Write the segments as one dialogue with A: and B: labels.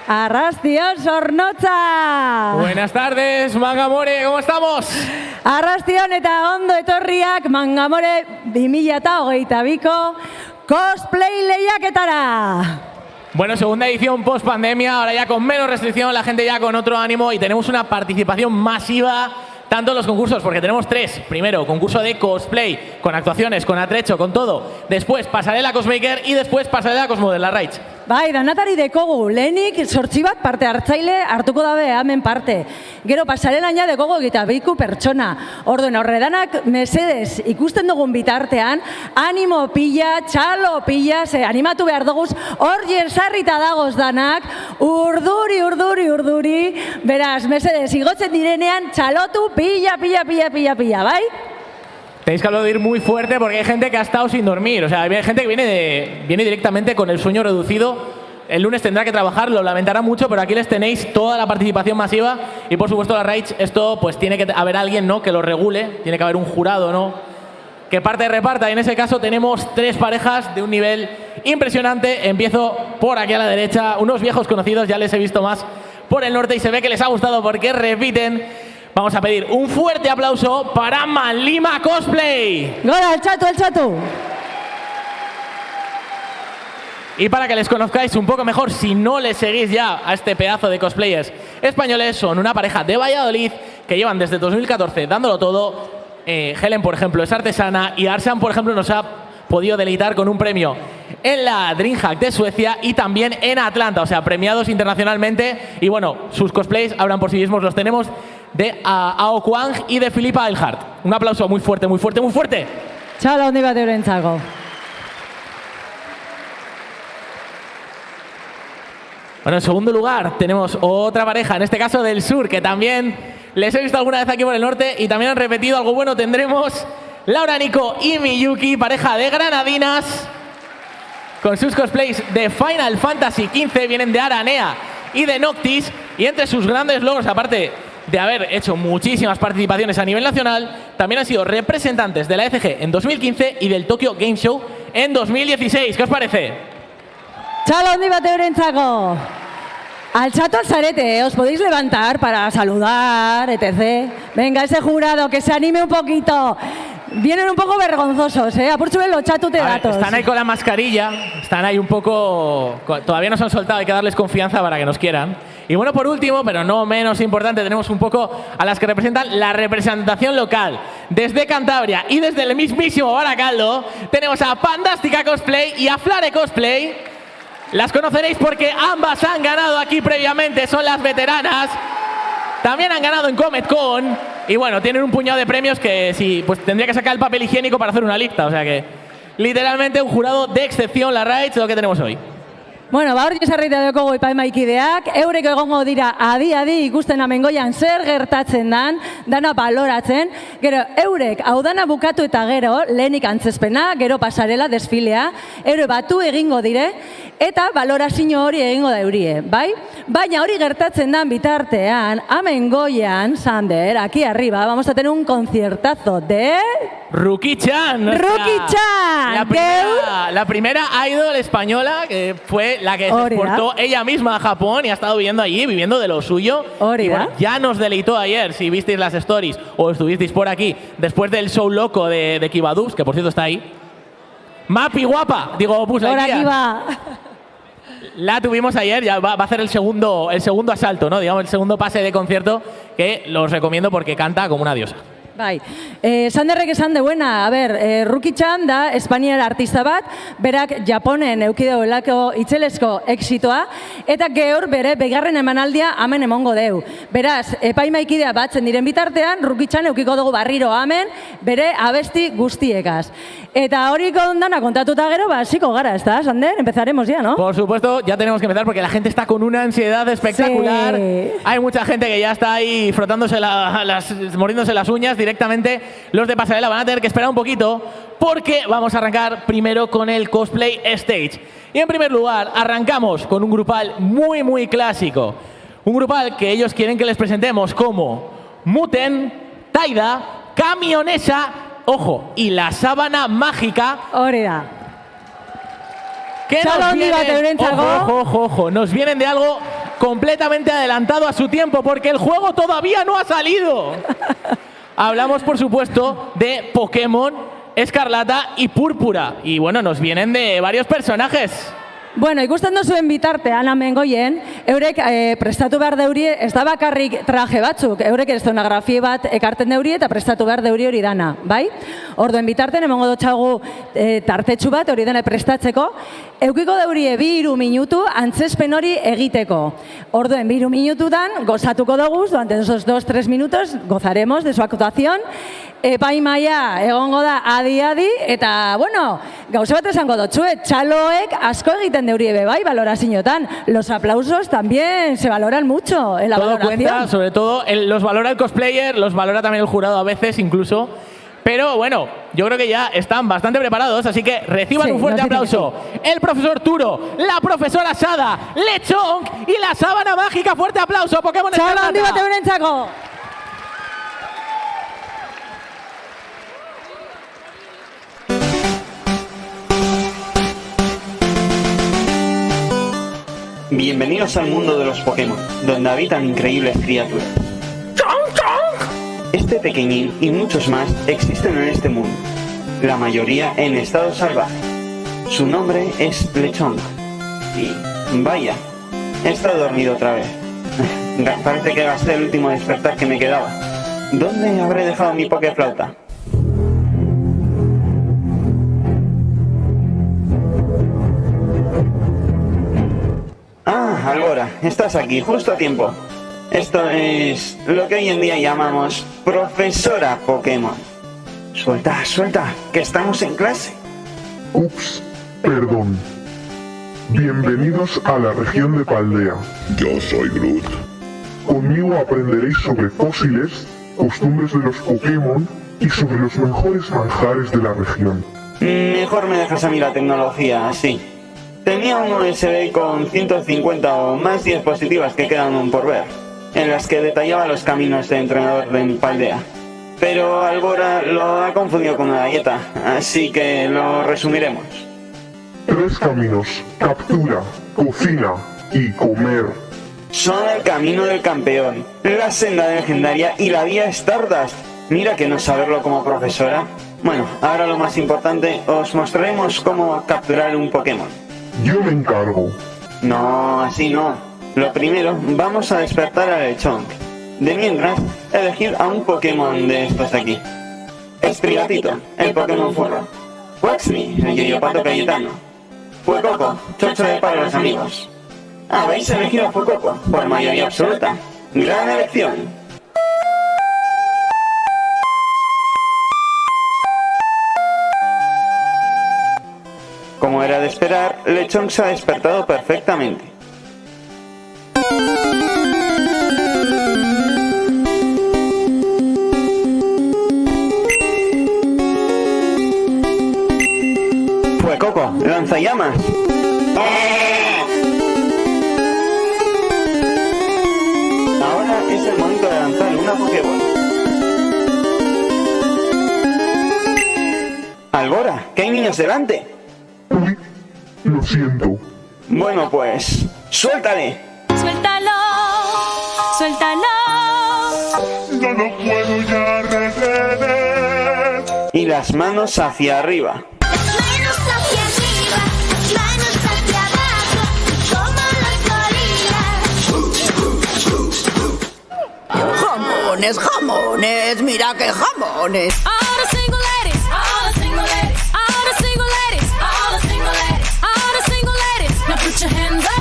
A: Arrastion Zornotza!
B: Buenas tardes, Mangamore, ¿cómo estamos?
A: Arrastion eta ondo etorriak Mangamore 2022ko cosplay lehiaketara.
B: Bueno, segunda edición post-pandemia, ahora ya con menos restricción, la gente ya con otro ánimo y tenemos una participación masiva tanto en los concursos, porque tenemos tres. Primero, concurso de cosplay, con actuaciones, con atrecho, con todo. Después, pasarela Cosmaker y después pasarela Cosmodel Raich.
A: Bai, danatari dekogu, lehenik sortzi bat parte hartzaile hartuko dabe hemen parte. Gero pasarela ja dekogu eta biku pertsona. Orduen horredanak mesedez ikusten dugun bitartean, animo pila, txalo pila, ze animatu behar duguz, hor jesarrita dagoz danak, urduri, beraz, mesedez, igotzen direnean, txalotu pila, bai?
B: Tenéis que aplaudir muy fuerte porque hay gente que ha estado sin dormir. O sea, hay gente que viene directamente con el sueño reducido. El lunes tendrá que trabajar, lo lamentará mucho, pero aquí les tenéis toda la participación masiva. Y por supuesto, la Raich, esto pues tiene que haber alguien, ¿no?, que lo regule. Tiene que haber un jurado, ¿no?, que parte y reparta. Y en ese caso tenemos tres parejas de un nivel impresionante. Empiezo por aquí a la derecha. Unos viejos conocidos, ya les he visto más por el norte y se ve que les ha gustado porque repiten. Vamos a pedir un fuerte aplauso para Manlima Cosplay.
A: Gora, el chatu.
B: Y para que les conozcáis un poco mejor, si no les seguís ya a este pedazo de cosplayers españoles, son una pareja de Valladolid que llevan desde 2014 dándolo todo. Helen, por ejemplo, es artesana y Arsan, por ejemplo, nos ha podido deleitar con un premio en la DreamHack de Suecia y también en Atlanta, o sea, premiados internacionalmente. Y bueno, sus cosplays hablan por sí mismos, los tenemos de Ao Kwang y de Philippa Eilhart. Un aplauso muy fuerte.
A: Txalo handi bat eurentzako.
B: Bueno, en segundo lugar tenemos otra pareja, en este caso del sur, que también les he visto alguna vez aquí por el norte y también han repetido algo bueno. Tendremos Laura Nico y Miyuki, pareja de granadinas, con sus cosplays de Final Fantasy XV, vienen de Aranea y de Noctis, y entre sus grandes logros, aparte de haber hecho muchísimas participaciones a nivel nacional, también han sido representantes de la ECG en 2015 y del Tokyo Game Show en 2016. ¿Qué os parece?
A: Txalo handi bat eurentzako. Altxatu alzarete, os podéis levantar para saludar, etc. Venga, ese jurado, que se anime un poquito. Vienen un poco vergonzosos, ¿eh? Apurtxuben los chatute datos.
B: Están ahí con la mascarilla, están ahí un poco... Todavía no se han soltado, hay que darles confianza para que nos quieran. Y bueno, por último, pero no menos importante, tenemos un poco a las que representan la representación local. Desde Cantabria y desde el mismísimo Baracaldo, tenemos a Pandástica Cosplay y a Flare Cosplay. Las conoceréis porque ambas han ganado aquí previamente, son las veteranas. También han ganado en Comet Con. Y bueno, tienen un puñado de premios que sí, pues tendría que sacar el papel higiénico para hacer una lista. O sea que, literalmente, un jurado de excepción, la Raich, lo que tenemos hoy.
A: Bueno, hor jesarrita dekogu epaimaikideak, eureko egongo dira adi ikusten amengoian zer gertatzen dan, dana baloratzen, gero eurek hau dana bukatu eta gero, lehenik antzezpena, gero pasarela, desfilea, eure batu egingo dire, eta balorazio hori egingo da eurie, bai? Baina hori gertatzen dan bitartean, amengoian, Sander, aquí arriba, vamos a tener un conciertazo de...
B: Ruki-chan. La primera idol española que fue la que se exportó ella misma a Japón y ha estado viviendo allí, viviendo de lo suyo. Y bueno, ya nos deleitó ayer, si visteis las stories o estuvisteis por aquí, después del show loco de Kibadus, que por cierto está ahí. Mapi guapa, digo, pues
A: aquí va.
B: La tuvimos ayer, ya va a hacer el segundo asalto, ¿no? Digamos, el segundo pase de concierto, que los recomiendo porque canta como una diosa.
A: Bai, Sanderrek esan deuena, a ber, Ruki-chan da Espainiar artista bat, berak Japonen eukideuelako itzelezko exitoa, eta geur bere begarren emanaldia hemen emongo deu. Beraz, epaimaikidea batzen diren bitartean, Ruki-chan eukiko dugu barriro hemen, bere abesti guztiekaz. Eta hori dana kontatuta gero, hasiko gara, ¿está, Sander? Empezaremos ya, ¿no?
B: Por supuesto, ya tenemos que empezar porque la gente está con una ansiedad espectacular. Sí. Hay mucha gente que ya está ahí frotándose mordiéndose las uñas. Directamente los de pasarela van a tener que esperar un poquito porque vamos a arrancar primero con el Cosplay Stage. Y en primer lugar, arrancamos con un grupal muy clásico. Un grupal que ellos quieren que les presentemos como Muten, Taida, Camionesa, ojo, y la sábana mágica.
A: Oreda.
B: Que nos vienen, ojo, nos vienen de algo completamente adelantado a su tiempo porque el juego todavía no ha salido. Hablamos, por supuesto, de Pokémon Escarlata y Púrpura. Y bueno, nos vienen de varios personajes.
A: Bueno, ikusten duzu bitarte, Ana Mengoien, eurek prestatu behar deurie, ez da bakarrik traje batzuk, eurek eszenografia bat ekarten deurie eta prestatu behar deuri hori dana, bai? Orduen bitarten, emango dotxagu tartetxu bat, hori dena prestatzeko, eukiko deurie 2-3 minutu antzespen hori egiteko. Orduen 2-3 minututan gozatuko dugu, durante esos 2-3 minutos gozaremos de su actuación, epaimaia egongo da adi-adi, eta, bueno, gauza bat esango dotxue, txaloek asko egiten deurie bai, valorazioetan. Los aplausos también se valoran mucho en la
B: todo
A: valoración.
B: Cuenta, sobre todo, los valora el cosplayer, los valora también el jurado a veces incluso. Pero bueno, yo creo que ya están bastante preparados, así que reciban un fuerte aplauso. El profesor Turo, la profesora Sada, Lechonk y la sábana mágica. Fuerte aplauso, Pokémon Escarlata.
A: Txalo handi bat eurentzako.
C: Bienvenidos al mundo de los Pokémon, donde habitan increíbles criaturas. Este pequeñín y muchos más existen en este mundo, la mayoría en estado salvaje. Su nombre es Lechonk. Y vaya, he estado dormido otra vez. Parece que gasté el último despertar que me quedaba. ¿Dónde habré dejado mi Pokéflauta? Ah, Algora, estás aquí, justo a tiempo. Esto es lo que hoy en día llamamos profesora Pokémon. Suelta, suelta, que estamos en clase.
D: Ups, perdón. Bienvenidos a la región de Paldea. Yo soy Groot. Conmigo aprenderéis sobre fósiles, costumbres de los Pokémon y sobre los mejores manjares de la región.
C: Mejor me dejas a mí la tecnología, así. Tenía un USB con 150 o más diapositivas que quedan aún por ver, en las que detallaba los caminos de entrenador de Paldea. Pero Algora lo ha confundido con una galleta, así que lo resumiremos.
D: 3 caminos: captura, cocina y comer.
C: Son el camino del campeón, la senda legendaria y la vía Stardust. Mira que no saberlo como profesora. Bueno, ahora lo más importante, os mostraremos cómo capturar un Pokémon.
D: Yo me encargo.
C: No, así no. Lo primero, vamos a despertar a Lechonk. De mientras, elegir a un Pokémon de estos de aquí. Esprigatito, el Pokémon furro. Waxmy, el Yoyopato Cayetano. Fuecoco, chocho de para los amigos. Habéis elegido a Fuecoco, por mayoría absoluta. Gran elección. Como era de esperar, Lechonk se ha despertado perfectamente. Fuecoco, lanzallamas. Ahora es el momento de lanzar una Pokéball. Algora, que hay niños delante.
D: Uy, lo siento.
C: Bueno pues, ¡suéltale!
E: Suéltalo, suéltalo.
D: No lo puedo ya retener.
C: Y las manos hacia arriba.
E: Manos hacia arriba, manos hacia abajo, como las gorilas.
F: Jamones, jamones, mira qué jamones.
E: All the single ladies, all the single ladies, all the single ladies, all the single ladies, all the single ladies. Now put your hands up.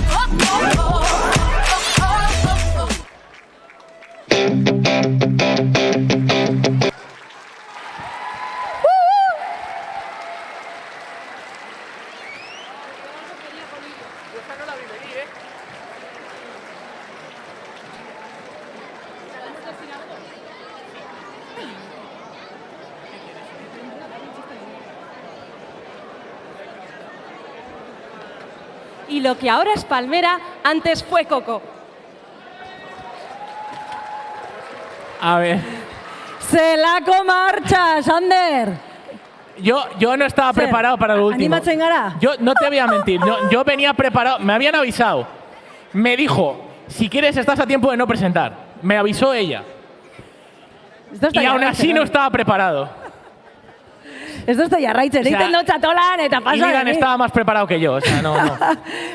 G: Y lo que ahora es Palmera, antes fue Coco.
B: A ver,
A: Zelako marcha, Sander.
B: yo no estaba preparado para lo último.
A: Animatzen gara?
B: Yo no te voy a mentir, yo venía preparado, me habían avisado. Me dijo si quieres estás a tiempo de no presentar. Me avisó ella.
A: Esto
B: Y aún así no estaba preparado.
A: Esto estoy jarraitzen,
B: O sea,
A: egiten dut txatolan eta paso
B: Iligan estaba más preparado que yo. O sea, no.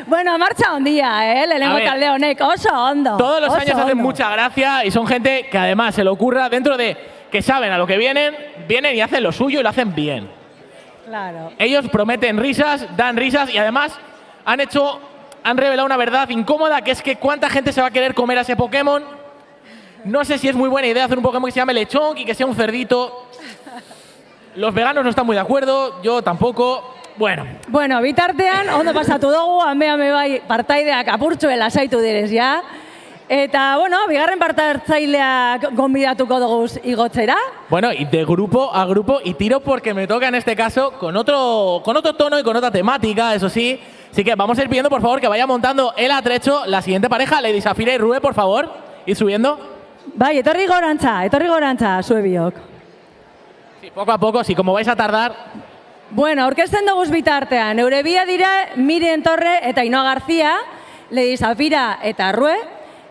A: Bueno, marcha un día, lehenengo
B: A ver,
A: talde honek, oso ondo.
B: Todos los
A: oso
B: años hacen
A: ondo.
B: mucha gracia y son gente que además se le ocurra dentro de que saben a lo que vienen y hacen lo suyo y lo hacen bien.
A: Claro.
B: Ellos prometen risas, dan risas y además han revelado una verdad incómoda, que es que cuánta gente se va a querer comer a ese Pokémon. No sé si es muy buena idea hacer un Pokémon que se llame Lechonk y que sea un cerdito. Los veganos no están muy de acuerdo, yo tampoco. Bueno,
A: bitartean, ondo pasatu dugu, ame bai partaideak apurtxoen lasaitu direz, ja. Eta, bueno, bigarren partartzaileak gonbidatuko dugu igotzera.
B: Bueno, y de grupo a grupo, y tiro porque me toca en este caso con otro tono y con otra temática, eso sí. Así que vamos a ir pidiendo, por favor, que vaya montando el atrecho la siguiente pareja, Lady Safira y Rue, por favor, ir subiendo.
A: Bai, etorri gorantza, zue biok.
B: Sí, poco a poco, sí, como vais a tardar.
A: Bueno, aurkezten dugu bitartean, eure bia dira Miren Torre eta Ainhoa García, Lady Safira eta Rue,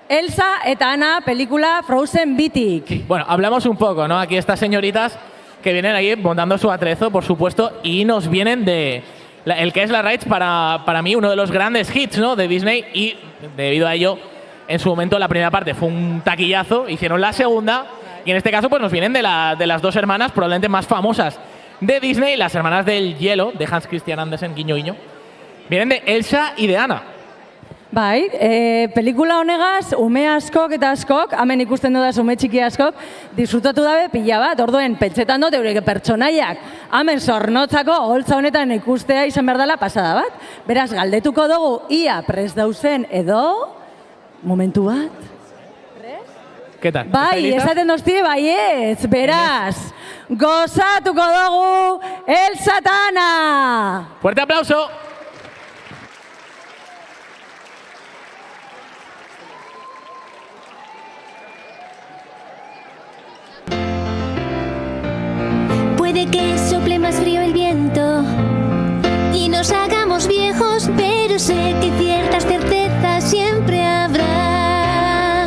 A: Elsa eta Ana, película Frozen bitik.
B: Bueno, hablamos un poco, ¿no? Aquí estas señoritas que vienen aquí montando su atrezo, por supuesto, y nos vienen de el que es la Raids, para mí uno de los grandes hits, ¿no? De Disney, y debido a ello, en su momento la primera parte fue un taquillazo, hicieron la segunda, y en este caso pues nos vienen de las dos hermanas probablemente más famosas de Disney, las hermanas del hielo, de Hans Christian Andersen, guiño guiño, vienen de Elsa y de Anna.
A: Bai, pelikula honegaz, ume askok eta askok, hemen ikusten dudaz ume txiki askok, disfrutatu dabe pila bat, orduen pentsetan dut eurek pertsonaiak, hemen zornotzako holtza honetan ikustea izan behar dela pasada bat. Beraz, galdetuko dugu, ia prest dauzen edo, momentu bat.
B: ¿Qué tal?
A: Bai, esaten doztie baietz, beraz, gozatuko dugu Elsa eta Ana!
B: Fuerte aplauso.
H: Puede que sople más frío el viento y nos hagamos viejos, pero sé que ciertas certezas siempre habrá.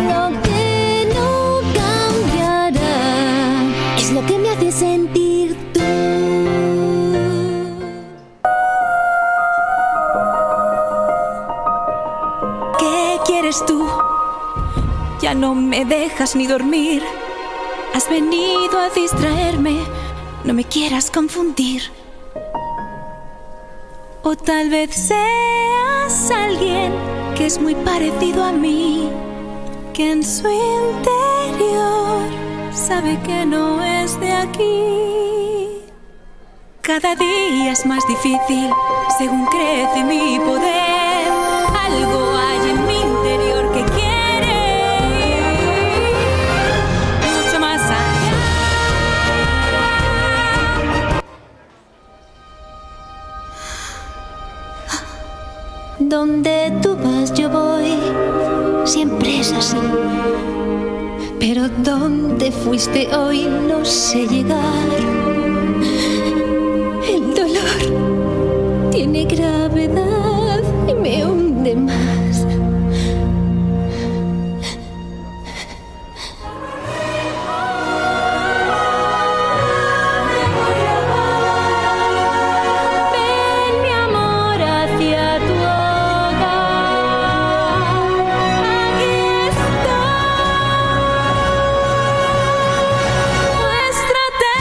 H: Lo que no cambiará es lo que me hace sentir tú.
I: ¿Qué quieres tú? Ya no me dejas ni dormir. Has venido a distraerme, no me quieras confundir. O tal vez seas alguien que es muy parecido a mí, que en su interior sabe que no es de aquí. Cada día es más difícil según crece mi poder. Algo hay en mi interior que quiere mucho más allá.
H: Donde tú vas yo voy, siempre es así. Pero ¿dónde fuiste hoy? No sé llegar. El dolor tiene gravedad y me hunde más.
E: Ven, mi amor, hacia tu hogar. Aquí está. Muéstrate.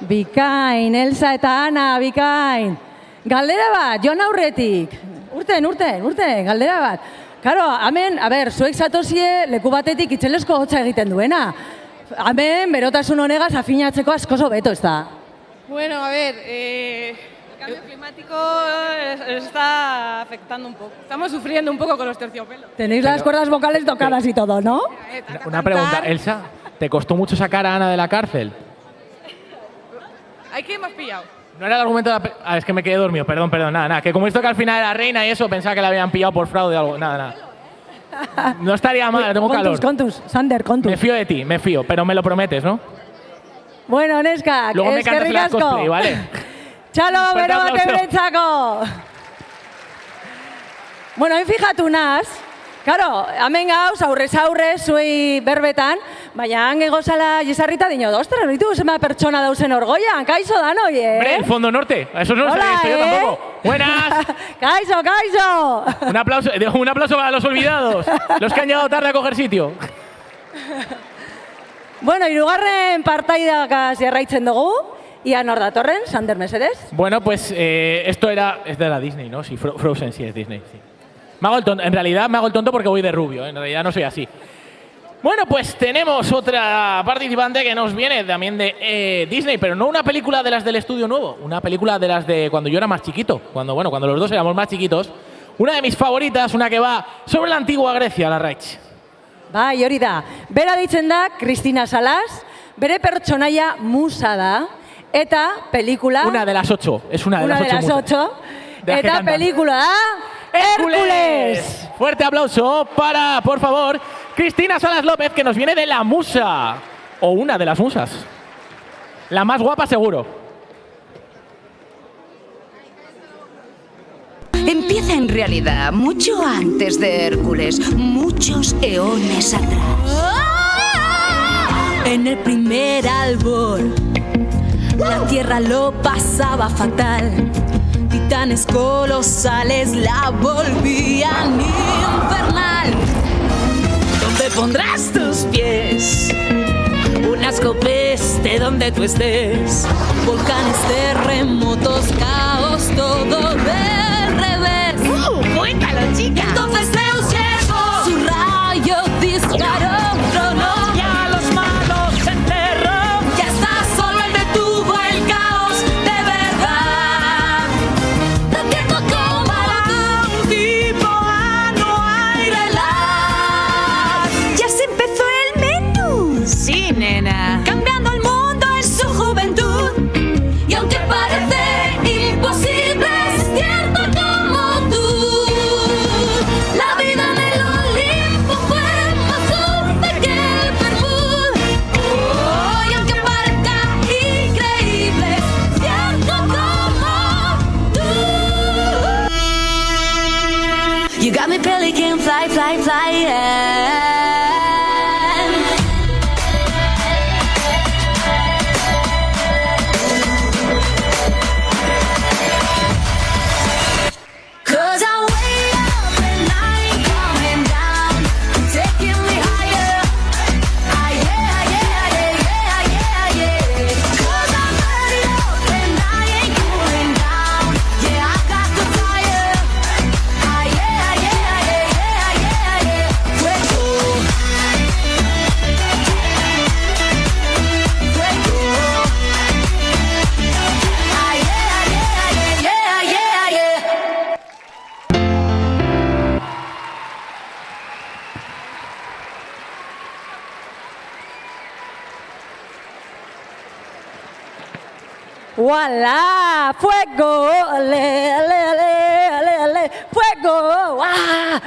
A: Bikain, Elsa eta Ana, bikain. Galdera bat, Jon aurretik. Urten, galdera bat. Karo, hemen, zuek zatozie leku batetik itxelesko hotza egiten duena. Hemen, berotasun honegaz afinatzeko askoso beto, ez da?
G: Bueno, a ver, el cambio climático está afectando un poco. Estamos sufriendo un poco con los terciopelos.
A: Tenéis las cuerdas vocales tocadas y todo, ¿no?
B: Una pregunta, Elsa, ¿Te costó mucho sacar a Ana de la cárcel?
G: ¿Hay que me has pillado?
B: No era el argumento de la es que me quedé dormido, perdón, nada. Que como esto que al final era reina y eso, pensaba que la habían pillado por fraude o algo. Nada. No estaría mal, tengo calor.
A: Contus, Sander, contus.
B: Me fío de ti, pero me lo prometes, ¿no?
A: Bueno, neska,
B: luego me cantas en la cosplay, ¿vale?
A: Txalo, bero bat eurentzako. Bueno, fijatu naz, claro, hemen gauz, aurrez aurre, zuei berbetan, baina hange gozala jesarrita dino, ostras, ditu zema pertsona dauzen orgoian, kaixo dan hoi,
B: Hombre, el Fondo Norte, eso no lo sabía yo tampoco. Buenas.
A: Kaixo.
B: Un aplauso para los olvidados, los que han llegado tarde a coger sitio.
A: Bueno, hirugarren partaidakaz jarraitzen dugu. Ia nor datorren, Sander mesedez.
B: Bueno, pues esto es de la Disney, ¿no? Sí, Frozen sí es Disney, sí. En realidad me hago el tonto porque voy de rubio, ¿eh? En realidad no soy así. Bueno, pues tenemos otra participante que nos viene también de Disney, pero no una película de las del estudio nuevo, una película de las de cuando yo era más chiquito, cuando los dos éramos más chiquitos. Una de mis favoritas, una que va sobre la antigua Grecia, la Raich.
A: Bai, hori da. Bera ditzen da Cristina Salas, bere pertsonaia musa da, eta pelikula...
B: Una de las 8, es una de las 8.
A: Una de las 8. Eta pelikula da... ¡Hércules!
B: Fuerte aplauso para, por favor, Cristina Salas López, que nos viene de La Musa. O una de las musas. La más guapa, seguro.
F: Empieza en realidad mucho antes de Hércules, muchos eones atrás.
I: En el primer albor, la tierra lo pasaba fatal. Titanes colosales la volvían infernal. ¿Dónde pondrás tus pies? Unas copeste donde tú estés. Volcanes, terremotos, caos, todo del revés.
F: ¡Cuéntalo, chica!
I: Entonces Zeus llegó, su rayo disparó, tronó y a los malos enterró. Ya está, solo él detuvo el caos de verdad. Roqueto como un tipo a no hay relax. Ya se empezó el menú.
F: Sí, nena.
I: Cambiando el mundo en su juventud. Y aunque parece imposible, es cierto como tú. La vida en el Olimpo fue más dulce que el Bermud. Oh, y aunque parezca increíble, es cierto como tú. You got me pelican, fly, fly, fly, yeah. Cause I'm way up and I ain't coming down. Taking me higher. Ah, yeah, yeah, yeah, yeah, yeah. Cause I'm ready up and I ain't cooling down. Yeah, I got the fire. Ah, yeah, yeah, yeah, yeah, yeah. Fuego. Fuego. Ah, yeah, yeah, yeah, yeah, yeah.
A: ¡Voilà! ¡Fuego! ¡Ale, ale, ale, ale, ale! ¡Fuego! ¡Ah!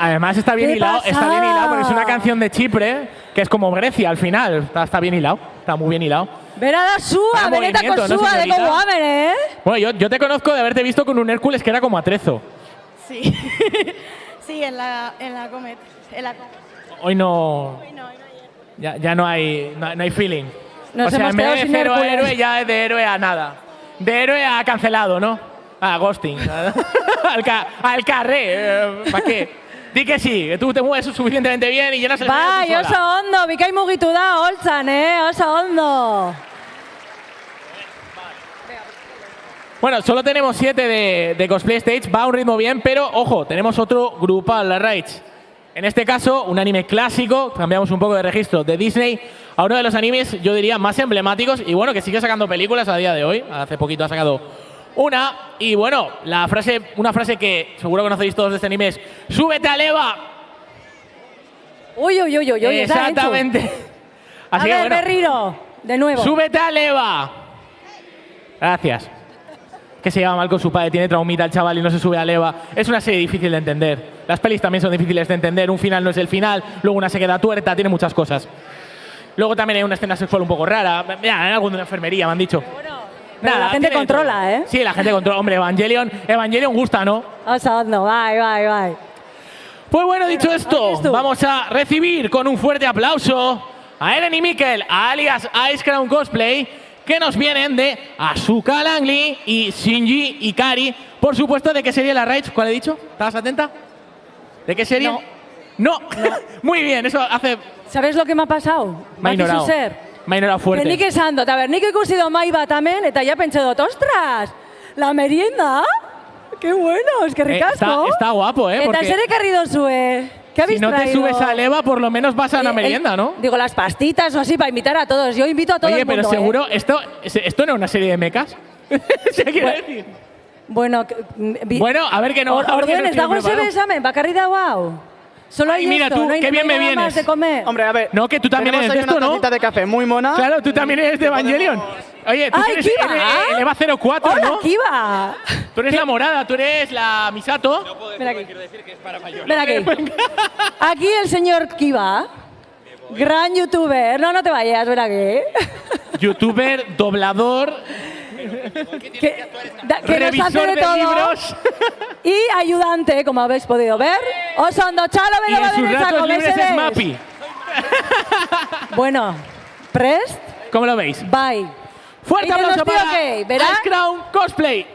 B: Además está bien
A: ¿Qué
B: hilado,
A: pasa?
B: está bien hilado porque es una canción de Chipre que es como Grecia al final. Está bien hilado, está muy bien hilado.
A: Bera da sua,
B: Vaya
A: benetako
B: movimiento, ¿no,
A: sua de
B: señorita?
A: gogo amen, eh?
B: Bueno, yo te conozco de haberte visto con un Hércules que era como atrezo.
G: Sí. Sí, en la Comet.
B: Hoy no. Ya no hay feeling.
A: Nos
B: o sea,
A: hemos
B: en vez
A: quedado
B: de
A: sin
B: cero a
A: Hércules.
B: héroe ya es de héroe a nada. De héroe a cancelado, ¿no? A ghosting. al carré. ¿Para qué? Di que sí, que tú te mueves suficientemente bien y llenas el
A: Bai,
B: escenario tú
A: oso
B: sola.
A: ondo, bikai mugitu da, holtzan, oso ondo.
B: Bueno, solo tenemos 7 de Cosplay Stage, va a un ritmo bien, pero ojo, tenemos otro grupal, la Rage. En este caso, un anime clásico, cambiamos un poco de registro, de Disney a uno de los animes, yo diría, más emblemáticos y bueno, que sigue sacando películas a día de hoy. Hace poquito ha sacado una y bueno, una frase que seguro conocéis todos de este anime es ¡súbete al Eva!
A: Uy, uy, uy, uy, uy,
B: Exactamente. Así
A: A
B: que,
A: ver,
B: bueno,
A: Berriro, de nuevo.
B: súbete a Leva. Gracias. Que se lleva mal con su padre, tiene traumita el chaval y no se sube a Leva. Es una serie difícil de entender. Las pelis también son difíciles de entender. Un final no es el final, luego una se queda tuerta, tiene muchas cosas. Luego también hay una escena sexual un poco rara. Ya, en algo de una enfermería me han dicho.
A: Pero la gente
B: tiene de
A: controla,
B: todo.
A: ¿eh?
B: Sí, la gente controla. Hombre, Evangelion gusta, ¿no?
A: O sea, no, bye.
B: Pues bueno, dicho esto,
A: ¿Dices tú?
B: vamos a recibir con un fuerte aplauso a Eren y Mikkel, alias Ice Crown Cosplay, que nos vienen de Asuka Langley y Shinji Ikari. Por supuesto, ¿de qué serie la Rage? ¿Cuál he dicho? ¿Estabas atenta? ¿De qué serie? No. Muy bien, eso hace...
A: ¿Sabes lo que me ha pasado?
B: Me ha ignorado. Me ha ignorado fuerte.
A: Nik esan dut, nik ikusi mai bat hemen, eta ja pentsa dut, ostras, la merienda? Qué bueno, es que ricasco.
B: Está guapo, ¿eh?
A: Eta
B: Porque
A: zer ekarri dozue? ¿Qué habéis
B: si no te
A: traído?
B: subes a Leva, por lo menos vas a una merienda, ¿no?
A: Digo, las pastitas o así, para invitar a todos. Yo invito a todo
B: Oye,
A: el mundo,
B: pero seguro, ¿esto no es una serie de mecas? ¿Se quiere decir?
A: Bueno,
B: Bueno, a ver que no. a ver que no
A: Orduen, ez
B: estoy
A: dago
B: preparado.
A: ese besamen, bakarri dago hau. Solo hay
B: Ay, mira
A: esto,
B: tú,
A: no hay,
B: qué bien
A: no hay
B: me
A: nada más
B: vienes.
A: de comer.
J: Hombre, a ver.
B: No, que tú también
J: tenemos
B: eres de
J: ahí una
B: esto, ¿no?
J: tacita de café muy mona.
B: Claro, tú también eres de Evangelion. Oye, tú
A: ¡Ay,
B: eres
A: Kiva!
B: Eleva 04,
A: Hola,
B: ¿no?
A: Kiva.
B: Tú eres la morada, tú eres la Misato.
A: Ven aquí. Ven aquí. Aquí el señor Kiva, gran youtuber. No te vayas, ven aquí.
B: Youtuber, doblador,
A: que nos hace
B: revisor
A: de
B: de
A: todo.
B: libros.
A: Y ayudante, como habéis podido ver. Oso ondo, txalo,
B: Y
A: bero
B: en sus
A: badenetako,
B: ratos libres es
A: mesedez.
B: Mappy.
A: Bueno, prest,
B: ¿Cómo lo veis?
A: bye.
B: Fuerte
A: Egiten
B: aplauso
A: doztio,
B: para
A: ok, beraz?
B: Ice Crown Cosplay.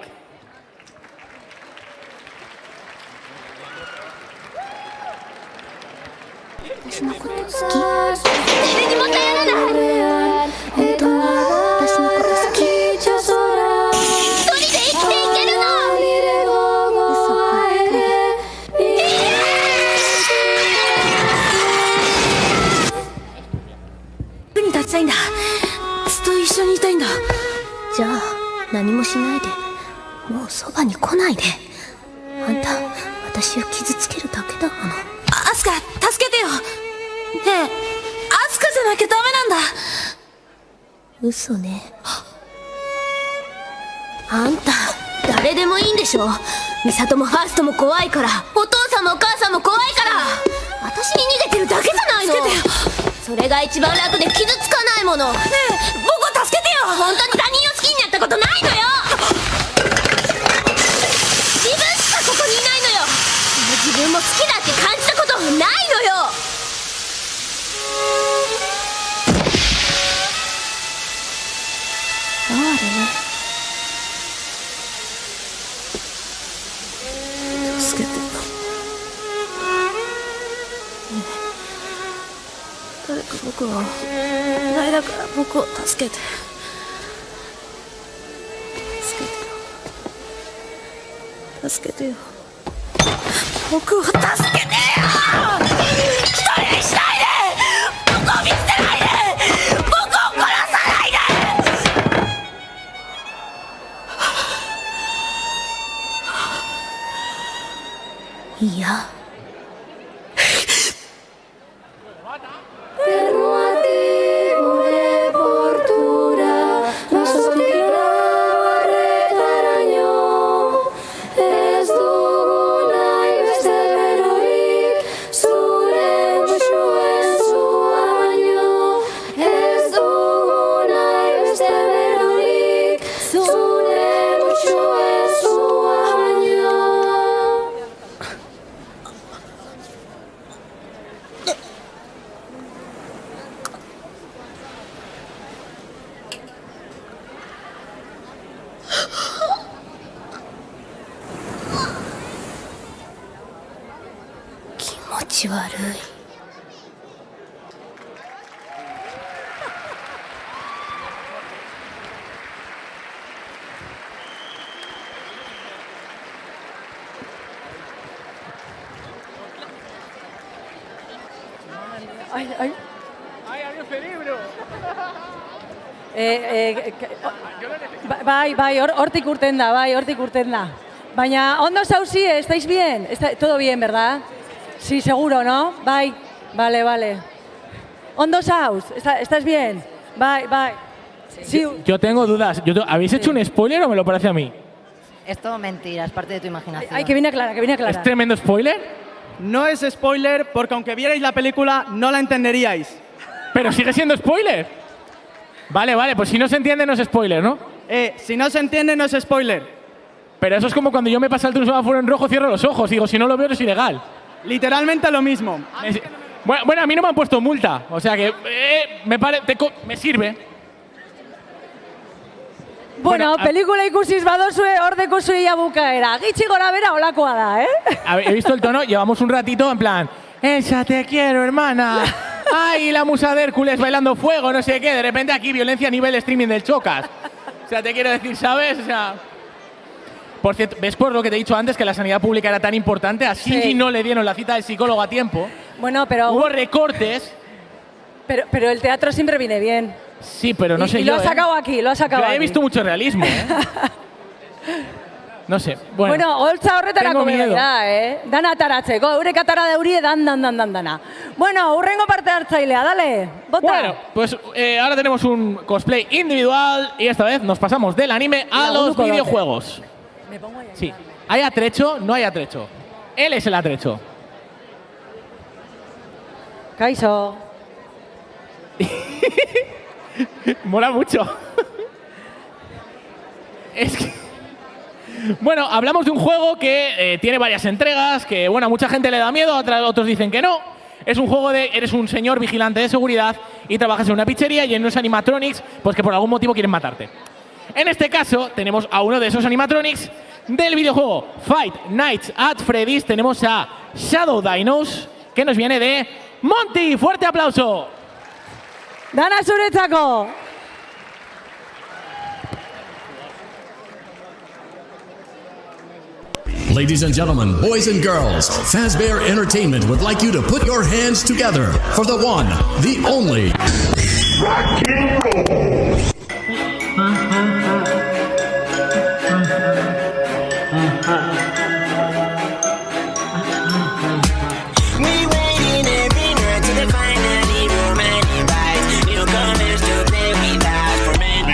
A: Ay. Bai, hortik urten da, Baina, ondo zauzi, ¿estáis bien? Todo bien, ¿verdad? Sí, seguro, ¿no? Bai, vale. Ondo zauz? ¿Estás bien? Bai. Sí.
B: Yo tengo dudas. ¿Habéis hecho un spoiler o me lo parece a mí?
J: Es todo mentira, es parte de tu imaginación.
A: Ay, que viene clara.
B: ¿Es tremendo spoiler?
K: No es spoiler porque aunque vierais la película no la entenderíais.
B: Pero sigue siendo spoiler. Vale, pues si no se entiende no es spoiler, ¿no?
K: Si no se entiende no es spoiler.
B: Pero eso es como cuando yo me paso un semáforo en rojo, cierro los ojos y digo, si no lo veo es ilegal.
K: Literalmente lo mismo.
B: Bueno, a mí no me han puesto multa, o sea que me sirve.
A: Bueno, pelikula ikusiz badozue, ordeko zuia bukaera. Gitxi gora bera olakoa da,
B: He visto el tono, llevamos un ratito en plan, ¡esa te quiero, hermana! ¡Ay, la musa de Hércules bailando fuego, no sé qué! De repente aquí violencia a nivel streaming del Chocas. O sea, te quiero decir, ¿sabes? O sea... Por cierto, ¿ves por lo que te he dicho antes que la sanidad pública era tan importante? A Shinji no le dieron la cita del psicólogo a tiempo.
A: Bueno, pero...
B: Hubo recortes.
A: Pero el teatro siempre viene bien.
B: Sí, pero no sé
A: y
B: yo,
A: lo ha sacado aquí, lo ha sacado
B: He visto mucho realismo, No sé,
A: bueno, holtza horretarako
B: miedo.
A: Dana ataratzeko, eurek atara deurie dana. Bueno, hurrengo parte hartzailea, dale, bota.
B: Bueno, pues ahora tenemos un cosplay individual y esta vez nos pasamos del anime a los videojuegos.
A: Me pongo ahí.
B: Sí, ¿hay atrecho? No hay atrecho. Él es el atrecho.
A: Kaixo.
B: Mola mucho. Es que... Bueno, hablamos de un juego que tiene varias entregas, que bueno, a mucha gente le da miedo, a otros dicen que no. Es un juego de eres un señor vigilante de seguridad y trabajas en una pizzería y en unos animatronics pues que por algún motivo quieren matarte. En este caso tenemos a uno de esos animatronics del videojuego Five Nights at Freddy's. Tenemos a Shadow Dinos, que nos viene de Monty. ¡Fuerte aplauso!
A: Dana zuretzako.
L: Ladies and gentlemen, boys and girls, Fazbear Entertainment would like you to put your hands together for the one, the only...
M: We waiting every night to the finally romantic vibes. New colors to play with us for maybe.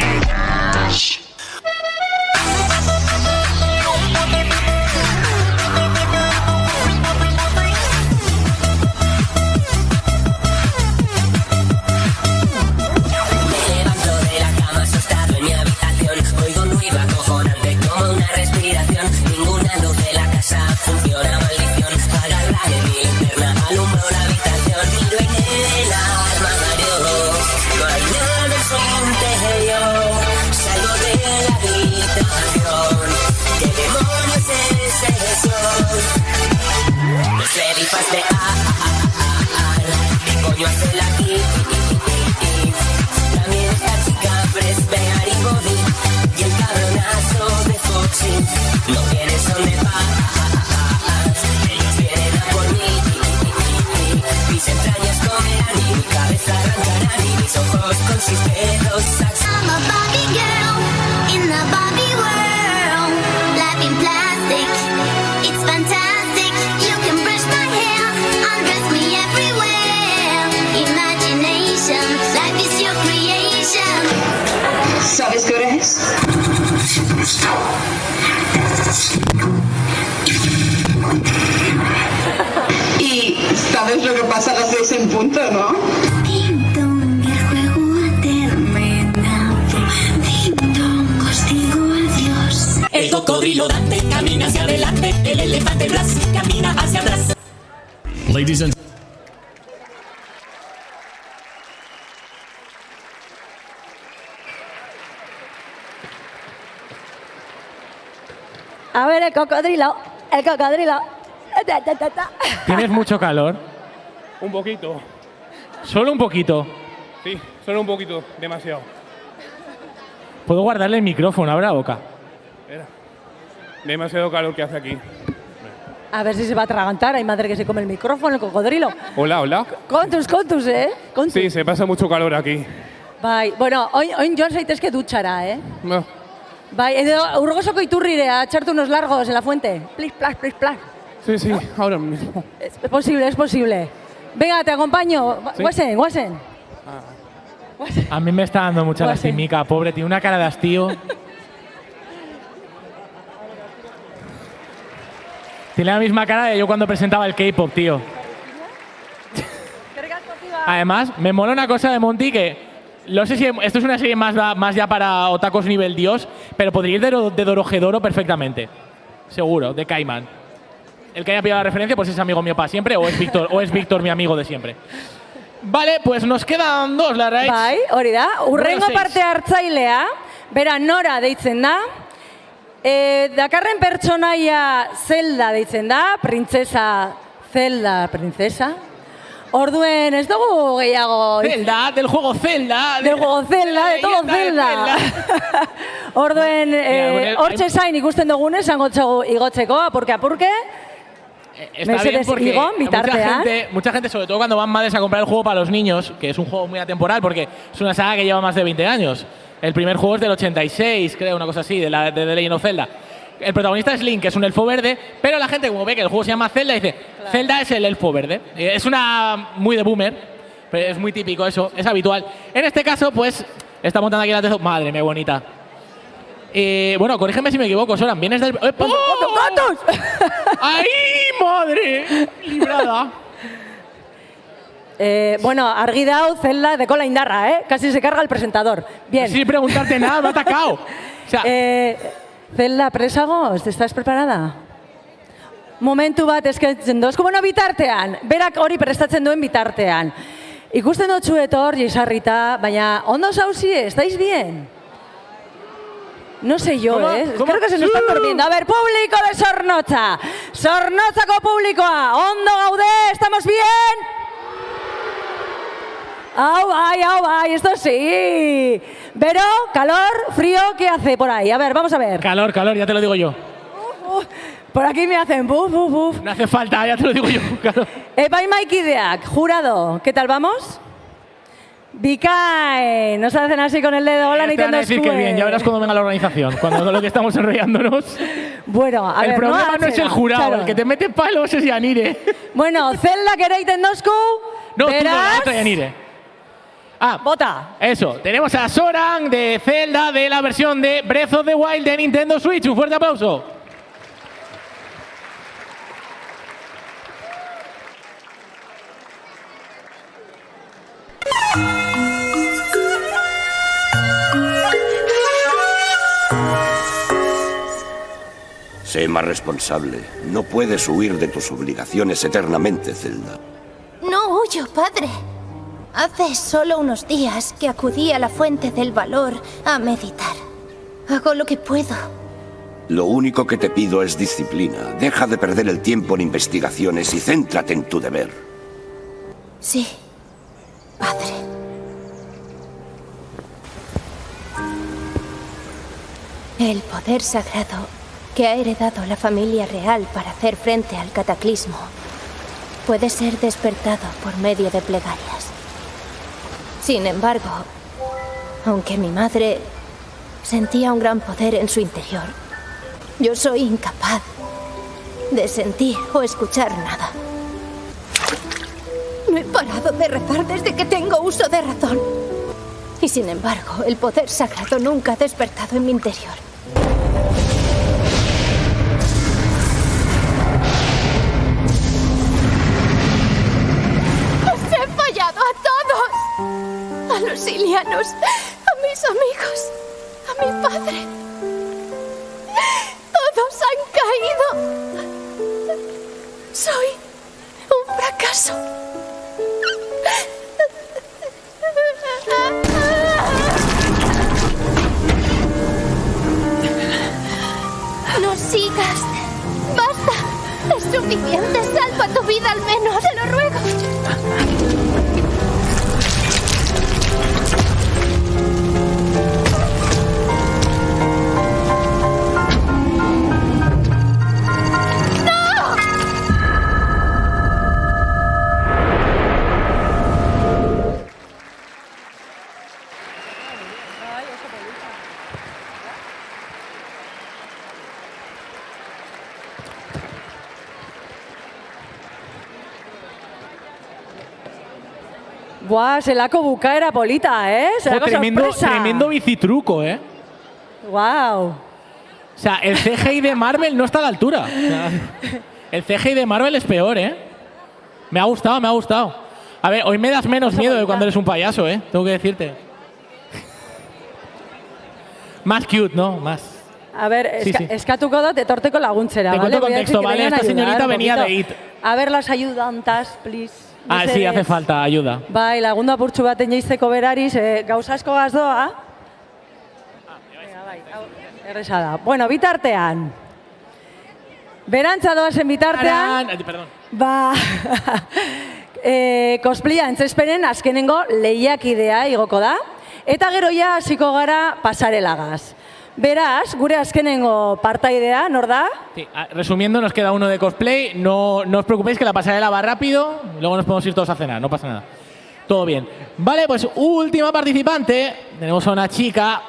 M: Funciona maldición, agarra de mi linterna, alumbro la habitación, miro en el armario, no hay nada en su interior, salgo de la habitación, ¿qué demonios es eso? Freddy Fazbear, ¿qué coño hace él aquí? También esta chica Fazbear y Bobby, y el cabronazo de Foxy, no vienen son de paz. Mis entrañas comerán y mi cabeza arrancarán y mis ojos con sus dedos saxan.
H: I'm a Barbie girl in the Barbie world. Life in plastic, it's fantastic. You can brush my hair, undress me everywhere. Imagination, life is your creation.
N: ¿Sabes qué hora es? Y sabes lo que pasa a las 6 en punto, ¿no?
H: Ding dong, el juego ha terminado. Ding dong, os digo adiós.
E: El cocodrilo Dante camina hacia adelante, el elefante Blas camina hacia atrás.
L: Ladies and...
A: A ver, el cocodrilo.
B: ¿Tienes mucho calor?
O: Un poquito.
B: ¿Solo un poquito?
O: Sí, solo un poquito, demasiado.
B: ¿Puedo guardarle el micrófono? Abre la boca.
O: Espera. Demasiado calor que hace aquí.
A: A ver si se va a atragantar. Hay madre que se come el micrófono, el cocodrilo.
O: Hola, hola.
A: Kontus, Kontus.
O: Sí, se pasa mucho calor aquí.
A: Bai, bueno, hoy John zaitezke dutxara,
O: No.
A: Bai, edo urgosoko iturrire a echarte unos largos en la fuente. Plis, plas, plis, plas.
O: Sí, ahora mismo.
A: Es posible, es posible. Venga, te acompaño.
O: Sí.
A: Guasen.
B: A mí me está dando mucha lastimica, pobre, tiene una cara de hastío. Tiene la misma cara de yo cuando presentaba el K-pop, tío. Además, me mola una cosa de Monty que no sé si esto es una serie más ya para otakus nivel dios, pero podría ir de Dorohedoro perfectamente. Seguro, de Kaiman. El que haya pillado la referencia pues es amigo mío para siempre o es Víctor mi amigo de siempre. Vale, pues nos quedan dos, la raíz.
A: Bai, hori da. Urrengo parte hartzailea, bera Nora deitzen da. Dakarren pertsonaia Zelda deitzen da, printzesa Zelda, princesa. Orduen, ez dugu gehiago...
B: Zelda, del juego Zelda.
A: Del juego Zelda, de todo Zelda. Orduen, hortxe zain ikusten dugunez, zango txegu igotzeko, apurke.
B: Está bien porque mucha gente, sobre todo cuando van madres a comprar el juego para los niños, que es un juego muy atemporal porque es una saga que lleva más de 20 años. El primer juego es del 86, creo, una cosa así, de The Legend of Zelda. El protagonista es Link, que es un elfo verde, pero la gente, como ve que el juego se llama Zelda, dice, claro, Zelda es el elfo verde. Es una muy de boomer, pero es muy típico eso, es habitual. En este caso, pues, está montando aquí la tezo. Madre mía, bonita. Bueno, corrígeme si me equivoco, Soran, vienes del... ¡Oh!
A: ¡Gatos!
B: ¡Ay, madre! Librada.
A: Bueno, argi dau, Zelda de cola indarra, Casi se carga el presentador. Bien.
B: Sin preguntarte nada, me ha atacado. O sea,
A: Zelda, presagoz, ¿estás preparada? Momentu bat eskaintzen doz, como no bitartean, berak hori prestatzen duen bitartean. Ikusten dutxu etor, jesarrita, baina ondo zauzi, ¿estáis bien? No sé yo, Creo que se nos están durmiendo. A ver, público de Zornotza. Zornotzako publikoa, ondo gaude, ¿estamos bien? Au, bai, esto sí. Pero, calor, frío, ¿qué hace por ahí? A ver, vamos a ver.
B: Calor, ya te lo digo yo.
A: Por aquí me hacen buf, buf, buf.
B: No hace falta, ya te lo digo yo.
A: Epaimaikideak, jurado, ¿qué tal vamos? Bikain, nos hacen así con el dedo. Hola, Nintendo
B: decir que bien, ya verás cuando venga la organización, cuando lo que estamos enrollándonos.
A: Bueno, a ver,
B: el problema no es el jurado, claro. El que te mete palos es Yanire.
A: Bueno, Zelda kereiten dosku.
B: No, tú no, la otra Yanire.
A: Vota.
B: Eso, tenemos a Soran de Zelda de la versión de Breath of the Wild de Nintendo Switch. Un fuerte aplauso.
P: Sé más responsable. No puedes huir de tus obligaciones eternamente, Zelda.
H: No huyo, padre. Hace solo unos días que acudí a la fuente del valor a meditar. Hago lo que puedo.
P: Lo único que te pido es disciplina. Deja de perder el tiempo en investigaciones y céntrate en tu deber.
H: Sí, padre. El poder sagrado que ha heredado la familia real para hacer frente al cataclismo puede ser despertado por medio de plegarias. Sin embargo, aunque mi madre sentía un gran poder en su interior, yo soy incapaz de sentir o escuchar nada. No he parado de rezar desde que tengo uso de razón. Y sin embargo, el poder sagrado nunca ha despertado en mi interior. ¡Os he fallado a todos! A los ilianos, a mis amigos, a mi padre. Todos han caído. Soy un fracaso. No sigas. Basta. Es suficiente. Salva tu vida al menos. Te lo ruego.
A: Buah, zelako bukaera polita, ¿eh? Zelako sorpresa.
B: Tremendo bicitruco, ¿eh?
A: Wow.
B: O sea, el CGI de Marvel no está a la altura. O sea, el CGI de Marvel es peor, ¿eh? Me ha gustado, me ha gustado. A ver, hoy me das menos miedo de cuando eres un payaso, ¿eh? Tengo que decirte. Más cute, ¿no? Más.
A: A ver,
B: Sí, sí.
A: eskatuko dut etorteko laguntzera,
B: Te
A: ¿vale?
B: cuento
A: Voy a
B: contexto,
A: decir que
B: ¿vale?
A: vengan a
B: Esta señorita
A: ayudar un
B: venía de
A: poquito.
B: IT.
A: A ver, las ayudantas, please.
B: Ah, sí, hace falta ayuda.
A: Bai, lagundu apurtxu baten jaizteko berariz, gauza asko gazdoa. Venga, bai, hau, erresa da. Bueno, bitartean. Berantza doazen bitartean.
B: Perdón.
A: Ba, cosplaya entzespenen azkenengo lehiakidea igoko da. Eta gero ja hasiko gara pasarelagaz. Beraz, gure azkenengo partaidea, nor da?
B: Sí, resumiendo, nos queda uno de cosplay. No os preocupéis que la pasarela va rápido. Luego nos podemos ir todos a cenar, no pasa nada. Todo bien. Vale, pues última participante. Tenemos a una chica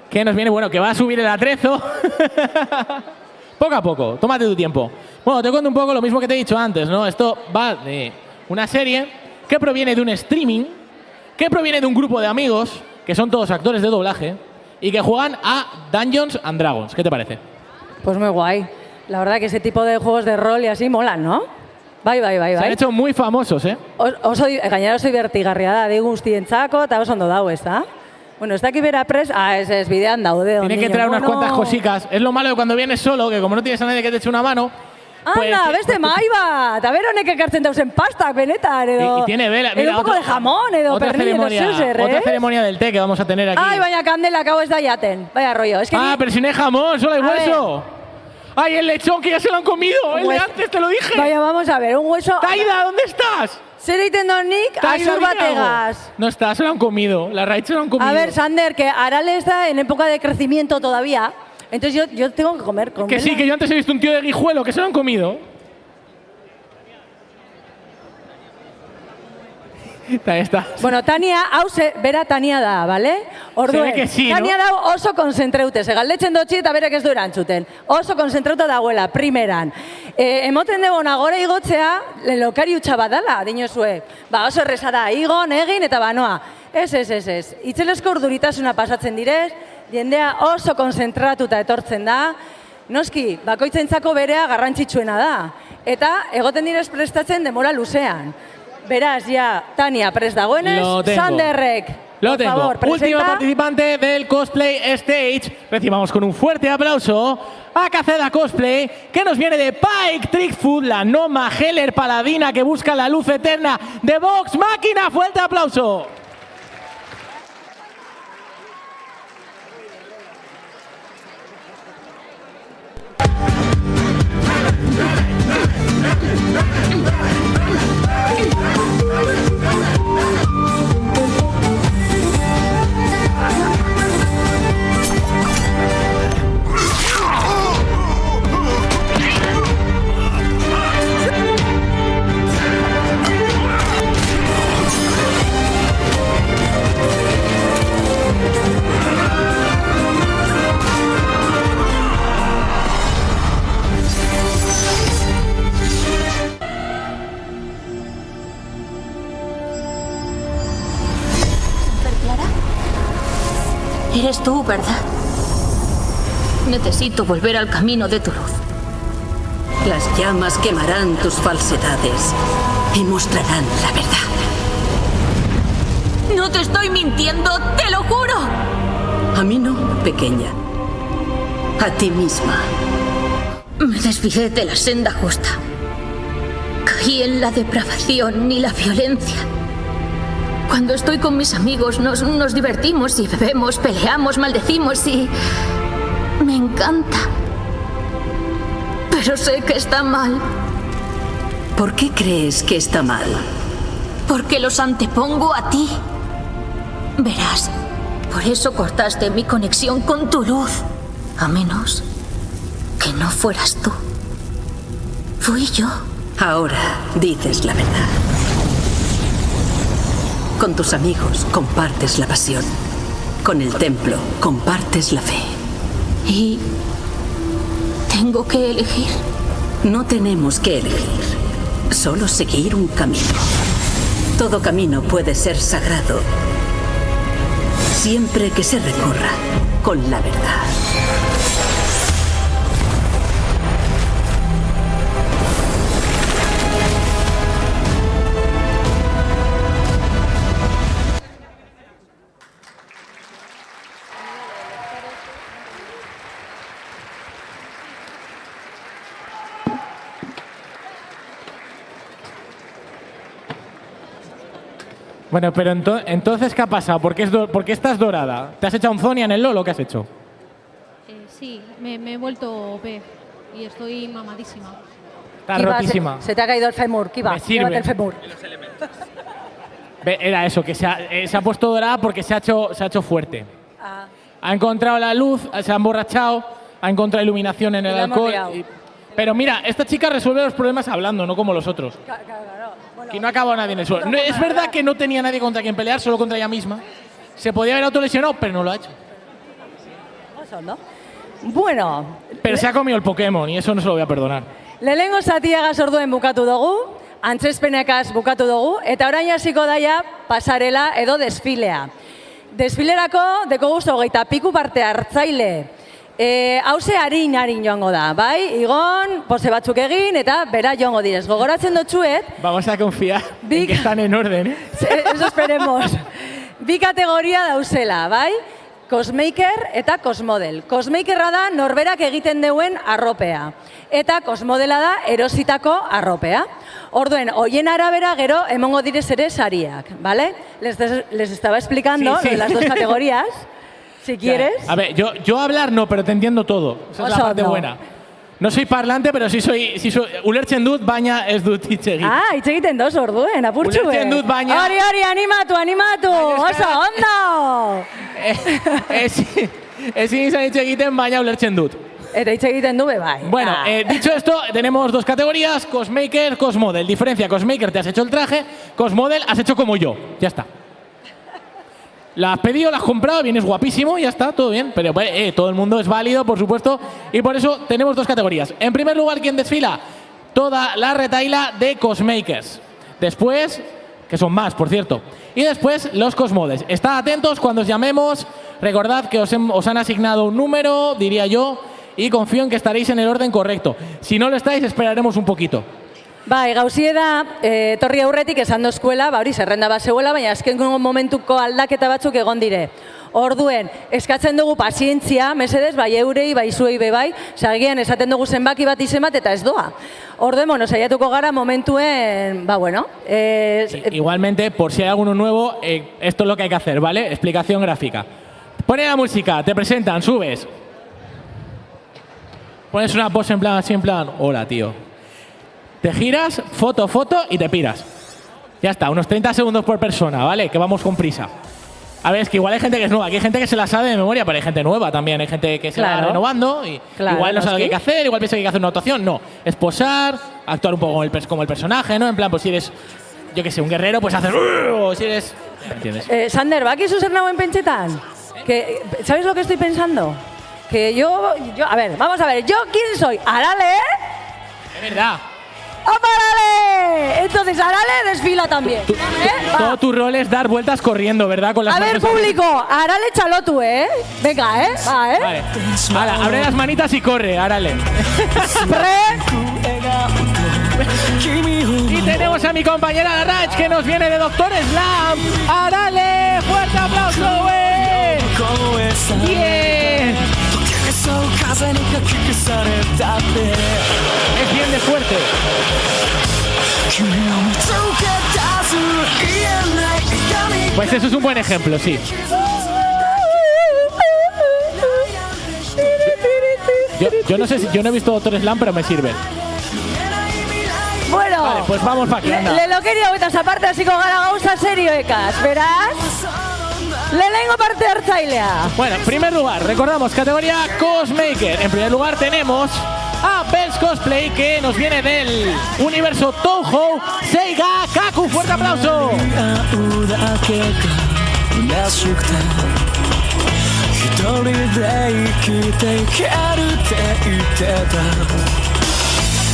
B: que nos viene, bueno, que va a subir el atrezo. Poco a poco, tómate tu tiempo. Bueno, te cuento un poco lo mismo que te he dicho antes, ¿no? Esto va de una serie que proviene de un streaming, que proviene de un grupo de amigos, que son todos actores de doblaje, y que juegan a Dungeons and Dragons. ¿Qué te parece?
A: Pues muy guay. La verdad que ese tipo de juegos de rol y así molan, ¿no? Bai.
B: Se han hecho muy famosos, ¿eh?
A: Gainera oso divertigarria da, de guztientzako, eta oso ondo dago, ez da? Bueno, ez daki bera pres... ez bidean daude.
B: Tiene que traer unas cuantas cositas. Es lo malo de cuando vienes solo, que como no tienes a nadie que te eche una mano...
A: Anda, beste mai bat! A ber honek ekartzen dauzen pastak, benetan, edo...
B: Y tiene vela.
A: Edo un poco de jamón, edo pernil, edo zeuser,
B: Otra ceremonia del té que vamos a tener aquí.
A: Ai, baina kandela, hau ez da jaten. Vaya rollo. Es que
B: pero si no hay jamón, solo hay hueso. ¡Ay, el lechón, que ya se lo han comido! ¡El de antes, te lo dije!
A: Vaya, vamos a ver, un hueso...
B: ¡Taida, ¿dónde estás?
A: Zer egiten dut nik, azur bategaz.
B: No está, se lo han comido. La raíz se lo han comido.
A: A ver, Sander, que Arale está en época de crecimiento todavía. Entonces yo tengo que comer con
B: Que sí, que yo antes he visto un tío de Guijuelo que se lo han comido. Ahí está.
A: Bueno, Tania, hau bera Tania da, bale? Orduen,
B: Se ve que sí, ¿no?
A: Tania da oso konzentreute, galdetzen dotzi eta berek ez du erantzuten. Oso konzentrauta dagoela, primeran. Emoten dugu nagore igotzea, lokari utxa badala, dinozue. Ba, oso erreza da, igon, egin eta banoa. Ez. Itzelesko urduritasuna pasatzen direz, jendea oso konzentratuta etortzen da. Noski, bakoitzentzako berea garrantzitsuena da. Eta egoten direz prestatzen demora luzean. Beraz, ya, Tania, prest dagoenez, Sanderrek.
B: Lo tengo.
A: Por favor,
B: Última participante del Cosplay Stage. Recibamos con un fuerte aplauso a Caceda Cosplay, que nos viene de Pike Trickfoot, la Noma Heller paladina que busca la luz eterna de Vox Máquina. Fuerte aplauso.
Q: Eres tú, ¿verdad? Necesito volver al camino de tu luz.
R: Las llamas quemarán tus falsedades y mostrarán la verdad.
Q: No te estoy mintiendo, te lo juro.
R: A mí no, pequeña. A ti misma.
Q: Me desvié de la senda justa. Caí en la depravación y la violencia. Cuando estoy con mis amigos nos divertimos y bebemos, peleamos, maldecimos y... me encanta. Pero sé que está mal.
R: ¿Por qué crees que está mal?
Q: Porque los antepongo a ti. Verás, por eso cortaste mi conexión con tu luz. A menos que no fueras tú. Fui yo.
R: Ahora dices la verdad. Con tus amigos compartes la pasión. Con el templo compartes la fe.
Q: ¿Y tengo que elegir?
R: No tenemos que elegir. Solo seguir un camino. Todo camino puede ser sagrado, siempre que se recorra con la verdad.
B: Bueno, pero entonces, ¿qué ha pasado? ¿Por qué estás dorada? ¿Te has echado un Zonia en el LOL o qué has hecho?
S: Sí, me he vuelto OP y estoy mamadísima.
B: Estás rotísima.
A: Se te ha caído el fémur, Kiva.
B: Me sirve.
A: Llévate el fémur.
B: Era eso, que se ha puesto dorada porque se ha hecho fuerte. Ha encontrado la luz, se ha emborrachado, ha encontrado iluminación en el alcohol. Pero mira, esta chica resuelve los problemas hablando, no como los otros. Que no acabó nadie en el suelo. Es verdad que no tenía nadie contra quien pelear, solo contra ella misma. Se podía haber autolesionado, pero no lo ha hecho.
A: Bueno.
B: Pero se ha comido el Pokémon y eso no se lo voy a perdonar.
A: Lehenengo zatiagaz orduen bukatu dugu, antzezpenekaz bukatu dugu, eta orain hasiko daia pasarela edo desfilea. Desfilerako deko guztu hogeita piku parte hartzaile. Hauze harin joango da, bai? Igon, pose batzuk egin eta bera joango direz. Gogoratzen dutxuet.
B: Vamos a confiar en que están en orden, ¿eh?
A: Eso esperemos. Bi kategoria dauzela, bai? Cosmaker eta Cosmodel. Cosmakerra da norberak egiten deuen arropea. Eta Cosmodela da erositako arropea. Orduen, hoien arabera gero emongo direz ere sariak, ¿vale? Les estaba explicando
B: Sí.
A: las dos categorías. Si quieres.
B: A ver, yo hablar no, pero te entiendo todo. Esa es la parte buena. No soy parlante, pero sí soy ulertzen dut, baina ez dut hitz egin.
A: Hitz egiten doz orduen, apurtxu.
B: Ulertzen dut, baina...
A: Hori, animatu! Oso, ondo!
B: Ezin izan hitz egiten, baina ulertzen dut.
A: Eta hitz egiten du, bai.
B: Bueno, dicho esto, tenemos dos categorías, Cosmaker, Cosmodel. Diferencia, Cosmaker, te has hecho el traje, Cosmodel, has hecho como yo. Ya está. La has pedido, la has comprado, vienes guapísimo y ya está, todo bien. Pero todo el mundo es válido, por supuesto, y por eso tenemos dos categorías. En primer lugar, ¿quién desfila? Toda la retaila de Cosmakers. Después, que son más, por cierto. Y después, los Cosmodels. Estad atentos cuando os llamemos. Recordad que os han asignado un número, diría yo, y confío en que estaréis en el orden correcto. Si no lo estáis, esperaremos un poquito.
A: Bai, gauzie da, torri aurretik esan dozkuela, hori zerrenda bat zeuela, baina azken momentuko aldaketa batzuk egon dire. Orduen, eskatzen dugu pazientzia, mesedez, bai eurei, bai zuei bai, zagian esaten dugu zenbaki bat izen bat eta ez doa. Orduen, saiatuko gara momentuen, bueno.
B: Sí, igualmente, por si hay alguno nuevo, esto es lo que hay que hacer, ¿vale? Explicación gráfica. Pone la música, te presentan, subes. Pones una pose en plan, así en plan, hola, tío. Te giras, foto y te piras. Ya está, unos 30 segundos por persona, ¿vale? Que vamos con prisa. A ver, es que igual hay gente que es nueva. Aquí hay gente que se la sabe de memoria, pero hay gente nueva también. Hay gente que se va renovando y igual no sabe lo que hay que hacer, igual piensa que hay que hacer una actuación. No, es posar, actuar un poco como el personaje, ¿no? En plan, pues si eres, yo qué sé, un guerrero, pues haces... O si eres... ¿Entiendes?
A: Sander, ¿bakizu zer nagoen pentsetan? ¿Sabes lo que estoy pensando? Que yo... A ver, vamos a ver. ¿Yo quién soy? ¿Arale?
B: Es verdad.
A: ¡Arale! Entonces, Arale desfila también.
B: Todo tu rol es dar vueltas corriendo, ¿verdad? Con las
A: a ver, público, Arale chalotu, ¿eh? Venga, Va,
B: Vale. Ahora, abre las manitas y corre, Arale. Y tenemos a mi compañera Rach, que nos viene de Doctor Slam. ¡Arale! ¡Fuerte aplauso, güey! ¡Bien! Es bien de fuerte. Pues eso es un buen ejemplo, sí. Yo no sé si yo no he visto Doctor Slam, pero me sirve.
A: Bueno,
B: vale, pues vamos pa' aquí, anda.
A: Lelokeria hogetas aparte hasiko gara gauza serioekaz, beraz? Lehenengo parte hartzailea.
B: Bueno, en primer lugar, recordamos, categoría Cosmaker. En primer lugar tenemos a Bells Cosplay, que nos viene del universo Touhou, Seiga Kaku. ¡Fuerte aplauso!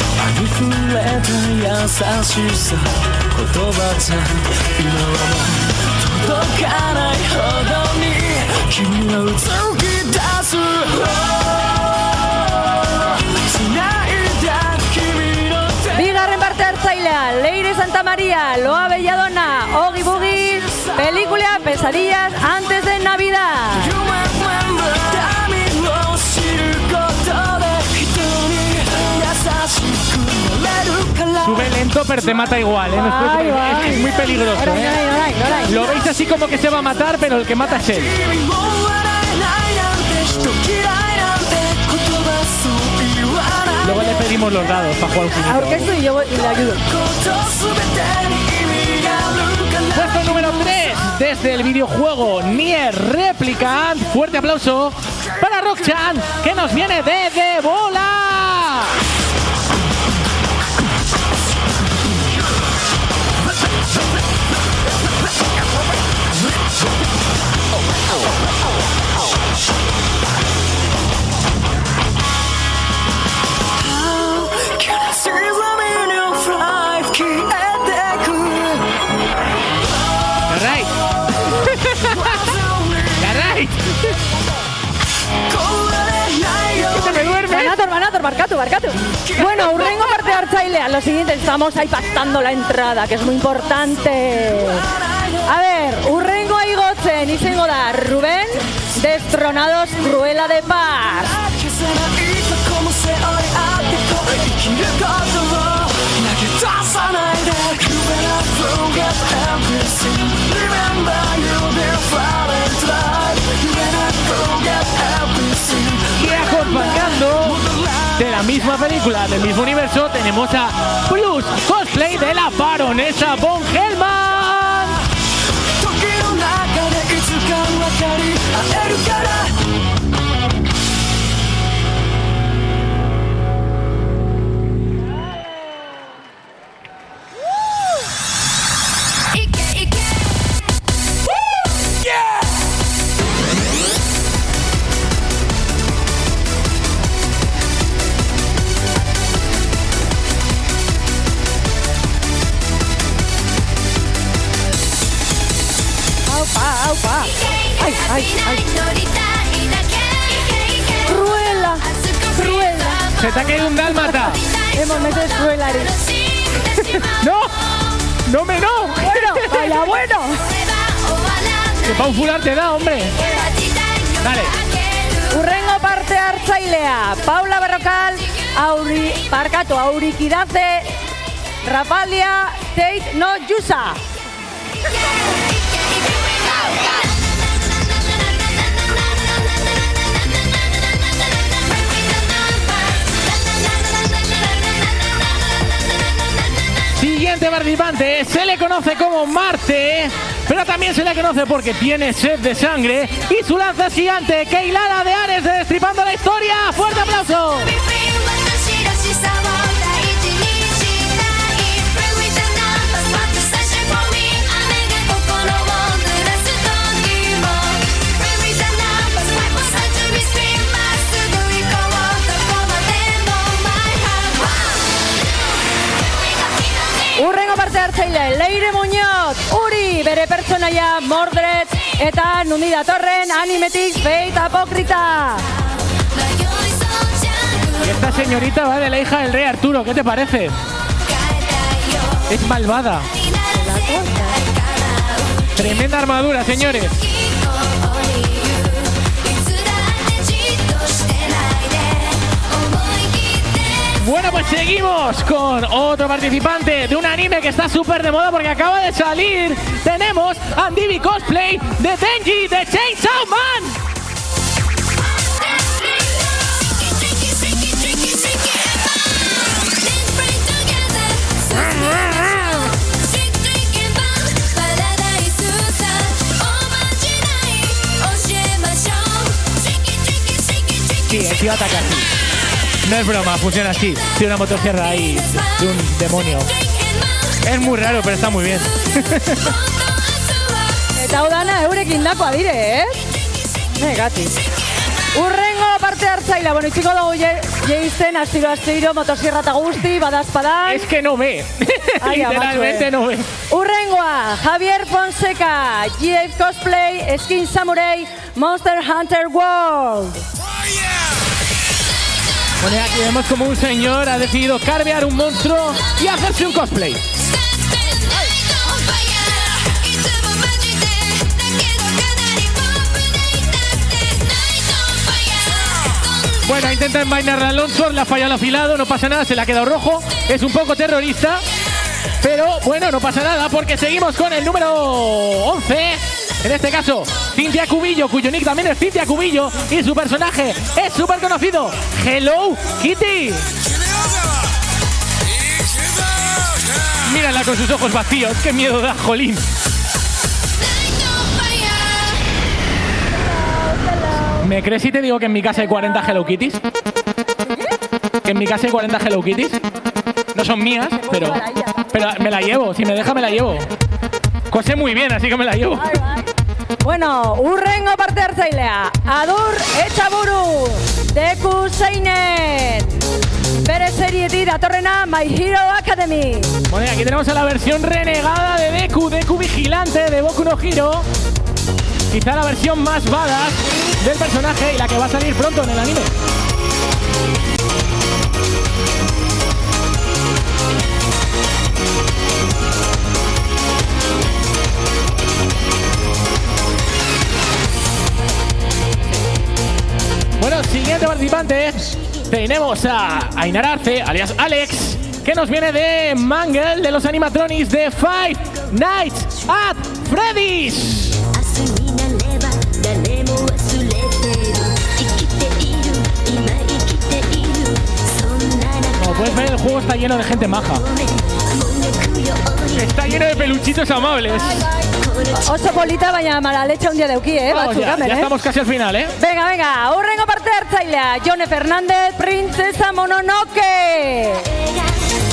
T: ありふれた優しさ言葉じゃ今はもう届かないほどに君はうつき出す
A: Bigarren parte hartzailea, Leire Santa María, Loa Belladona, Ogi Bugi, película Pesadillas antes de Navidad.
B: Sube lento, pero te mata igual, ¿eh? No es muy peligroso, ¿eh? Lo veis así como que se va a matar, pero el que mata es él. Luego le pedimos los dados para jugar un finito.
A: Ahora que estoy yo y le ayudo.
B: Puesto número 3, desde el videojuego Nier Replicant. Fuerte aplauso para Rock-chan, que nos viene de bola.
A: Barkatu. Bueno, Urrengo parte hartzailea. Lo siguiente, estamos ahí pactando la entrada, que es muy importante. A ver, Urrengo aigotzen izango da Rubén, Destronados, Cruela de Paz.
B: Y acompañando de la misma película, del mismo universo, tenemos a Plus Cosplay de la Baronesa von Hellman.
A: Ay. Cruela.
B: Se te ha caído un dálmata.
A: Hemos metido Cruela.
B: No.
A: Bueno, vaya bueno.
B: Que pa' un fular te da, hombre. Dale.
A: Urrengo parte hartzailea, Paula Berrocal, Aurikidaze, Rafalia, Tate no Yusa.
B: Siguiente participante, se le conoce como Marte, pero también se le conoce porque tiene sed de sangre y su lanza es gigante, Keilana de Ares de Destripando la Historia. ¡Fuerte aplauso!
A: Urrengo parte hartzaile, Leire Muñoz, Uri, bere pertsonaia Mordred, eta nundi datorren animetik Fate Apócrita.
B: Y esta señorita va de la hija del rey Arturo, ¿qué te parece? Es malvada. Tremenda armadura, señores. Bueno, pues seguimos con otro participante de un anime que está súper de moda porque acaba de salir. Tenemos a Divi Cosplay de Denji de Chainsaw Man. Sí, el tío ataca así. No es broma, funciona así. Tiene una motosierra ahí de un demonio. Es muy raro, pero está muy bien.
A: Eta udana eurekin dakoa dire, Negati. Urrengo parte hartzailea, bueno, itxiko dugu jeisten, astiro, motosierra eta guzti, badazpadan.
B: Es que no ve. Literalmente no ve.
A: Urrengoa, Javier Fonseca, GF Cosplay, Skin Samurai, Monster Hunter World.
B: Bueno, aquí vemos como un señor ha decidido carvear un monstruo y hacerse un cosplay. Bueno, intenta envainar a Alonso, le ha fallado el afilado, no pasa nada, se le ha quedado rojo. Es un poco terrorista, pero bueno, no pasa nada porque seguimos con el número 11. En este caso, Cintia Cubillo, cuyo nick también es Cintia Cubillo y su personaje es súper conocido, Hello Kitty. Mírala con sus ojos vacíos, qué miedo da, jolín. ¿Me crees si te digo que en mi casa hay 40 Hello Kitties? ¿Que en mi casa hay 40 Hello Kitties? No son mías, pero me la llevo. Si me deja, me la llevo. Cosé muy bien, así que me la llevo.
A: Bueno, urrengo parte hartzailea. Adur Etxaburu, Deku Seinen. Bere serietik datorrena My Hero Academy.
B: Bueno, y aquí tenemos a la versión renegada de Deku Vigilante de Boku no Hero. Quizá la versión más badass del personaje y la que va a salir pronto en el anime. Bueno, siguiente participante. Tenemos a Ainar Arce, alias Alex, que nos viene de Mangle, de los animatronics de Five Nights at Freddy's. Como puedes ver, el juego está lleno de gente maja. Está lleno de peluchitos amables.
A: Oso polita, baina mala leche un día de uki,
B: Vamos, ya estamos casi al final,
A: Venga, urrengo parte hartzailea. Jone Fernández, Princesa Mononoke.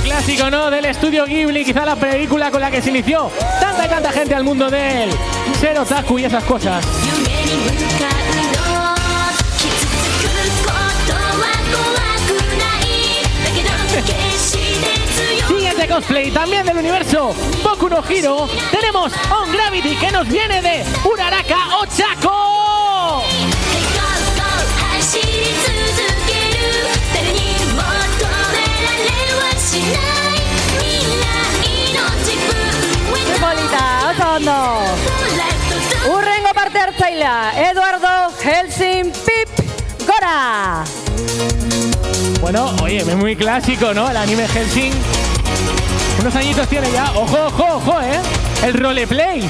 B: Clásico, ¿no? Del estudio Ghibli, quizá la película con la que se inició tanta y tanta gente al mundo del ser otaku y esas cosas. Siguiente cosplay, también del universo Boku no Hero, tenemos On Gravity, que nos viene de Uraraka Ochako.
A: ¡Qué bolita! ¡Oso hondo! Urrengo parte hartzailea, Eduardo Helsing Pip Gora.
B: Bueno, oye, es muy clásico, ¿no? El anime Helsing. Unos añitos tiene ya. ¡Ojo, el roleplay.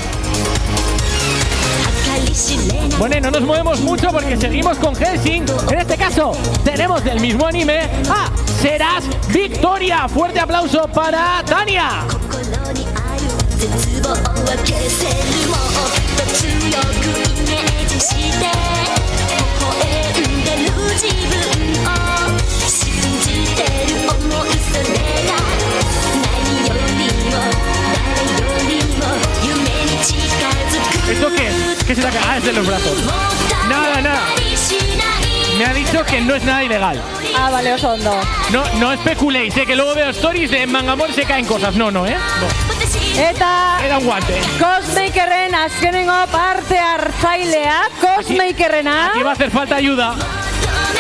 B: Bueno, y no nos movemos mucho porque seguimos con Helsing. En este caso, tenemos del mismo anime a Serás Victoria. Fuerte aplauso para Tania. ¿Esto qué es? ¿Qué se saca? Ah, es de los brazos. Nada. Me ha dicho que no es nada ilegal.
A: Ah, vale, oso hondo.
B: No especuléis, que luego veo stories de Mangamon se caen cosas. No. No. Era un guante.
A: Cosmakerren azkenengo parte hartzailea. Cosmakerrena.
B: Aquí va a hacer falta ayuda.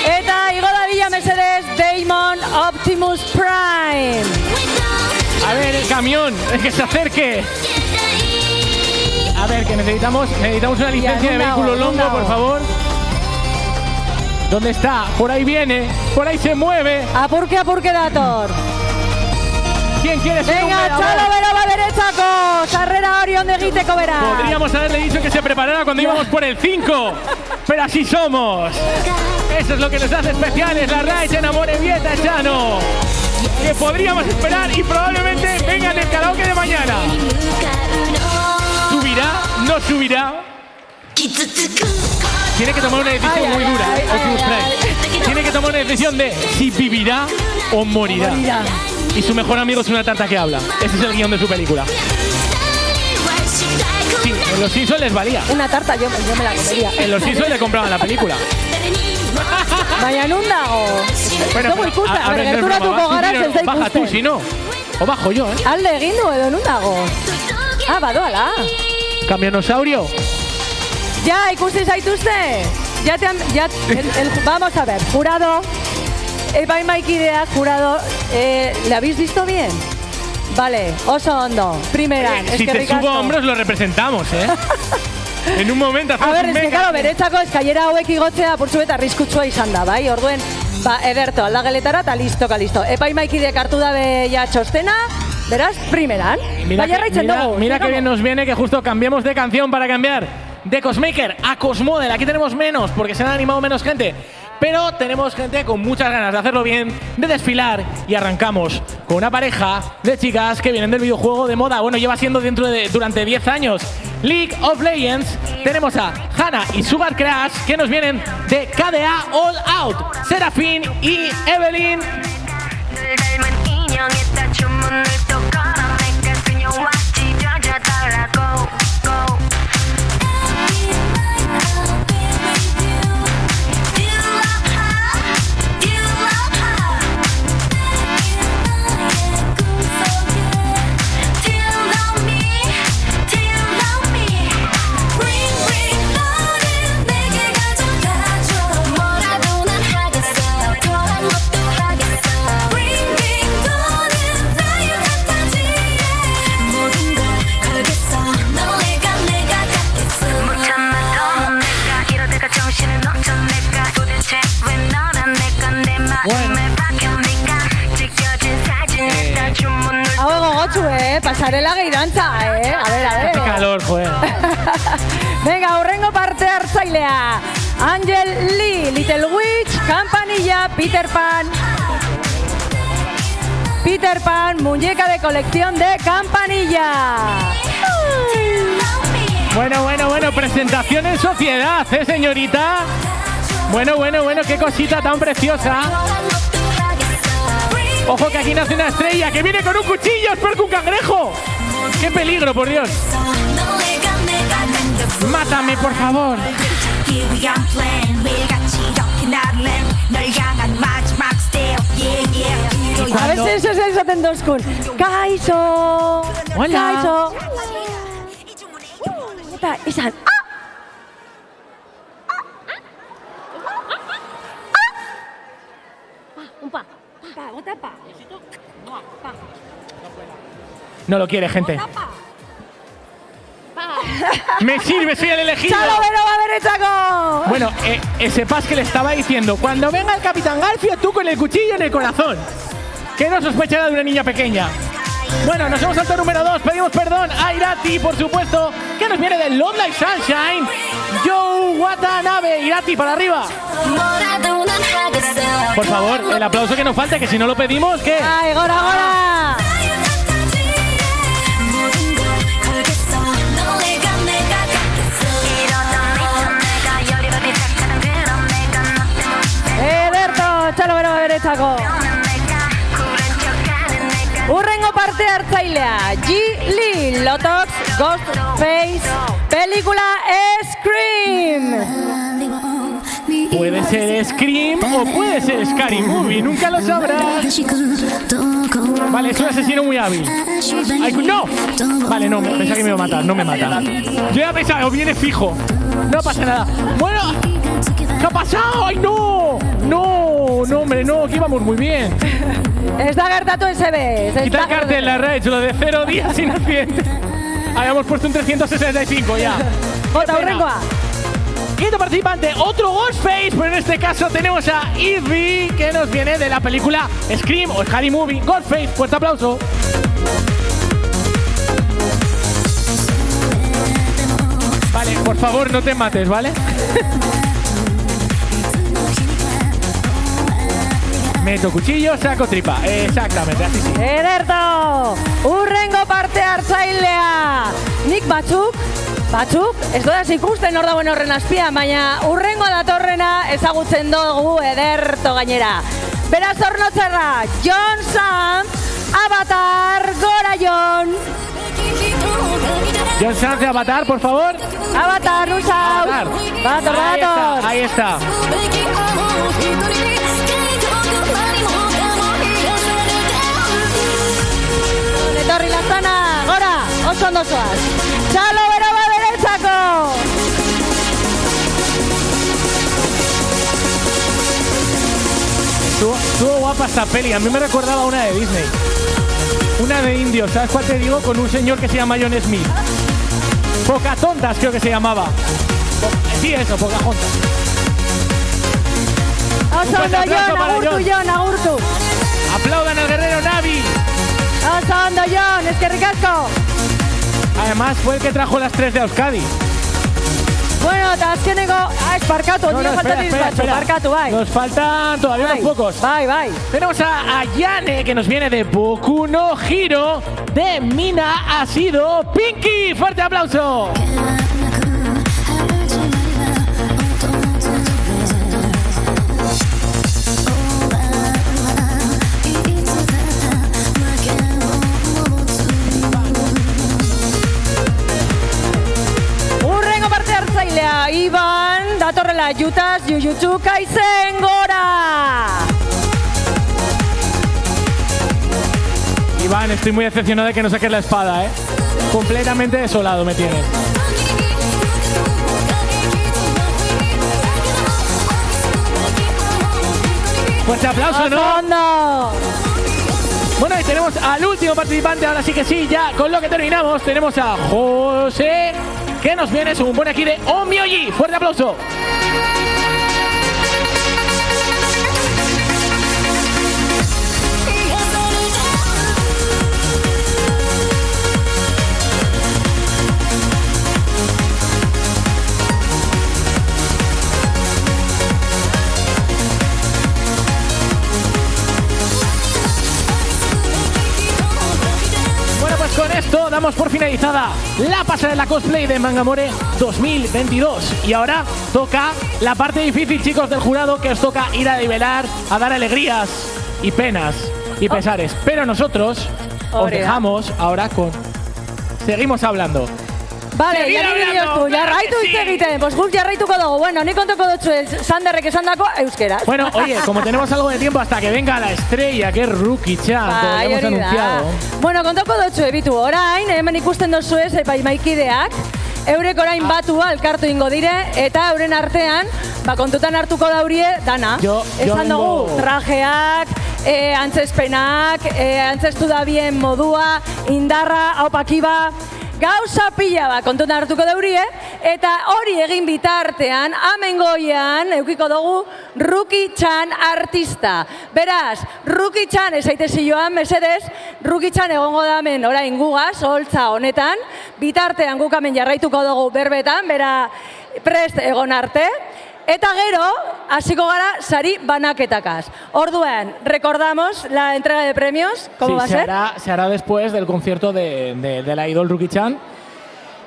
A: Eta igo dadila mesedez Daemon Optimus Prime.
B: A ver, el camión, es que se acerque. A ver, que necesitamos una licencia de vehículo longo, por favor. ¿Dónde está? Por ahí viene, por ahí se mueve.
A: Apurke dator.
B: ¿Quién quiere ser?
A: Venga, txalo bera baderezako. Sarrera hori onde egiteko bera.
B: Podríamos haberle dicho que se preparara cuando íbamos por el 5. Pero así somos. Eso es lo que nos hace especiales, la Raichen Amore Vieta Chano. Que podríamos esperar y probablemente venga en el karaoke de mañana. ¿Subirá? ¿No subirá? Tiene que tomar una decisión muy dura, Optimus Prime. Tiene que tomar una decisión de si vivirá o morirá. Y su mejor amigo es una tarta que habla. Ese es el guión de su película. Sí, en los Simpsons les valía.
A: Una tarta yo me la comería.
B: En los Simpsons le compraban la película.
A: Baina nun dago?
B: Bueno,
A: Dugu ikusten, a ber,
B: no es
A: gerturatuko
B: broma,
A: gara
B: vas,
A: ez da
B: baja tú,
A: ikusten.
B: si no. O bajo yo,
A: Alde egin du edo nun dago? Ah, badoala.
B: Camionosaurio.
A: Ya, ikusi zaituzte? Vamos a ver, jurado, epaimaikideak, jurado, ¿le habéis visto bien? Vale, oso ondo, primeran.
B: Si te subo hombros lo representamos, En un momento
A: A
B: hacemos
A: ver,
B: un
A: es que,
B: mega.
A: claro, beretzako eskaiera hauek igotzea apurtzu eta arriskutsua izan da, bai? Orduen, ederto, aldageletara eta listo, kalisto. Epaimaikideak hartu dabe ja txostena, beraz, primeran. Bai, jarraitzen dugu.
B: Mira que bien nos viene que justo cambiemos de canción para cambiar de Cosmaker a Cosmodel. Aquí tenemos menos porque se han animado menos gente. Pero tenemos gente con muchas ganas de hacerlo bien, de desfilar. Y arrancamos con una pareja de chicas que vienen del videojuego de moda. Bueno, lleva siendo durante 10 años. League of Legends. Tenemos a Hannah y Sugar Crash que nos vienen de KDA All Out. Serafín y Evelyn.
A: Hau gogotsu, pasarela geirantza, A ver,
B: Hace calor, joder.
A: Venga, hurrengo parte hartzailea. Angel Lee, Little Witch, Campanilla, Peter Pan. Peter Pan, muñeca de colección de Campanilla.
B: Bueno, presentación en sociedad, señorita. Bueno, qué cosita tan preciosa. Ojo que aquí nace una estrella que viene con un cuchillo, es peor que un cangrejo. ¡Qué peligro, por Dios! ¡Mátame, por favor!
A: A ver si eso es el Sotendoskun. Kaixo.
B: Hola.
A: Kaixo. Eta, izan.
B: No lo quiere, gente. Me sirve, soy el elegido.
A: ¡Chalo, pero va a haber echaco!
B: Bueno, ese pas que le estaba diciendo, cuando venga el Capitán Garfio, tú con el cuchillo en el corazón. Que no sospechará de una niña pequeña. Bueno, nos hemos saltado número 2. Pedimos perdón a Irati, por supuesto, que nos viene de Love Like Sunshine. Joe Watanabe, Irati, para arriba. Por favor, el aplauso que nos falta, que si no lo pedimos, ¿qué?
A: ¡Ay, gora, gora! Ederto, txalo bero beretzako. Urrengo parte hartzailea, G. Lee, Lotox, Ghostface, película Scream.
B: Puede ser Scream o puede ser Scary Movie, nunca lo sabrás. Vale, es un asesino muy hábil. Ay, ¡no! Vale, no, pensaba que me iba a matar, no me mata. Yo ya pensaba, o viene fijo. No pasa nada. Bueno, ¿qué ha pasado? ¡Ay, no! No, hombre, no, que íbamos muy bien.
A: Está gertatu SB.
B: Quita el cartel, la Rage, lo de 0 días sin accidente. Habíamos puesto un 365 ya.
A: Jota, urrengoa.
B: Quinto participante, otro Ghostface, pero en este caso tenemos a Evie, que nos viene de la película Scream o Scary Movie. Ghostface, fuerte aplauso. Vale, por favor, no te mates, ¿vale? Meto cuchillo, saco tripa. Exactamente, así sí.
A: Ederto! Urrengo parte hartzailea. Nik batzuk, ez dodaz ikusten hor dagoen horren azpia, baina urrengo datorrena ezagutzen dugu ederto gainera. Beraz hornotzerra, John Sanz, Avatar, gora John!
B: John Sanz de Avatar, por favor.
A: Avatar, Nusaus.
B: Avatar.
A: Bator.
B: Ahí está.
A: Etorri Lastana, gora, oso ondo zoaz. Txalo bero berentzako!
B: Estuvo guapa esta peli, a mí me recordaba una de Disney. Una de indios, ¿sabes cuál te digo? Con un señor que se llama John Smith. Pocahontas creo que se llamaba. Sí, eso, Pocahontas.
A: Oso ondo Jon, agurtu Jon, agurtu.
B: Aplaudan al guerrero Navi.
A: Oso ondo Jon, eskerrik asko.
B: Además fue el que trajo las 3 de Euskadi.
A: Bueno, eta azkeneko, esparkatu, no, esparkatu, bai.
B: Nos faltan todavía unos pocos.
A: Bai.
B: Tenemos a Yane, que nos viene de Boku no Hero. De Mina ha sido Pinky. ¡Fuerte aplauso!
A: Iban, datorrela Jutas, Jujutsu Kaisen gora!
B: Iván, estoy muy decepcionado de que no saques la espada, ¿eh? Completamente desolado me tienes. Fuerte aplauso, ¿no? Bueno, y tenemos al último participante, ahora sí que sí, ya con lo que terminamos, tenemos a José, que nos viene según pone aquí de Omioji. Fuerte aplauso. Con esto damos por finalizada la pasarela cosplay de Mangamore 2022. Y ahora toca la parte difícil, chicos del jurado, que os toca ir a nivelar, a dar alegrías y penas y pesares. Pero nosotros os dejamos ahora con... Seguimos hablando.
A: Vale, jarraitu hitz egiten, pues guk jarraituko dugu. Bueno, ni kontoko dutzu Sanderrek esandako euskeraz.
B: Bueno, oye, como tenemos algo de tiempo hasta que venga la estrella, que es Rookie-chan, que lo hemos anunciado.
A: Bueno, kontoko dutzu ebitu, orain, hemen ikusten dozuez, epaimaikideak, eurek orain batua elkartu ingo dire, eta euren artean, kontutan hartuko daurie, dana. Esan dugu, trajeak, antzespenak, antzestu da bien modua, indarra, haupakiba, gauza pila kontutan hartuko daurie, eta hori egin bitartean, amengoian, eukiko dugu, Rookie-chan artista. Beraz, Rookie-chan esaitezi joan, mesedez, Rookie-chan egongo damen orain gugaz, holtza honetan, bitartean gukamen jarraituko dugu berbetan, bera prest egon arte, eta gero, hasiko gara sari banaketakaz. Orduen, recordamos la entrega de premios, ¿cómo va a ser?
B: Se hará después del concierto de la idol Rookie-chan.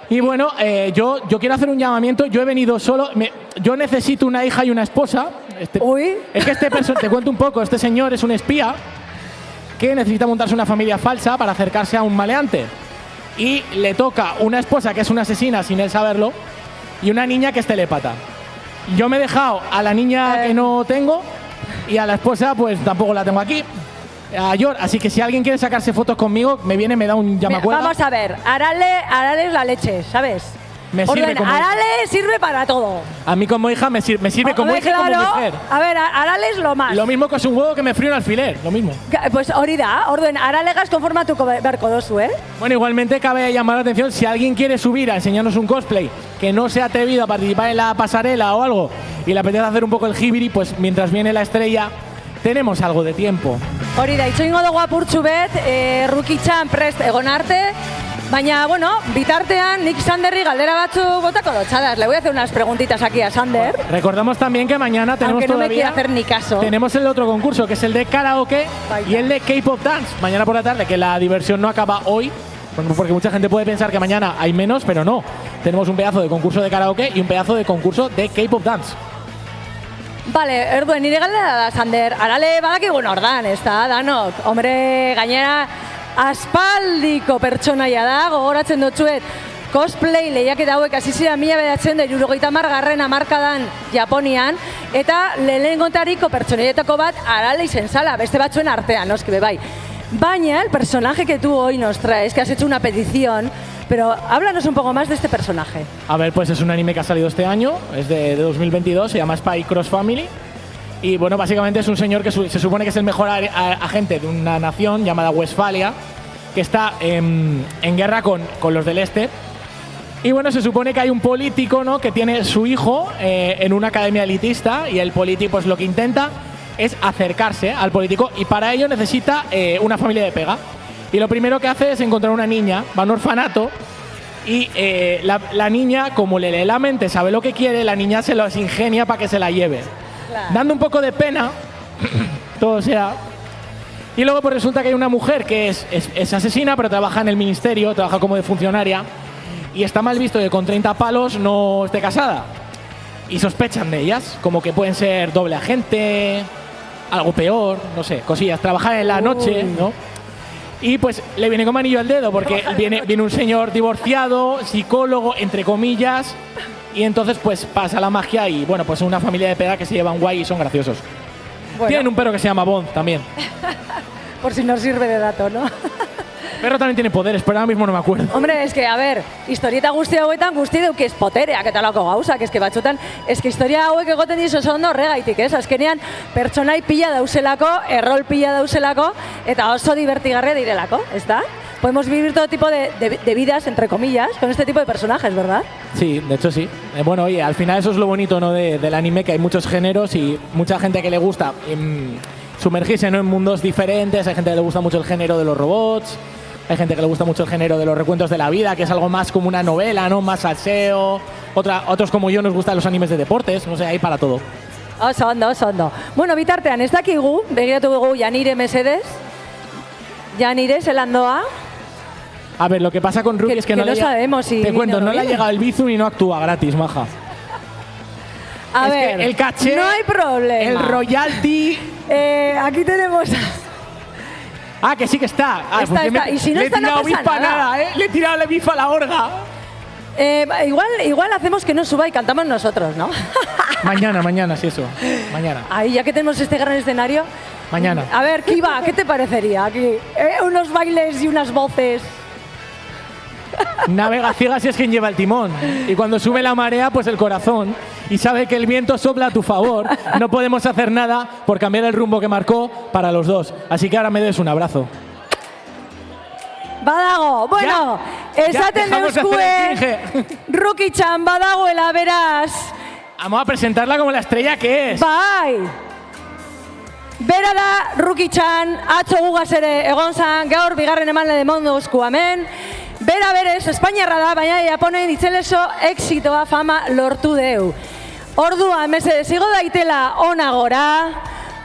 B: Y bueno, yo quiero hacer un llamamiento. Yo he venido solo. Yo necesito una hija y una esposa. Es que te cuento un poco. Este señor es un espía que necesita montarse una familia falsa para acercarse a un maleante. Y le toca una esposa que es una asesina sin él saberlo y una niña que es telépata. Yo me he dejado a la niña que no tengo y a la esposa pues tampoco la tengo aquí. A Yor, así que si alguien quiere sacarse fotos conmigo, me da un llamacuelga.
A: Vamos a ver, Arale es la leche, ¿sabes?
B: Me sirve como
A: Arale sirve para todo.
B: A mí como hija me sirve como hija y como mujer.
A: A ver, Arale es lo más.
B: Lo mismo que es un huevo que me frío un alfiler, lo mismo.
A: Pues hori da, orduen, Aralegaz konformatuko beharko dozu,
B: Bueno, igualmente cabe llamar la atención, si alguien quiere subir a enseñarnos un cosplay que no se ha atrevido a participar en la pasarela o algo y le apetece hacer un poco el jibiri, pues mientras viene la estrella, tenemos algo de tiempo.
A: Hori da, itxo ingo dugu apurtxu bet, Rookie-chan prest egon arte, baina, bueno, bitartean, nik Sanderri galdera batzu botako dotxadas. Le voy a hacer unas preguntitas aquí a Sander.
B: Recordamos también que mañana tenemos
A: aunque no me quiera hacer ni caso.
B: Tenemos el otro concurso, que es el de karaoke y el de K-pop dance. Mañana por la tarde, que la diversión no acaba hoy, porque mucha gente puede pensar que mañana hay menos, pero no. Tenemos un pedazo de concurso de karaoke y un pedazo de concurso de K-pop dance.
A: Vale, erduen, nire galdera da, Sander. Arale badakigun ordan, ez da, danok. Hombre, gainera, aspaldiko pertsonaia da, gogoratzen dutzuet. cosplay lehiaketa hauek hasi ziren 1970 hamarkadan Japonian, eta lehenengotariko pertsonaietako bat Arale izen zala, beste batzuen artean, noski bai. Baina el personaje que tú hoy nos traes, que has hecho una petición, pero háblanos un poco más de este personaje.
B: A ver, pues es un anime que ha salido este año, es de 2022, se llama Spy Cross Family. Y bueno, básicamente es un señor que se supone que es el mejor agente de una nación llamada Westfalia, que está en guerra con los del este. Y bueno, se supone que hay un político, ¿no?, que tiene su hijo en una academia elitista, y el político pues lo que intenta es acercarse al político, y para ello necesita una familia de pega. Y lo primero que hace es encontrar una niña, va a un orfanato, y la niña, como le lee la mente, sabe lo que quiere, la niña se los ingenia para que se la lleve. Claro. Dando un poco de pena, todo sea. Y luego pues resulta que hay una mujer que es asesina, pero trabaja en el ministerio, trabaja como de funcionaria, y está mal visto que con 30 palos no esté casada. Y sospechan de ellas, como que pueden ser doble agente, algo peor, no sé, cosillas, trabajar en la noche, ¿no? Y pues le viene como anillo al dedo, porque viene un señor divorciado, psicólogo, entre comillas, y entonces pues pasa la magia y bueno, pues una familia de peda que se llevan guay y son graciosos. Bueno. Tienen un perro que se llama Bond también.
A: Por si nos sirve de dato, ¿no?
B: El perro también tiene poderes, pero ahora mismo no me acuerdo.
A: Hombre, es que, a ver, historieta guzti hauetan guzti deukiz potereak eta lako gauza, que es que batzutan, es que historia hauek egoten dizu ondo horregaitik, ez? Azkenean, pertsonai pila dauzelako, errol pila dauzelako, eta oso divertigarria direlako, ez da? Podemos vivir todo tipo de vidas, entre comillas, con este tipo de personajes, ¿verdad?
B: Sí, de hecho sí. Bueno, oye, al final eso es lo bonito, ¿no?, del anime, que hay muchos géneros y mucha gente que le gusta sumergirse, ¿no?, en mundos diferentes. Hay gente que le gusta mucho el género de los robots, hay gente que le gusta mucho el género de los recuentos de la vida, que es algo más como una novela, ¿no?, más salseo. Otros como yo nos gustan los animes de deportes, no sé, hay para todo.
A: Oso ondo. Bueno, bitartean, ez dakigu, begiratu dugu Janire mesedez. Janire, zelan doa?
B: A ver, lo que pasa con Ruki es que no
A: sabemos si
B: te cuento, no le ha llegado el Bizum y no actúa gratis, maja.
A: A ver,
B: el caché,
A: no hay problema.
B: El royalty.
A: Aquí tenemos.
B: Ah, que sí que está.
A: Está. Y si no está, no pasa nada.
B: Le he tirado la bifa a la orga.
A: Igual hacemos que no suba y cantamos nosotros, ¿no?
B: Mañana, sí, eso. Mañana.
A: Ahí, ya que tenemos este gran escenario.
B: Mañana.
A: A ver, Kiva, ¿qué te parecería aquí? Unos bailes y unas voces.
B: Navega ciega si es quien lleva el timón. Y cuando sube la marea, pues el corazón. Y sabe que el viento sopla a tu favor. No podemos hacer nada por cambiar el rumbo que marcó para los dos. Así que ahora me des un abrazo.
A: Badago, bueno, esaten deuskue Ruki-chan badagoela, beraz.
B: Vamos a presentarla como la estrella que es.
A: Bai. Bera da Ruki-chan, atzo gugaz ere egon zan, gaur bigarren emanle demondu guzku hemen. Bera berez, Espainiarra da, baina Japonen itzeleso exitoa fama lortu deu. Ordua, mesedez, igo daitela ona gora,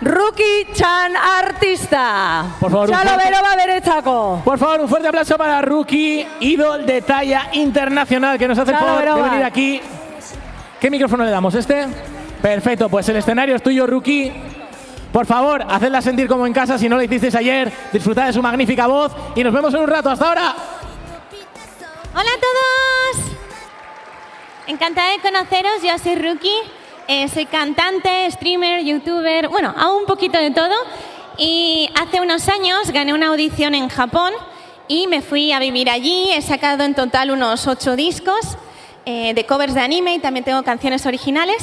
A: Ruki-chan artista.
B: Por favor,
A: Txalo bero ba beretzako.
B: Por favor, un fuerte aplauso para Ruki, ídol de talla internacional, que nos hace el favor de venir aquí. ¿Qué micrófono le damos? ¿Este? Perfecto, pues el escenario es tuyo, Ruki. Por favor, hacedla sentir como en casa si no lo hicisteis ayer. Disfrutad de su magnífica voz y nos vemos en un rato. ¡Hasta ahora!
U: Hola a todos. Encantada de conoceros. Yo soy Ruki. Soy cantante, streamer, youtuber. Bueno, hago un poquito de todo. Y hace unos años gané una audición en Japón y me fui a vivir allí. He sacado en total unos 8 discos de covers de anime y también tengo canciones originales.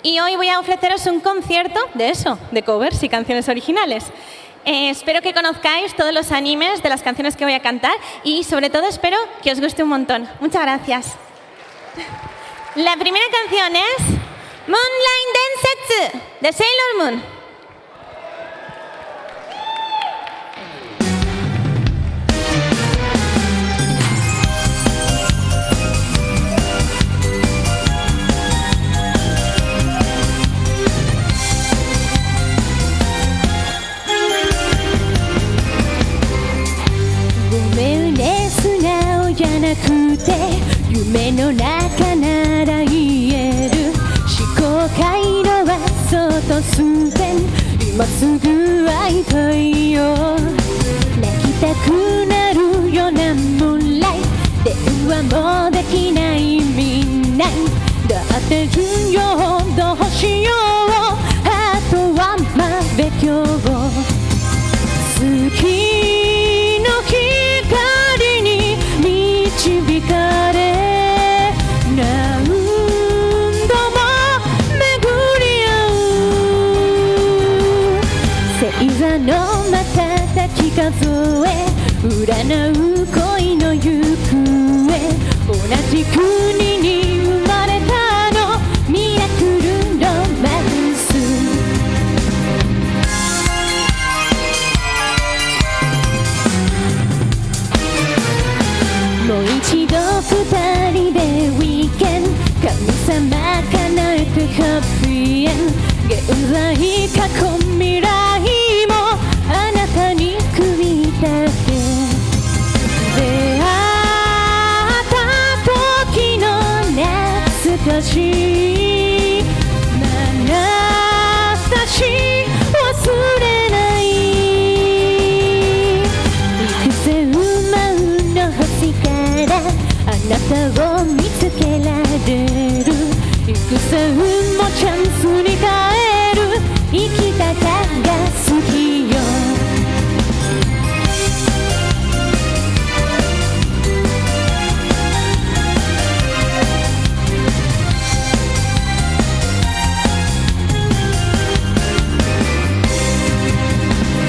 U: Y hoy voy a ofreceros un concierto de eso, de covers y canciones originales. Espero que conozcáis todos los animes de las canciones que voy a cantar y sobre todo espero que os guste un montón. Muchas gracias. La primera canción es Moonlight Densetsu de Sailor Moon.
H: くて夢の中なら言える思考回路は外すでに今すぐ会いたいよ泣きたくなるようなムーンライト電話もできだって順よどうしようあとは勉強月の光に導かれ何度も巡り合う星座の瞬き数え占う恋の行方同じ国に生まれたのミラクルロマンスもう一度二人でウィーケン神様叶えてハッピーエン現在過去未来もあなたに組み立て出会った時の懐かしい眼差し忘れない幾千万の星からあなたを見つけられる幾千もチャンスに変える生き方が好きよ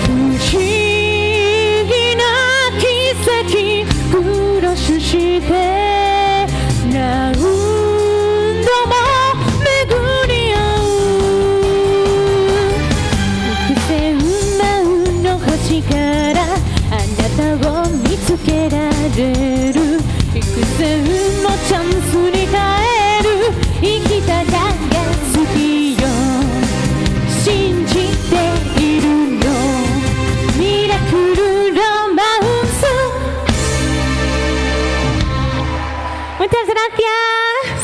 H: 不思議な奇跡クロスして何度も巡り合う幾千万の星からあなたを見つけられる幾千もチャンスに変える生き方が好きよ信じているのミラクルロマンス Muchas gracias.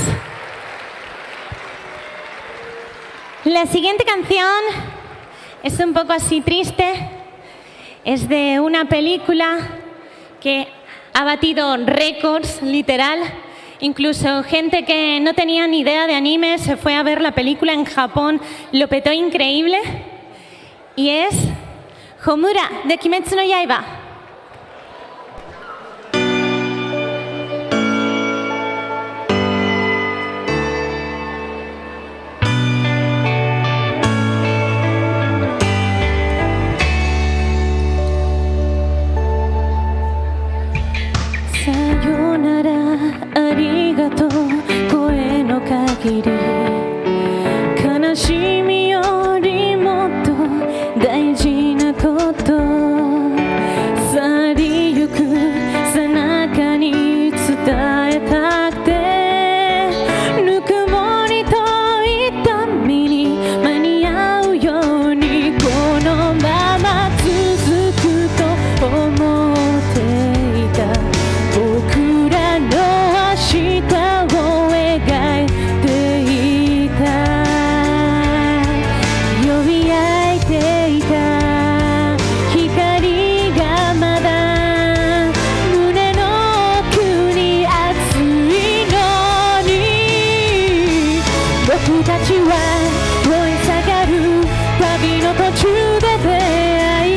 H: La siguiente canción es un poco así triste. Es de una película que ha batido récords, literal. Incluso gente que no tenía ni idea de anime se fue a ver la película en Japón, lo petó increíble. Y es Homura de Kimetsu no Yaiba. さよならありがとう声の限り悲しみよりもっと大事なこと去りゆく背中に伝えたくてぬくもりと痛みに間に合うようにこのまま続くと思っていた僕らの明日を描いていた呼び合いていた光がまだ胸の奥に熱いのに僕たちは燃え盛る旅の途中で出会い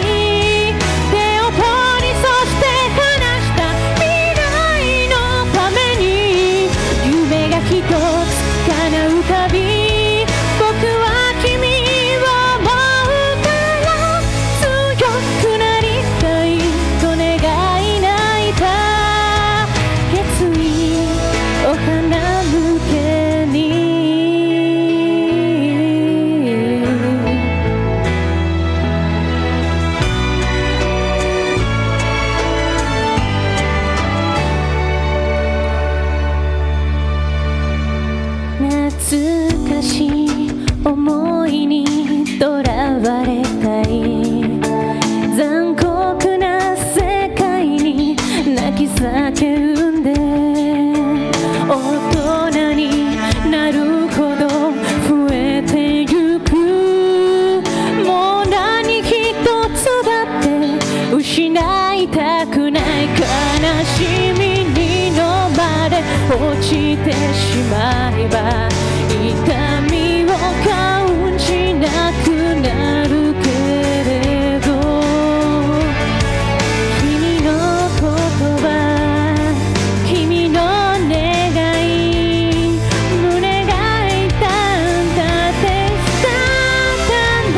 H: 手を取りそして離した未来のために夢が一つ叶うたび僕は君を思うから強くなりたいと願い泣いた決意お花向けに懐かしい思いにとらわれたい残酷な世界に泣き叫んで大人になるほど増えてゆくもう何一つだって失いたくない悲しみに飲まれ
T: 落ちてしまえば痛みを感じなくなるけれど君の言葉君の願い胸が痛んだって伝ったんだ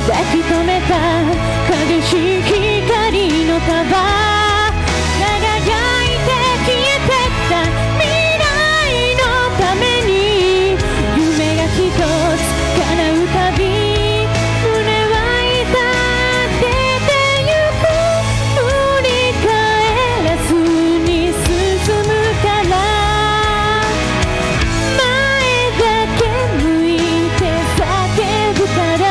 T: 抱き留めた激しい光の束輝いて消えてった未来のために夢が一つ叶うたび胸は痛っててゆく振り返らずに進むから前だけ向いて叫ぶから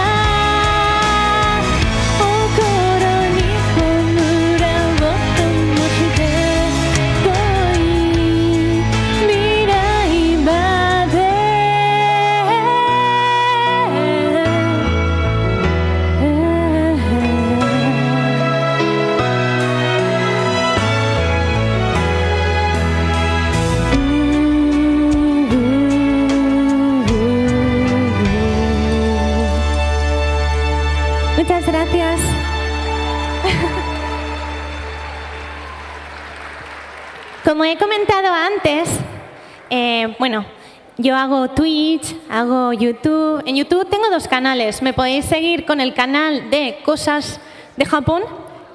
T: Muchas gracias.
U: Como he comentado antes, bueno, yo hago Twitch, hago YouTube. En YouTube tengo 2 canales. Me podéis seguir con el canal de Cosas de Japón,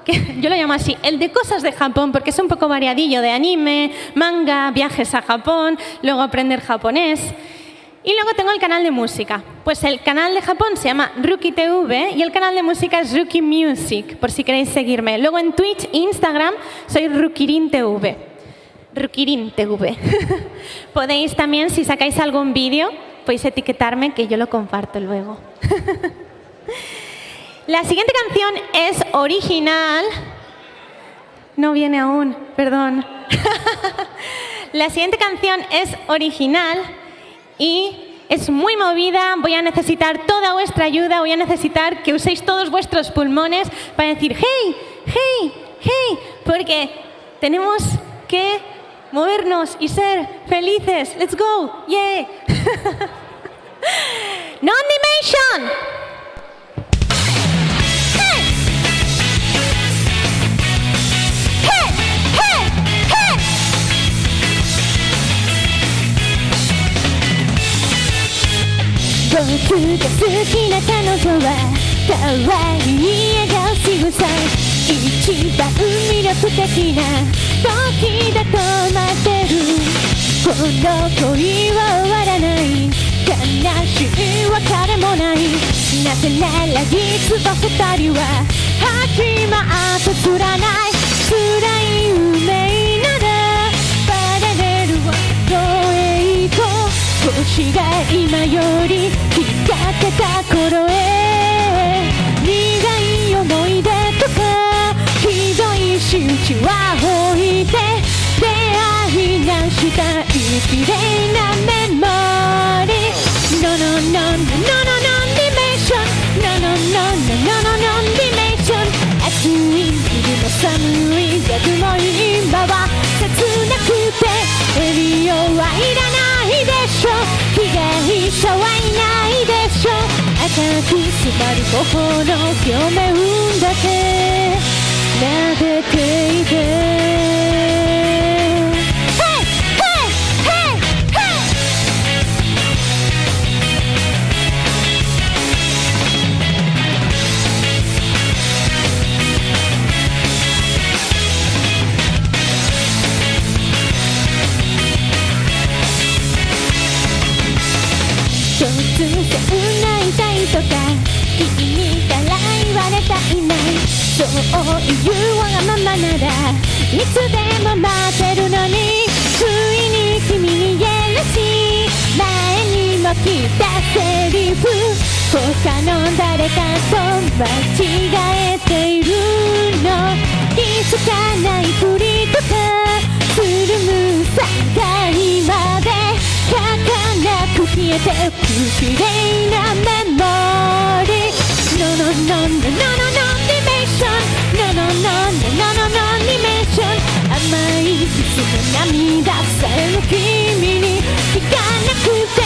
U: que yo lo llamo así, el de Cosas de Japón, porque es un poco variadillo de anime, manga, viajes a Japón, luego aprender japonés. Y luego tengo el canal de música. Pues el canal de Japón se llama Rookie TV y el canal de música es Rookie Music, por si queréis seguirme. Luego en Twitch e Instagram soy Rukirin TV. Rukirin TV. Podéis también, si sacáis algún vídeo, podéis etiquetarme que yo lo comparto luego. La siguiente canción es original. No viene aún, perdón. La siguiente canción es original. Y es muy movida, voy a necesitar toda vuestra ayuda, voy a necesitar que uséis todos vuestros pulmones para decir hey, hey, hey, porque tenemos que movernos y ser felices. Let's go, yeah. Non-Dimension.僕が好きな彼女は可愛い笑顔仕草一番魅力的な時だと待ってるこの恋は終わらない悲しい別れもないなぜなら実は二人は始まってつらない辛い運命ならパラレルはどへ行こう星が今より光ってた頃へ苦い思い出とかひどい仕打ちは置いて出会いなした綺麗なメモリー No no no no no no dimension No no no no no no dimension 暑い昼も寒い逆も今は切なくてエリオはいらないでしょ被害者はいないでしょ赤く染まる頬の表面だけ撫でていて
H: とか君から言われたいな、そういうわがままならいつでも待ってるのに、不意に君に言えるし、前にも聞いたセリフ、他の誰かと間違えているの、気づかないふりとかする無さが今で儚く消えてく綺麗なメモリー、 No no no no no no no dimension, No no no no no no dimension、 甘いキスの涙さえも君に聞かなくて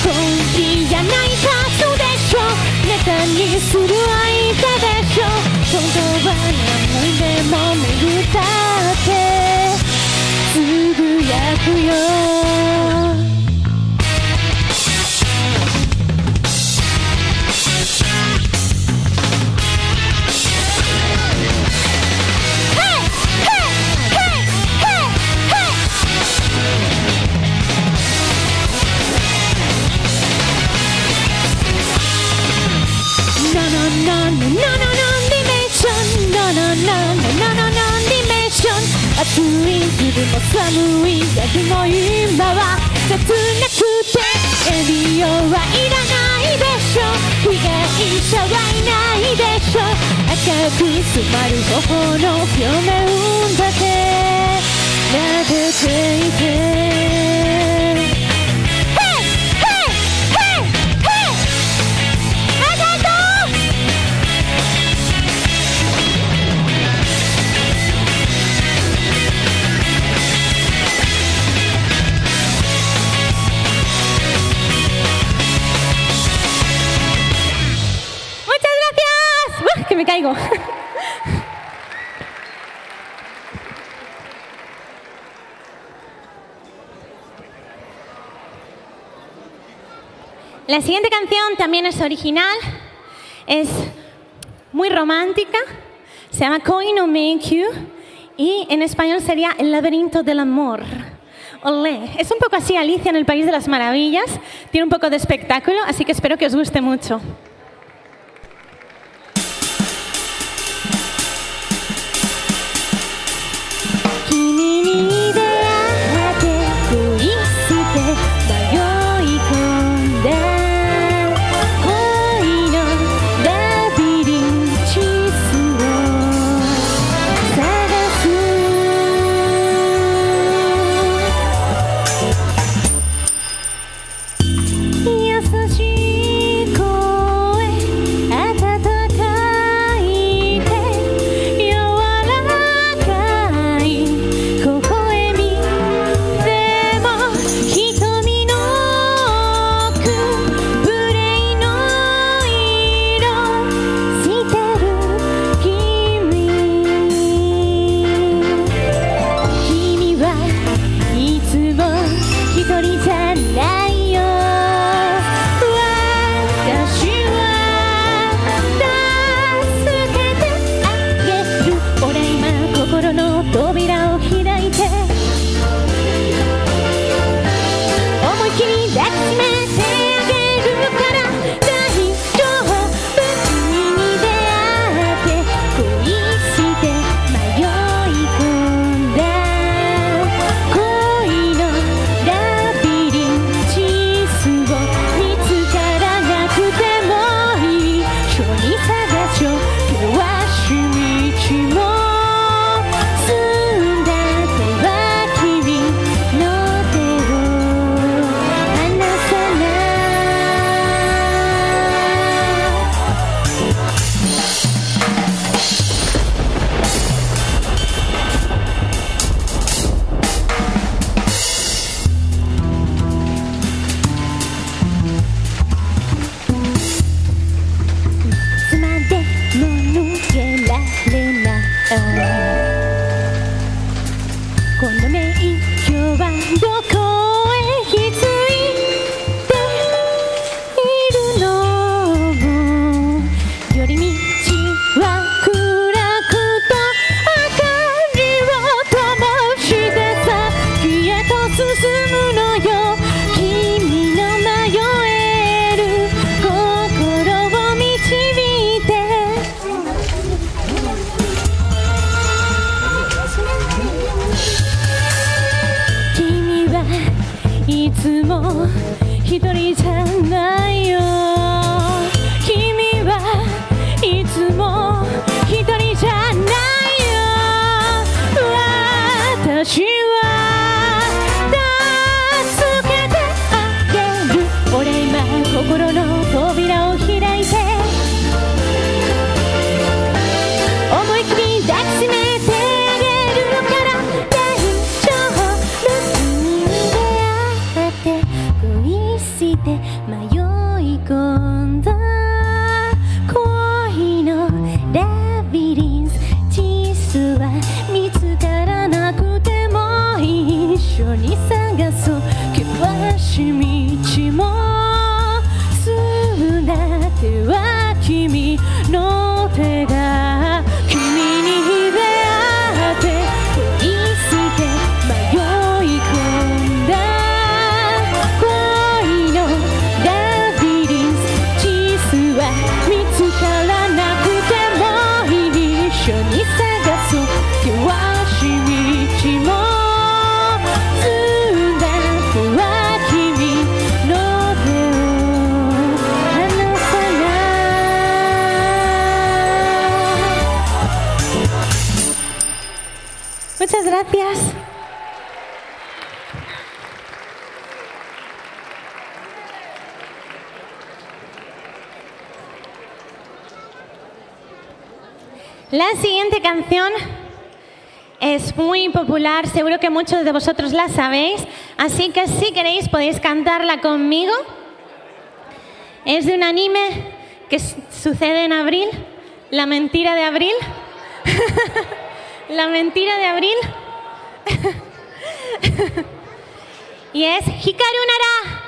H: 本気じゃないはずでしょ、ネタにする相手でしょ、本当は何回でも巡ったってつぶやくよ。暑い昼も寒い夜も今は切なくてエリオはいらないでしょ、被害者はいないでしょ、赤く染まる頬の表面だけ撫でていて、que me caigo.
U: La siguiente canción también es original, es muy romántica, se llama Going to Make You y en español sería El laberinto del amor. Olé. Es un poco así Alicia en el País de las Maravillas, tiene un poco de espectáculo, así que espero que os guste mucho.
T: いつも一人じゃないよ君はいつも一人じゃないよ私は助けてあげる俺今心の扉を開いて思いっきり抱きしめてあげるから大丈夫出会って恋して迷い込んだ恋のラビリンス実は見つからなくても一緒に探そう険しい道もすだっては君の手が君に出会って恋して迷い込んだ恋のラビリンス実は見つからなくても一緒に探そう険しい道もすだっては君の手を離さないMuchas gracias. La siguiente canción es muy popular, seguro que muchos de vosotros la sabéis, así que si queréis podéis cantarla conmigo. Es de un anime que sucede en abril, La mentira de abril. La mentira de abril. Y es Hikaru Nara.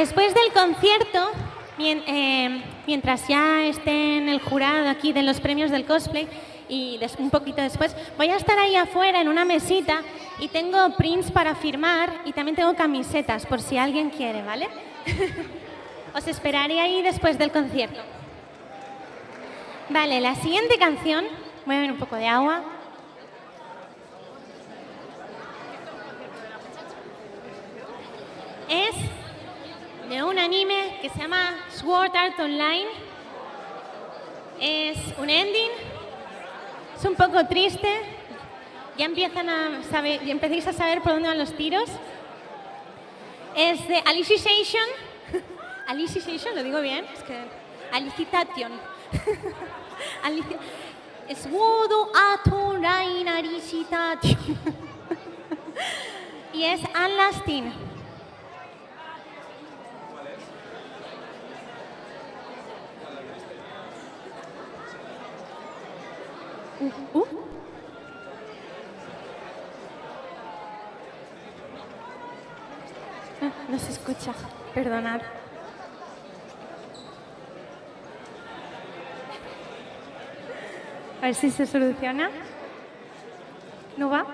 U: Después del concierto, mientras ya esté en el jurado aquí de los premios del cosplay y un poquito después, voy a estar ahí afuera en una mesita y tengo prints para firmar y también tengo camisetas por si alguien quiere, ¿vale? Os esperaré ahí después del concierto. Vale, la siguiente canción, voy a beber un poco de agua. Es de un anime que se llama Sword Art Online. Es un ending. Es un poco triste. Ya empecéis a saber por dónde van los tiros. Es de Alicization. Alicization, ¿lo digo bien? Es que Alicitation. Sword Art Online Alicization. Y es Unlasting. No se escucha, perdonad. A ver si se soluciona. ¿No va?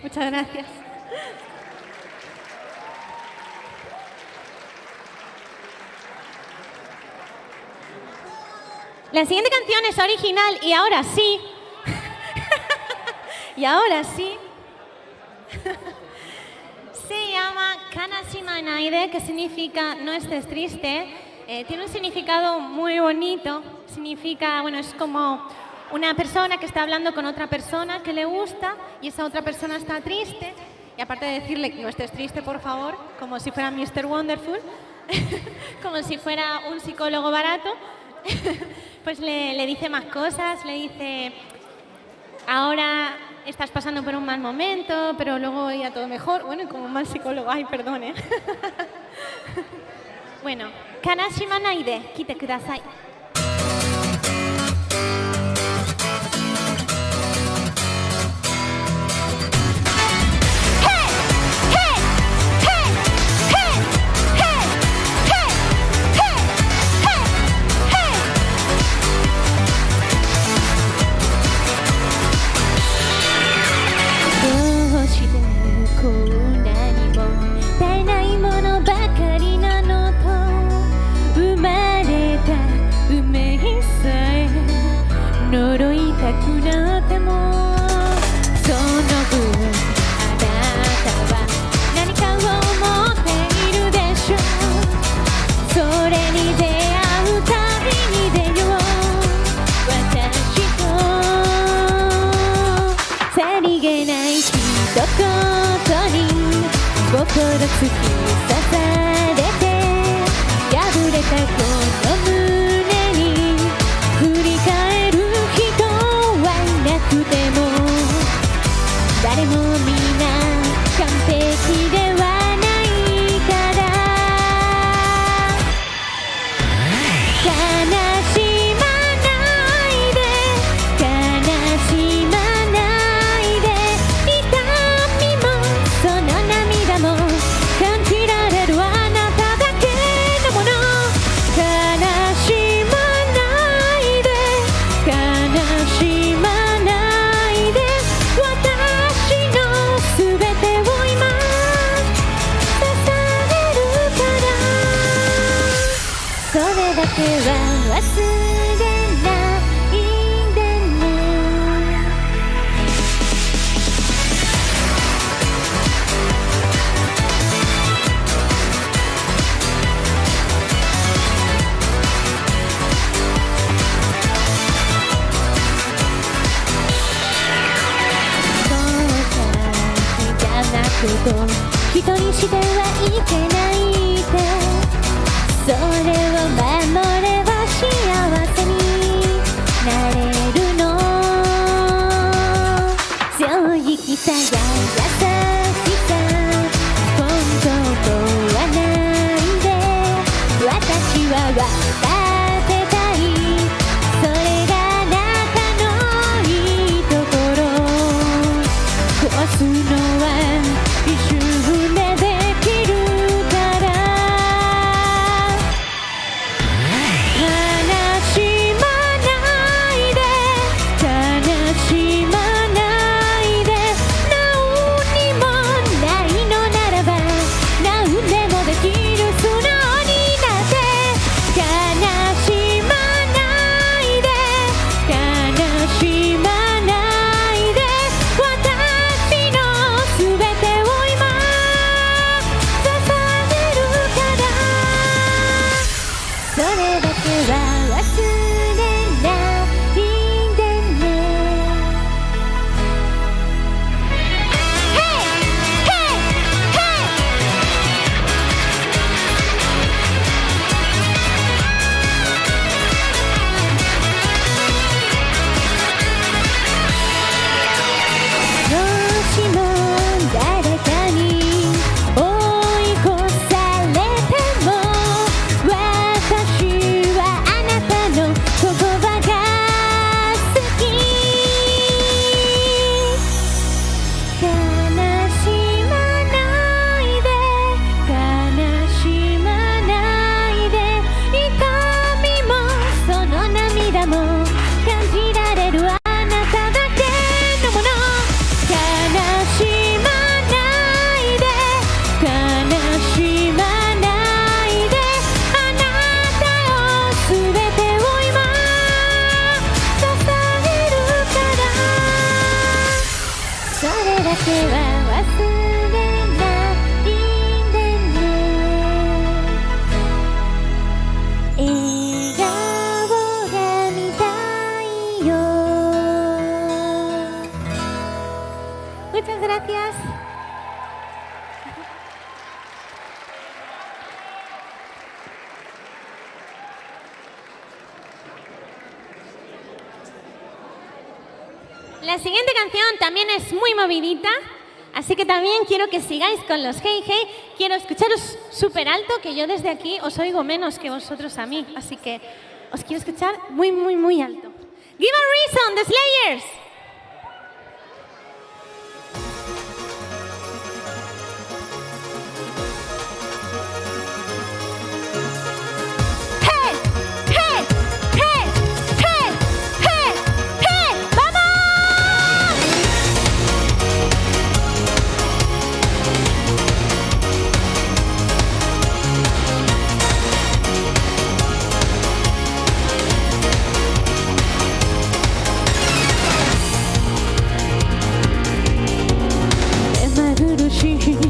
U: Muchas gracias. La siguiente canción es original y ahora sí. Y ahora sí. Se llama Kanashima Naide, que significa no estés triste. Tiene un significado muy bonito. Significa, bueno, es como una persona que está hablando con otra persona que le gusta y esa otra persona está triste. Y aparte de decirle no estés triste, por favor, como si fuera Mr. Wonderful, como si fuera un psicólogo barato, pues le dice más cosas, le dice, ahora estás pasando por un mal momento, pero luego irá todo mejor. Bueno, y como un mal psicólogo, ay, perdón, ¿eh? Bueno, Kanashima Naide, kite kudasai.誰もみんな完璧ではない
H: それだけは忘れないでね。一人してはいけないってそれを守れば幸せになれるの。正直さや優しさ本当はないで私は分かってたいそれがあなたのいいところ壊すのは一瞬でできるから悲しまないで悲しまないで何にもないのならば何でもできる素直になって悲しまないで悲しまないで私の全てをそれだけは忘れないでね。もしも誰かに追い越されても私はあなたの言葉が好き悲しまないで悲しまないで痛みもその涙も感じられるあなただけのもの悲しまないで悲しまないであなたを全てを今支えるからそれだけは忘れないでね。笑顔が見たいよ。Muchas gracias.
U: La siguiente canción también es muy movidita, así que también quiero que sigáis con los Hey Hey. Quiero escucharos súper alto, que yo desde aquí os oigo menos que vosotros a mí, así que os quiero escuchar muy, muy, muy alto. Give a Reason, The Slayers. Hey, hey, hey, hey, hey, hey, ¡vamos!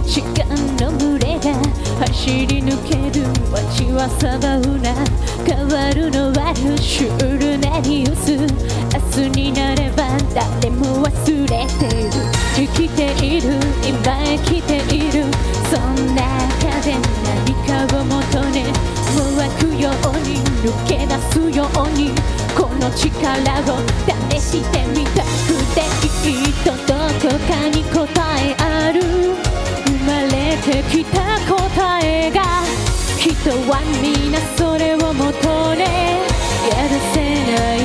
U: 時間の群れが走り抜ける街はサバウナ変わるのはシュールなニュース明日になれば誰も忘れてる生きている今生きているそんな中で何かを求めもがくように抜け出すようにこの力を試してみたくてきっとどこかに答えある生まれてきた答えが人は皆それを求めやらせない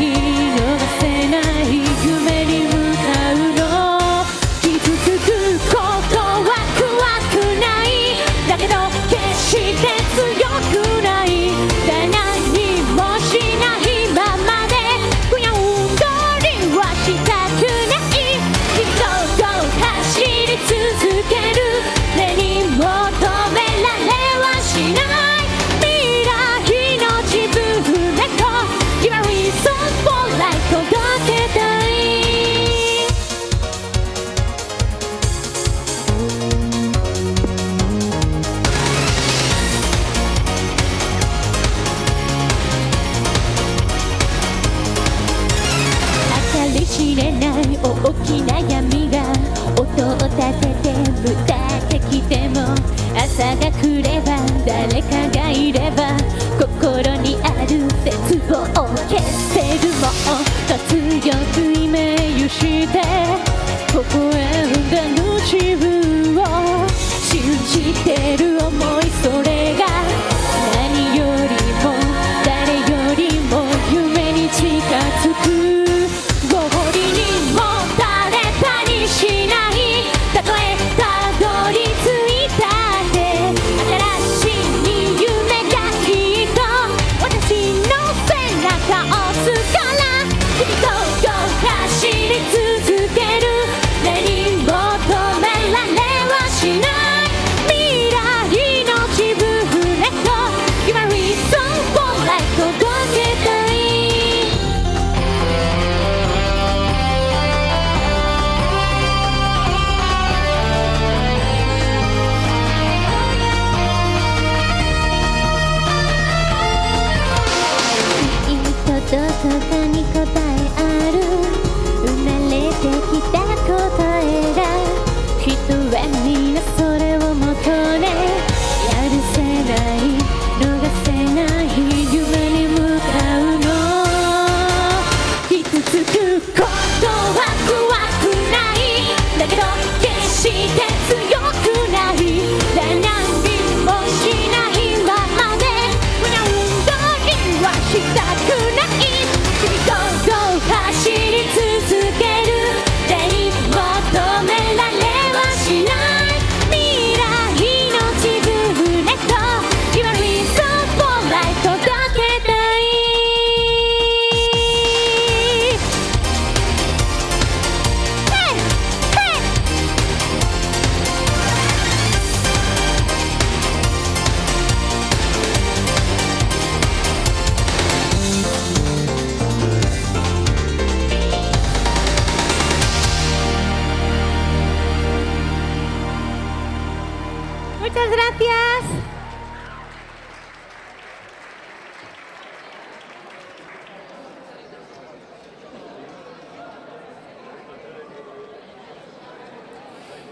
U: 逃せない夢に向かうの傷つくことは怖くないだけど決して強くない何もしないままで不要通りはしたくない人と走り続ける目に求められはしない未来の
H: れない大きな闇が音を立ててぶたってきても、朝が来れば誰かがいれば心にある絶望を消せる。もっと強くイメージして微笑んだ自分を信じてる想い、それが何よりも誰よりも夢に近づく。ゴールにもたれたりしない、たとえたどり着いたって新しい夢がきっと私の背中を押すから、君と走り続ける。何も止められはしない、未来の自分へと決まりそう本来届けたい。どこかに答えある、生まれてきた答えが、人はみんなそれを求め、やるせない、逃せない夢に向かうの。傷つくことは怖くない、だけど決して強くない、何もしないままで胸運動にはしたくない。君と走り続ける、何も止められはしない、未来の自分へと決まりそう本来届けたい。Muchas gracias.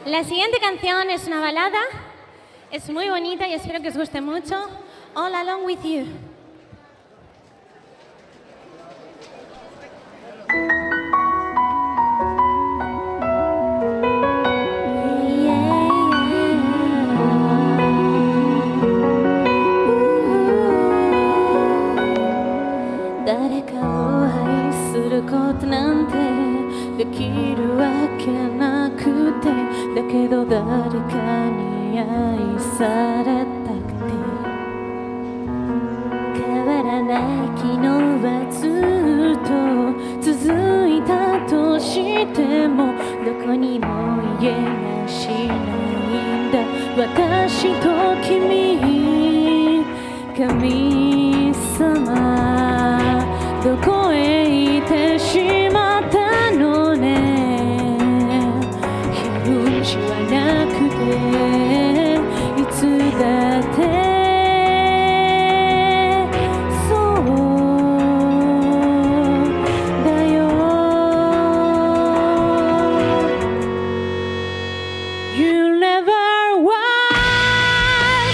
H: La siguiente canción es una balada, es muy bonita y espero que os guste mucho. All Along With You.誰かを愛することなんてできるわけなくて、だけど誰かに愛されたくて、変わらない昨日はずっと続いたとしても、どこにも言えやしないんだ私と君。神様どこへ行ってしまったのね。返事はなくていつだってそうだよ。 You never walk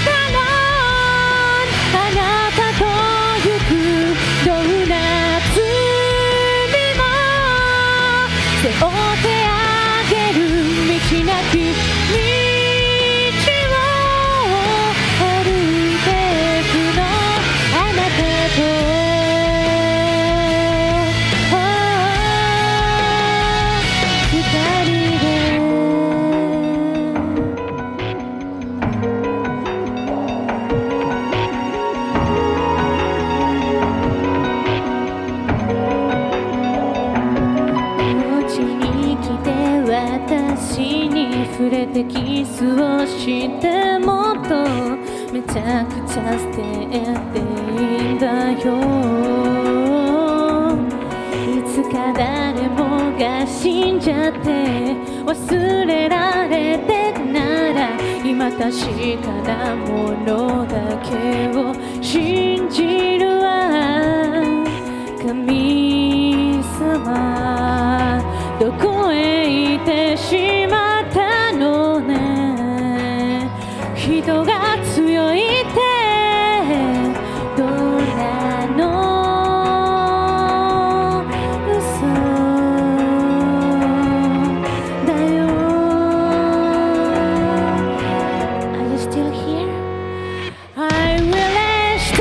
H: alone あなたと行くどんな罪も背負ってあげる道なき道を歩いてくのあなたと二人で私に触れてキスをしてもっとめちゃくちゃ捨てていいんだよ。いつか誰もが死んじゃって忘れられてくなら今確かなものだけを信じるわ。神様
T: てしまったのね。人が強いってどうなの？嘘だよ。Are you still here? I will stay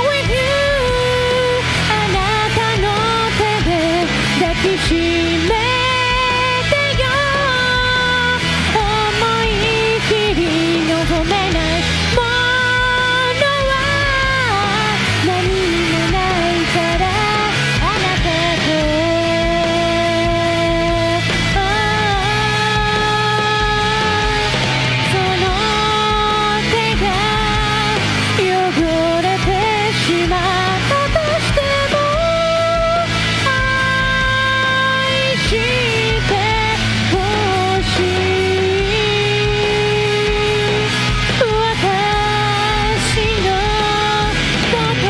T: with you. あなたの手で抱きしめてよ。思い切り望めないものは何もないからあなたとその手が汚れてしまったとしても愛してほしい。私のこと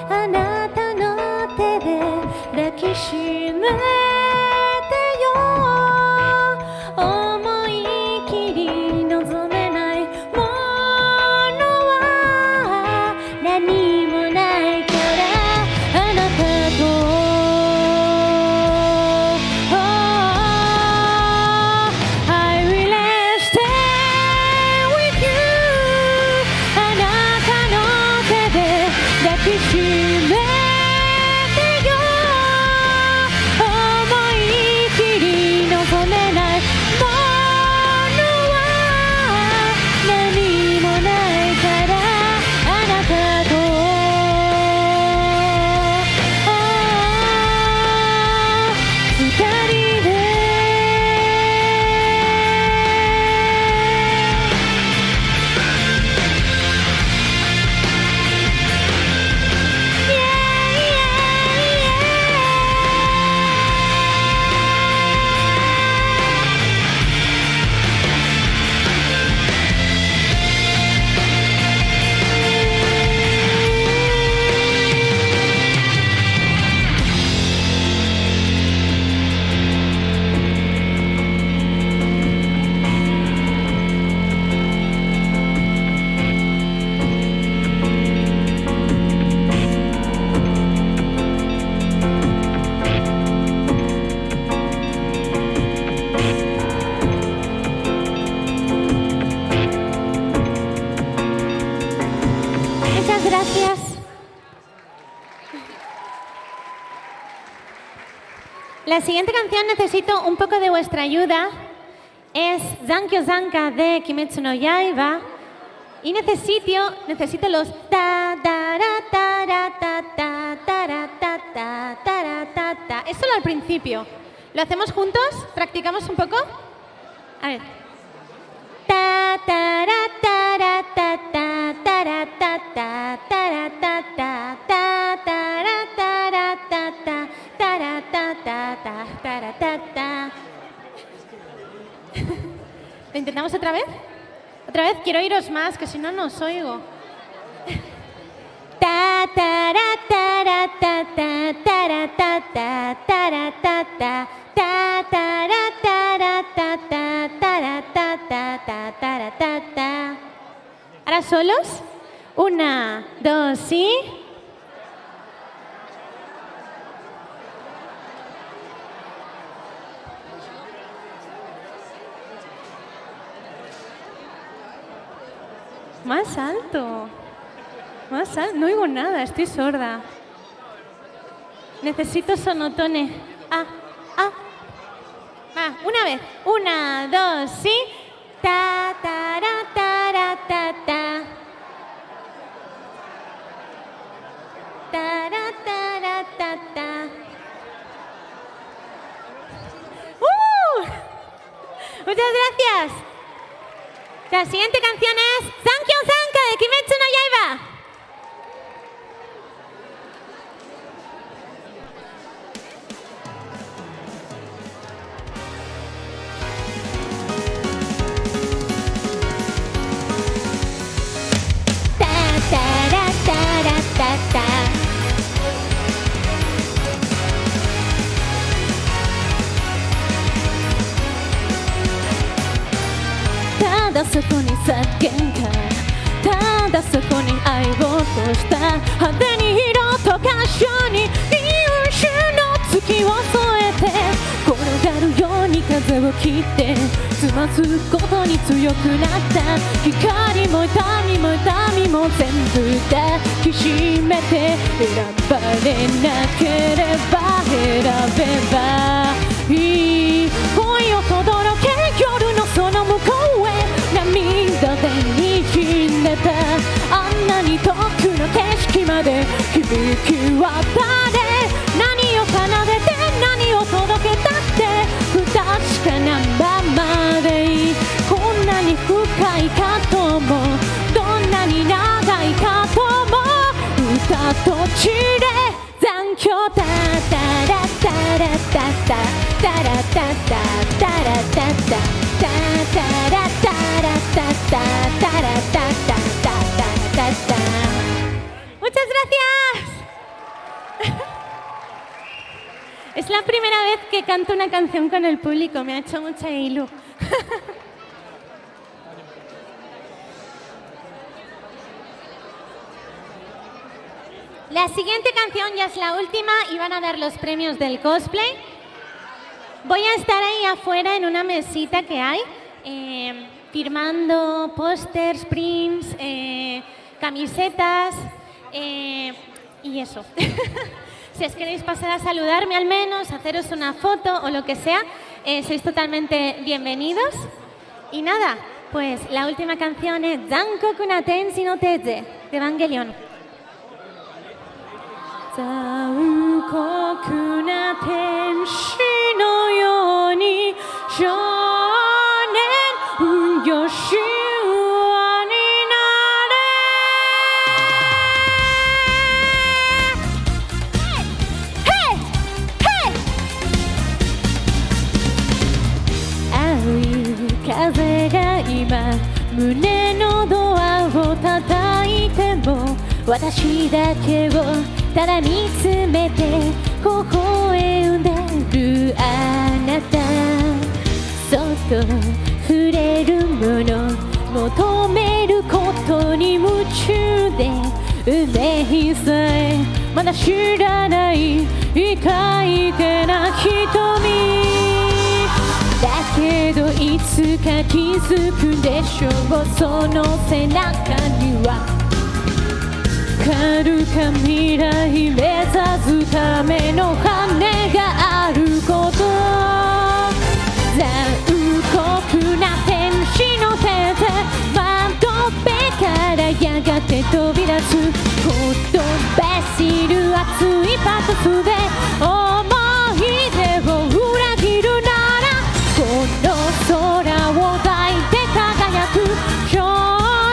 T: あなたの手で抱きしめてよ。思い切り望めないものは何もないからあなたとI will stay with you. あなたの手で抱きしめてよ。思い切り望めないものは何もないからあなたと二人でMuchas gracias. La siguiente canción necesito un poco de vuestra ayuda. Es Zankyo Zanka de Kimetsu no Yaiba. Y necesito los ta ta ra ta ra ta ta ta ra ta ta ta ra ta ta. Es solo al principio. ¿Lo hacemos juntos? ¿Practicamos un poco? A ver. Ta ta ra ta ra ta ta ta ra ta ta ta ra ta ta ta ta ra ta ra ta ta ta ra ta ta ta ta ra ta ta. ¿Lo intentamos otra vez? Otra vez, quiero oíros más, que si no, no os oigo. Ta ta ra ta ra ta ta ta ra ta ta ta ra ta ta ta ta ra ta ra ta ta ta ra ta ta ta ta ra ta ta. Ahora solos. 1, 2 y... Más alto. Más alto. No oigo nada, estoy sorda. Necesito sonotone. Va, una vez. 1, 2 y... Ta, ta, ra, ta, ra, ta, ta. Ta,
U: Muchas gracias. La siguiente canción es Sankyo Sanka de Kimetsu no Yaiba.
T: ただそこに叫んだただそこに愛をとした派手に色と歌唱に優秀の月を添えて転がるように風を切ってつますことに強くなった光も痛みも痛みも全部抱きしめて選ばれなければ選べばいい恋を轟け夜のその向こうへ涙で滲んでたあんなに遠くの景色まで響き渡れ何を奏でて何を届けたって不確かなままでいいこんなに深い葛藤もどんなに長い葛藤も歌と血で残響タタラタラタタタラタタタラタタタタラタラタタタラタタタタタ。
U: Muchas gracias. Es la primera vez que canto una canción con el público, me ha hecho mucha ilu. La siguiente canción ya es la última y van a dar los premios del cosplay. Voy a estar ahí afuera en una mesita que hay, firmando pósters, prints, camisetas y eso. Si os queréis pasar a saludarme al menos, haceros una foto o lo que sea, sois totalmente bienvenidos. Y nada, pues la última canción es Zankoku na Tenshi no Teze de Evangelion. Zankoku na tenshi no yoni shounen Yoshiwa ni nare. Hey! Hey! Aoi kaze ga ima mune no doa o tatai te mo watashi dake woただ見つめて微笑んでるあなたそっと触れるもの求めることに夢中で運命さえまだ知らないいかいてな瞳だけどいつか気づくでしょうその背中には遥か未来目指すための羽があること残酷な天使の手で窓辺からやがて飛び出すほとばしる熱いパトスで思い出を裏切るならこの空を抱いて輝く少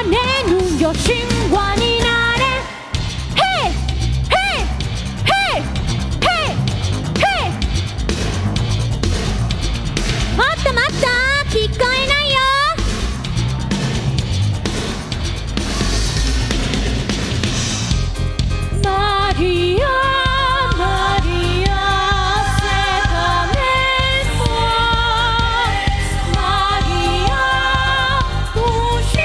U: 年よ神話にな聞こえないよマリアマリアセカメソマリア星ヘ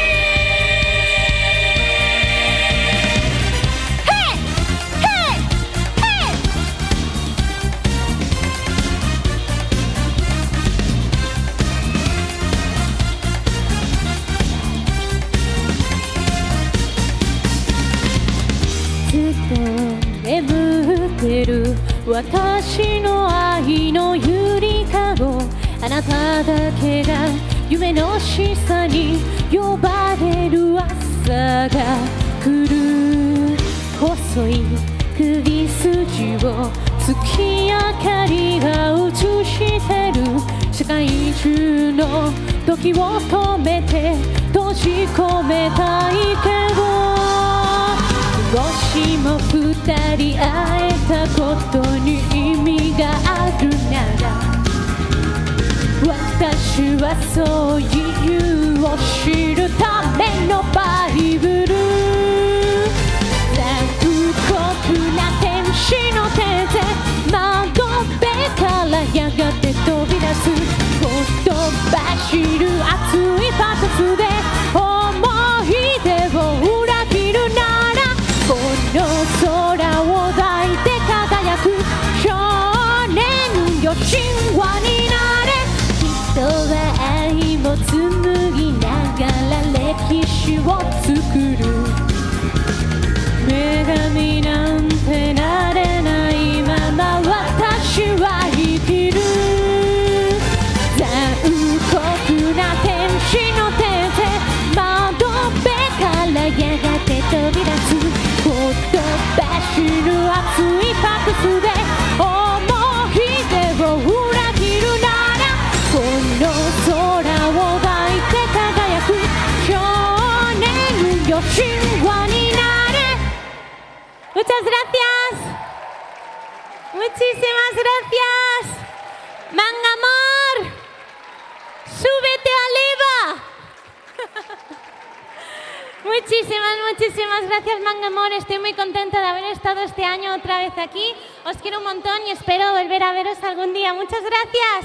U: イヘイヘイ眠ってる私の愛のゆりかごあなただけが夢のしさに呼ばれる朝が来る細い首筋を月明かりが映してる
T: 世界中の時を止めて閉じ込めたいけど、もしも二人会えたことに意味があるなら、私はそういうを知るためのバイブル。残酷な天使の手で窓辺からやがて飛び出す、ほとばしる熱いパトスで思い出を裏切るなら、この空を抱いて輝く少年よ、神話になれ。人は愛を紡ぎながら歴史を作る。女神なんてなれないまま私は生きる。残酷な天使の手で窓辺からやがて飛び出す、ほとばしる熱いパクスで思い出を裏切るなら、この空を抱いて輝く少年よ、神話になれ。Muchas gracias. Muchísimas gracias. Mangamor, súbete al EVA. Muchísimas gracias, Mangamor. Estoy muy contenta de haber estado este año otra vez aquí. Os quiero un montón y espero volver a veros algún día. Muchas gracias.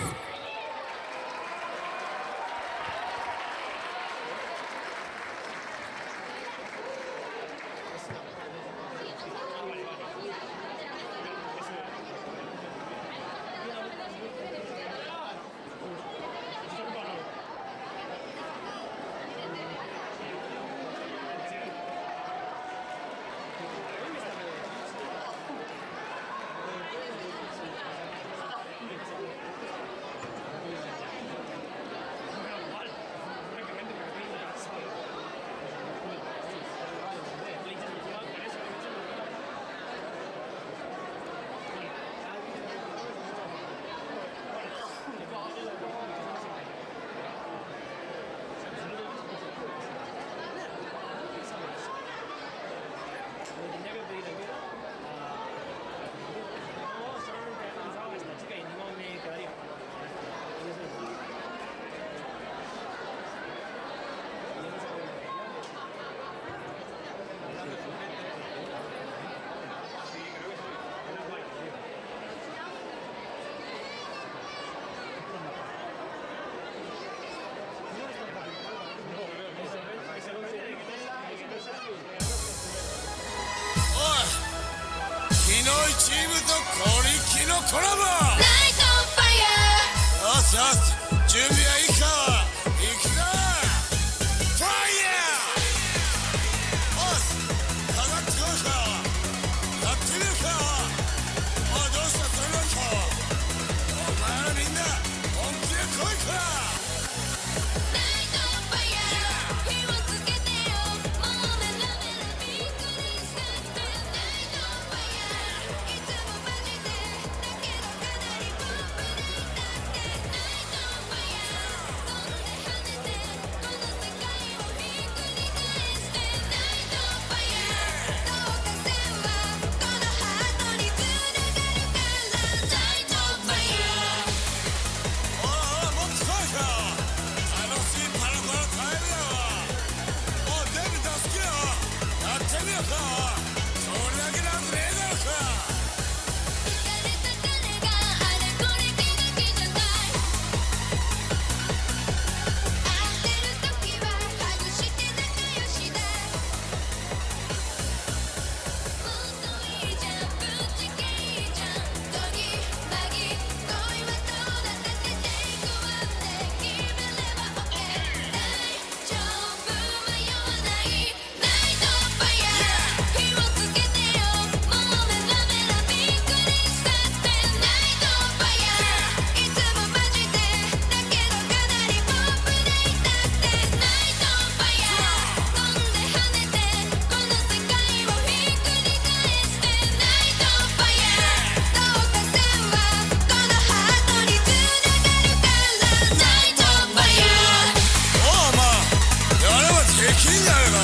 D: きんじゃねえかよ。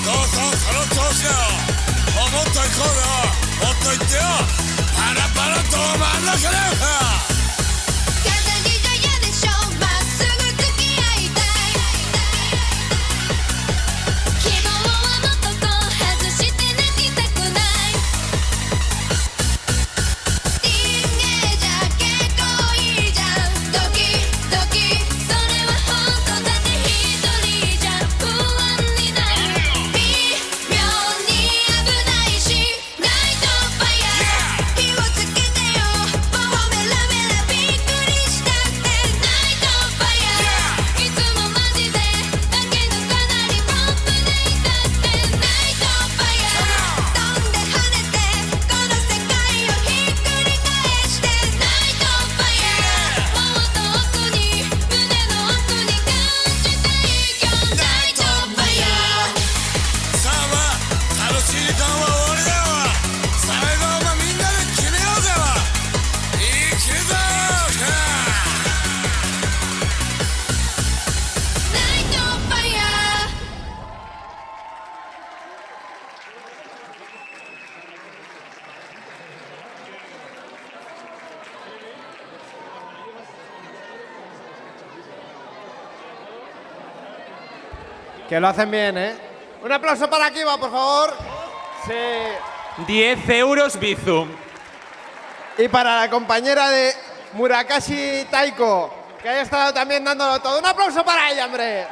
D: どうぞその調子だよ。もっと行こうよ。もっと行ってよ。パラパラと真ん中だよか。
V: Que lo hacen bien, ¿eh? Un aplauso para Kiva, por favor. Sí.
W: 10 euros Bizum.
V: Y para la compañera de Murakashi Taiko, que haya estado también dándolo todo. Un aplauso para ella, hombre.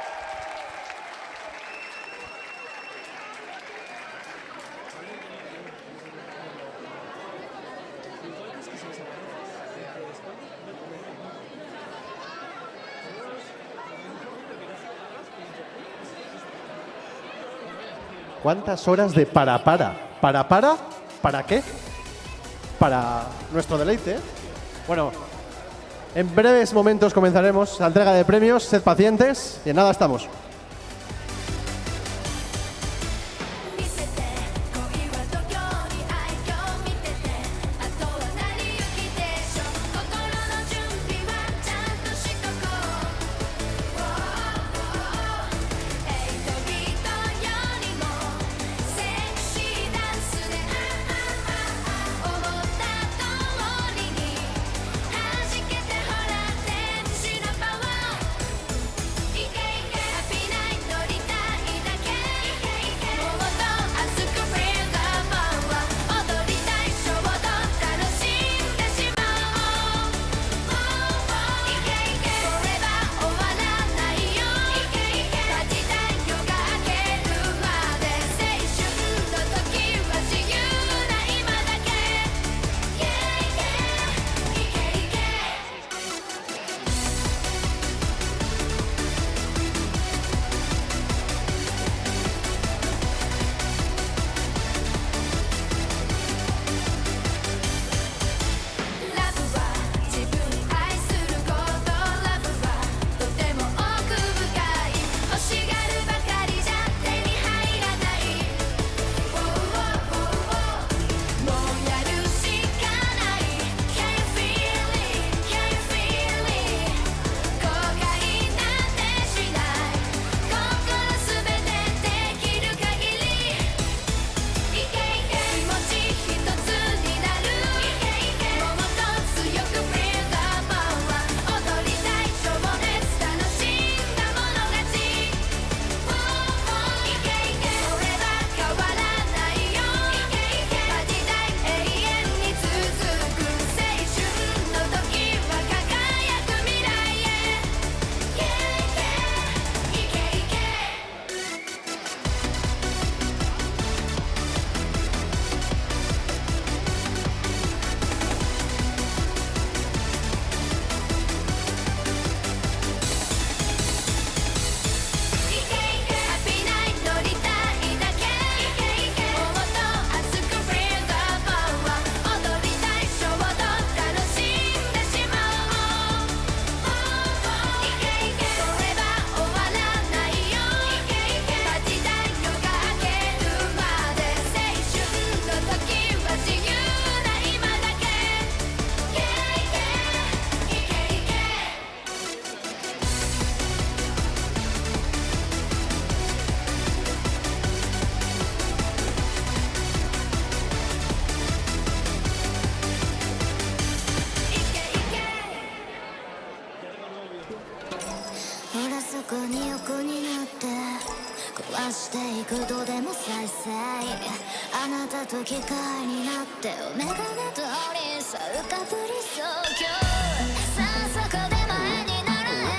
X: ¿Cuántas horas de para? ¿Para qué? Para nuestro deleite. Bueno, en breves momentos comenzaremos la entrega de premios. Sed pacientes y en nada estamos.
E: Happy
H: していくどでも再生あなたと機械になってメガネ通りさ浮かぶ理想郷さあそこで前にならえ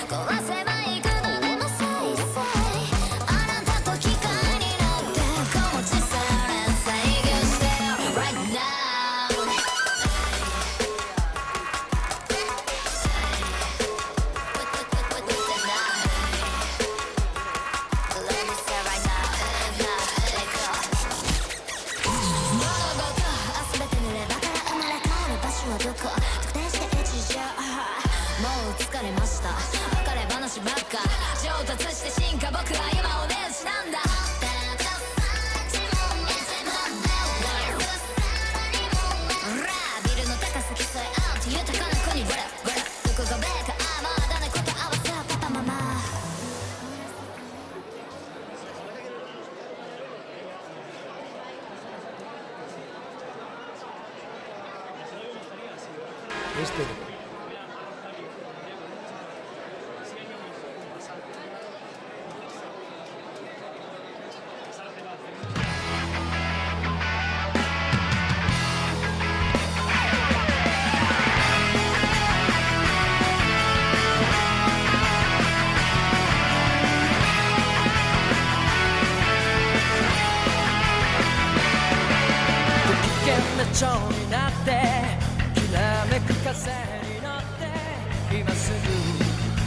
H: 壊せばいくのでも再生あなたと機械になってこの小さな制御して Right now
C: 蝶になってきらめく風に乗って今すぐ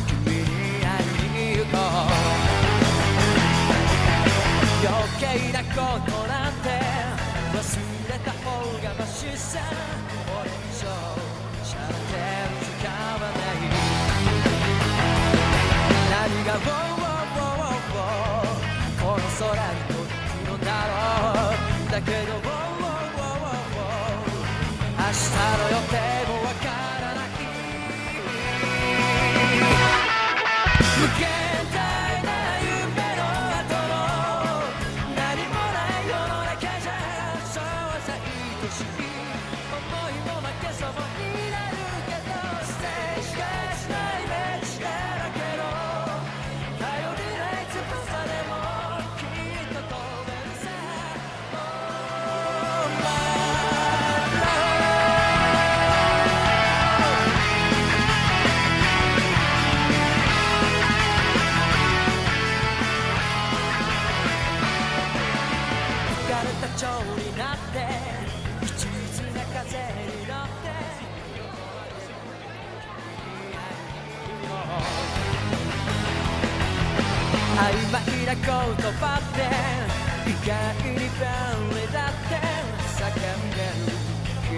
C: 君に会いに行こう余計なことなんて忘れた方がマシさ俺以上しゃべって使わない何がこの空に飛ぶのだろうだけど明日の予定もわからない無限大な夢の後の何もない世の中じゃそうさ愛しい思いも負けそうになるけどステージがしないイメージだらけど頼りない翼でもきっと飛べるさ蝶になって一途な風に乗って曖昧な言葉って意外に便利だって叫んでる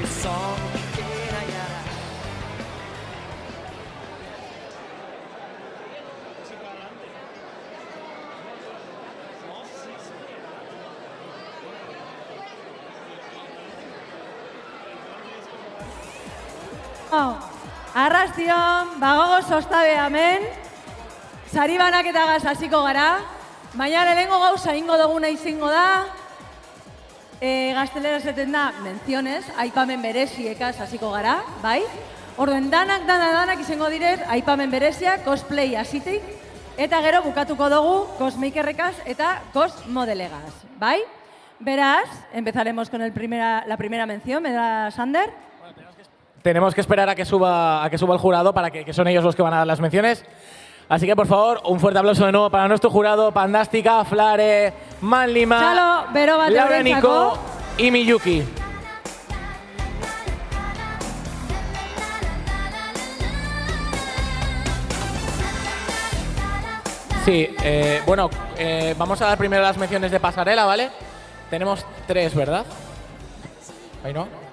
C: 悲壮的なやら
A: Arrastion, bagogo sostabe hemen, sari banaketagaz hasiko gara, baina lehenengo gauza ingo duguna izango da, gaztelera esaten da, menciones, aipamen bereziekaz hasiko gara, bai? Orduen danak izango direz, aipamen berezia, cosplay hasitik, eta gero bukatuko dugu cosmakerrekaz eta cosmodelegaz, bai? Beraz, empezaremos con la primera mención, ¿me da Sander?
B: Tenemos que esperar a que suba el jurado para que son ellos los que van a dar las menciones. Así que, por favor, un fuerte aplauso de nuevo para nuestro jurado, Pandástica, Flare, Manlima,
A: Chalo, Berobat
B: Laura Nico y Miyuki. Sí, bueno, vamos a dar primero las menciones de pasarela, ¿vale? Tenemos 3, ¿verdad? Ahí no.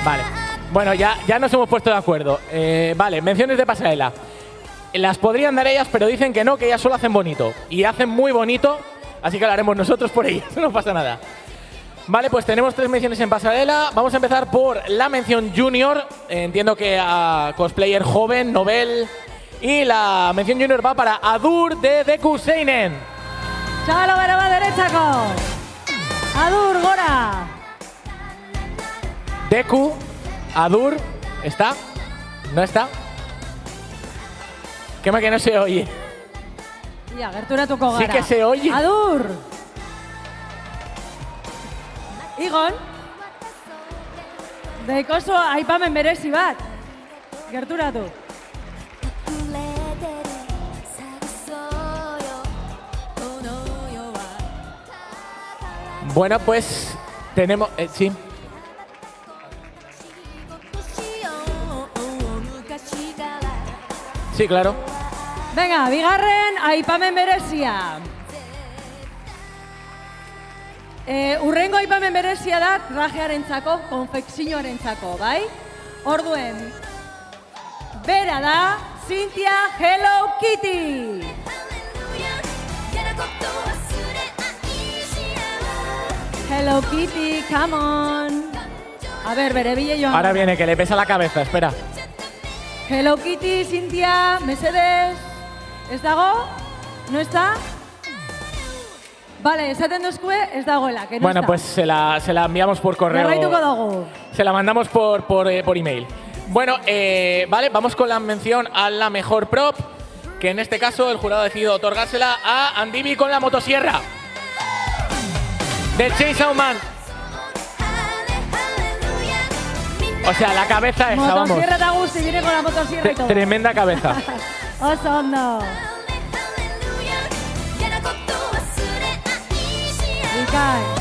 B: Vale. Bueno, ya nos hemos puesto de acuerdo. Vale, menciones de pasarela. Las podrían dar ellas, pero dicen que no, que ellas solo hacen bonito. Y hacen muy bonito así que lo haremos nosotros por ellos, no pasa nada. Vale, pues tenemos 3 menciones en pasarela. Vamos a empezar por la mención junior. Entiendo que a cosplayer joven, Nobel. Y la mención junior va para Adur de Deku Seinen.
A: Txalo bero bat derechako. Adur, gora.
B: Deku, Adur, ¿está? ¿No está? ¿Qué más que no se oye?
A: Ia, gerturatuko gara.
B: Sí que se oye.
A: Adur. Igon. Deikozu aipamen berezi bat. Gerturatu.
B: Bueno, pues tenemos... sí. Sí, claro.
A: Venga, bigarren aipamen berezia. Urrengo aipamen berezia da trajearentzako, konfekzioarentzako, bai? Orduen, bera da Cynthia Hello Kitty. Hello Kitty, come on. A ver, bere bile joan.
B: Ahora viene, que le pesa la cabeza, espera.
A: Hello Kitty, Cynthia, mesedez. ¿Ez dago? ¿No está? Vale, esaten duzkue, ez dagoela, que no
B: bueno,
A: está.
B: pues se la enviamos por correo.
A: Jarraituko dugu.
B: Se la mandamos por email. Bueno, vale, vamos con la mención a la mejor prop, que en este caso el jurado ha decidido otorgársela a Andibi con la motosierra. De Chainsaw Man. O sea, la cabeza esa, vamos.
A: Motosierra da gusto y viene con la motosierra y todo.
B: Tremenda cabeza.
A: Oso ondo. Ikai.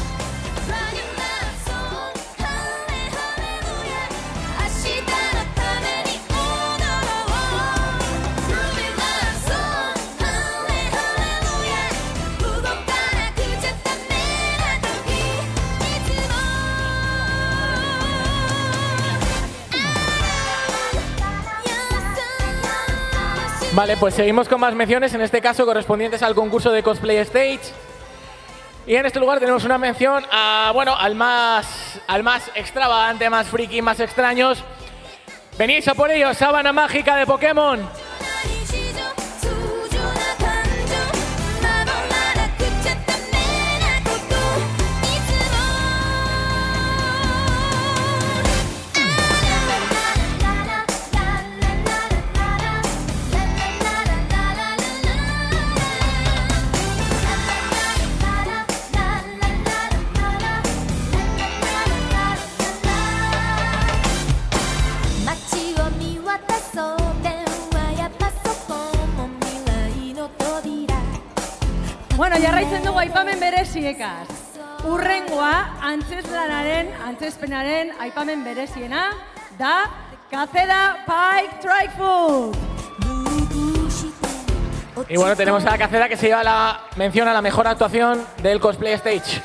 B: Vale, pues seguimos con más menciones, en este caso correspondientes al concurso de Cosplay Stage. Y en este lugar tenemos una mención a, bueno, al más extravagante, más friki, más extraños. Venís a por ellos, Sábana Mágica de Pokémon.
A: Bueno, jarraitzen dugu aipamen bereziekaz. Urrengoa, antzespenaren aipamen bereziena, da Caceda Pike Trifood.
B: Y bueno, tenemos a la Caceda que se lleva la mención a la mejor actuación del Cosplay Stage.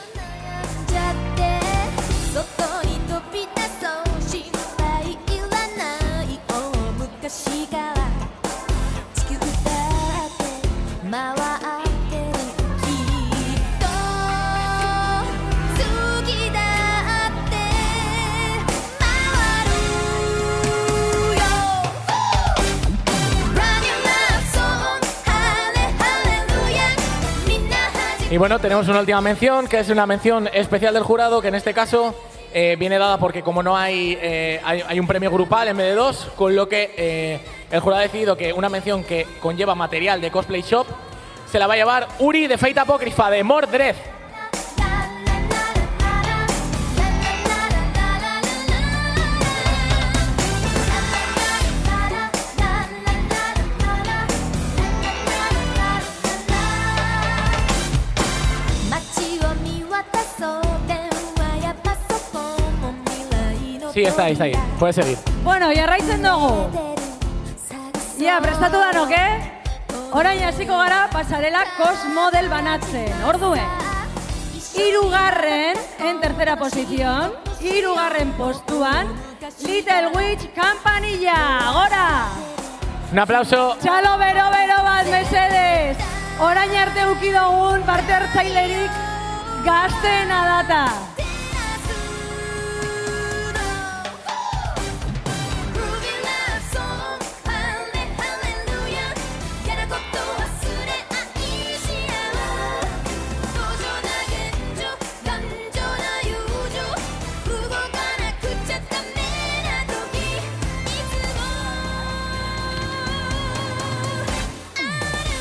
B: Y bueno, tenemos una última mención, que es una mención especial del jurado, que en este caso viene dada porque como no hay un premio grupal en vez de 2, con lo que el jurado ha decidido que una mención que conlleva material de Cosplay Shop se la va a llevar Uri de Fate Apócrifa, de Mordred. Sí, está ahí. Puedes seguir.
A: Bueno, jarraitzen dugu. Ja, prestatu danok, Orain hasiko gara pasarela Cosmodel banatzen. Orduen, hirugarren, en tercera posición, hirugarren postuan, Little Witch Campanilla. Gora!
B: Un aplauso.
A: Txalo bero bat, mesedes. orain arte uki dugun parte hartzailerik gazteena data.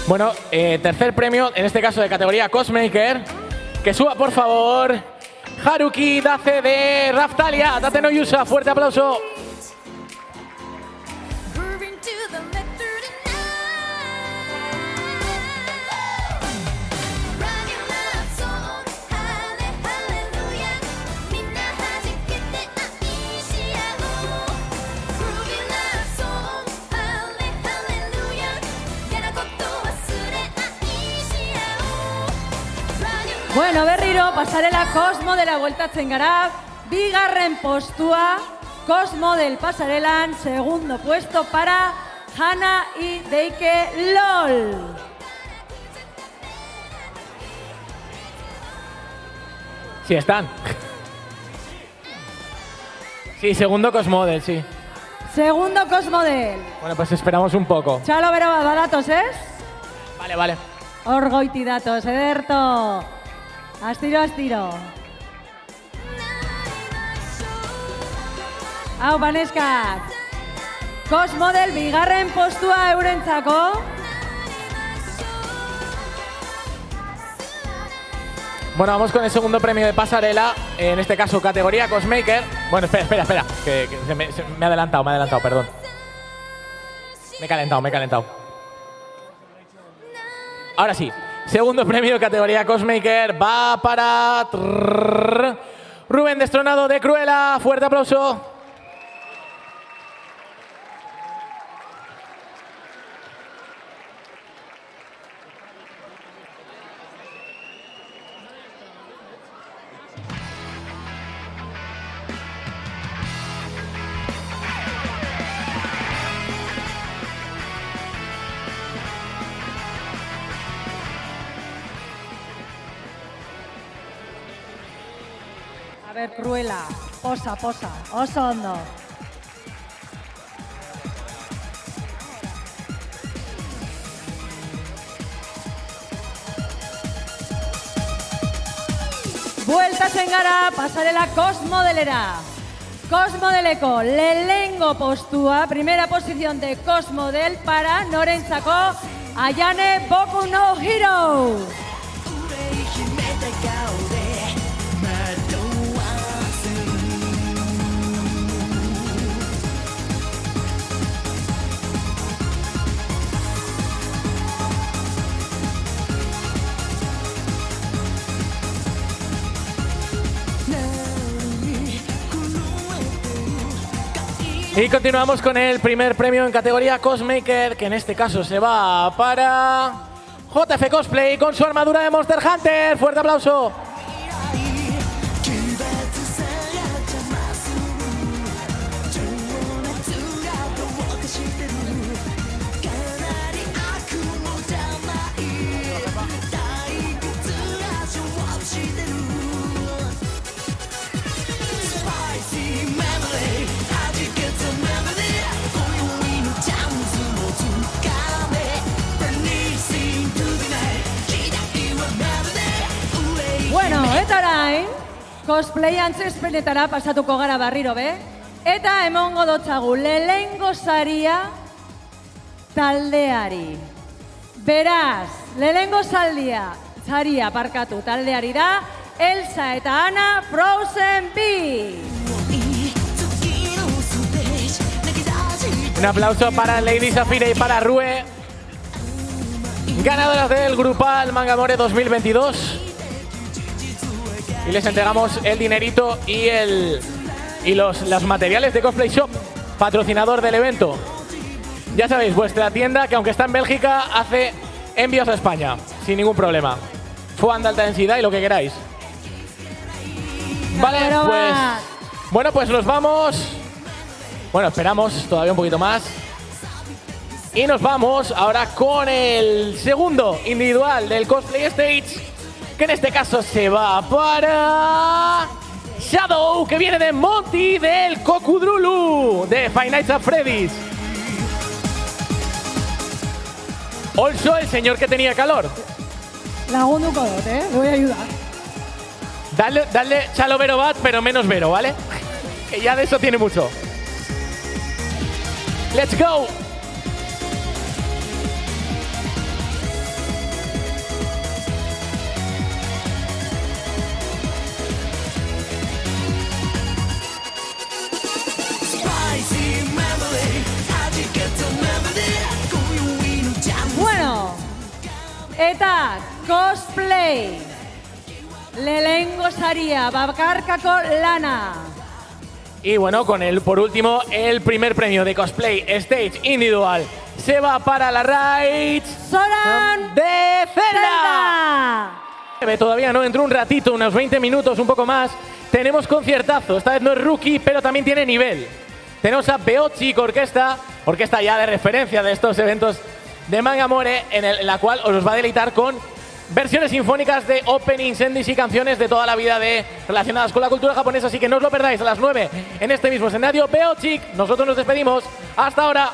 B: Bueno, tercer premio, en este caso de categoría Cosmaker. Que suba, por favor, Haruki Dace de Raftalia. Date no Yusa, fuerte aplauso.
A: Bueno, berriro, pasarela Cosmodela bueltatzen gara. Bigarren postua, Cosmodel pasarelan, segundo puesto para Hana y Deike LOL.
B: Sí, están. Sí, segundo Cosmodel, sí.
A: Segundo Cosmodel.
B: Bueno, pues esperamos un poco.
A: Txalo bero bat badatoz, ez?
B: Vale, vale.
A: Hor goiti datoz, ederto. Astiro, astiro. Hau, baneskak. Cosmodel bigarren postua eurentzako.
B: Bueno, vamos con el segundo premio de pasarela, en este caso categoría Cosmaker. Bueno, espera, que me he adelantado, perdón. Me he calentado. Ahora sí, segundo premio de categoría Cosmaker va para Rubén Destronado de Cruella. Fuerte aplauso.
A: A ver, Cruella, posa, oso ondo. Bueltatzen gara, pasarela Cosmodelera. Cosmodeleko lehengo postua, primera posición de Cosmodel para norentzako Ayane Boku no Hero.
B: Y continuamos con el primer premio en categoría Cosmaker, que en este caso se va para JF Cosplay con su armadura de Monster Hunter. ¡Fuerte aplauso!
A: Bueno, eta orain, cosplay antzezpenetara pasatuko gara barriro be, eta emongo dotzagu lehengo saria taldeari. Beraz, lehengo saria parkatu taldeari da, Elsa eta Ana Frozen B.
B: Un aplauso para Lady Zafira y para Rue, ganadoras del Grupal Mangamore 2022. Y les entregamos el dinerito y los materiales de Cosplay Shop, patrocinador del evento. Ya sabéis, vuestra tienda, que aunque está en Bélgica, hace envíos a España, sin ningún problema. Foam de alta densidad y lo que queráis. Vale, pues... Bueno, pues nos vamos... Bueno, esperamos todavía un poquito más. Y nos vamos ahora con el segundo individual del Cosplay Stage, que en este caso se va para Shadow, que viene de Monty del Kokudrulu de Five Nights at Freddy's. Also, el señor que tenía calor.
A: Lagunduko dut, ¿eh? Me voy a ayudar.
B: Dale Chalo Vero Bat, pero menos Vero, ¿vale? Que ya de eso tiene mucho. ¡Let's go!
A: Bueno, eta cosplay. Lehengo saria, bakarkako lana.
B: Y bueno, con el, por último, el primer premio de Cosplay Stage individual se va para la Raids
A: Soran
B: de Zelda. Todavía no, dentro un ratito, unos 20 minutos, un poco más, tenemos conciertazo. Esta vez no es rookie, pero también tiene nivel. Tenemos a Beochic Orquesta ya de referencia de estos eventos de Manga More, en la cual os va a deleitar con versiones sinfónicas de openings, endings y canciones de toda la vida relacionadas con la cultura japonesa. Así que no os lo perdáis, a las 9 en este mismo escenario. Beochic, nosotros nos despedimos. Hasta ahora.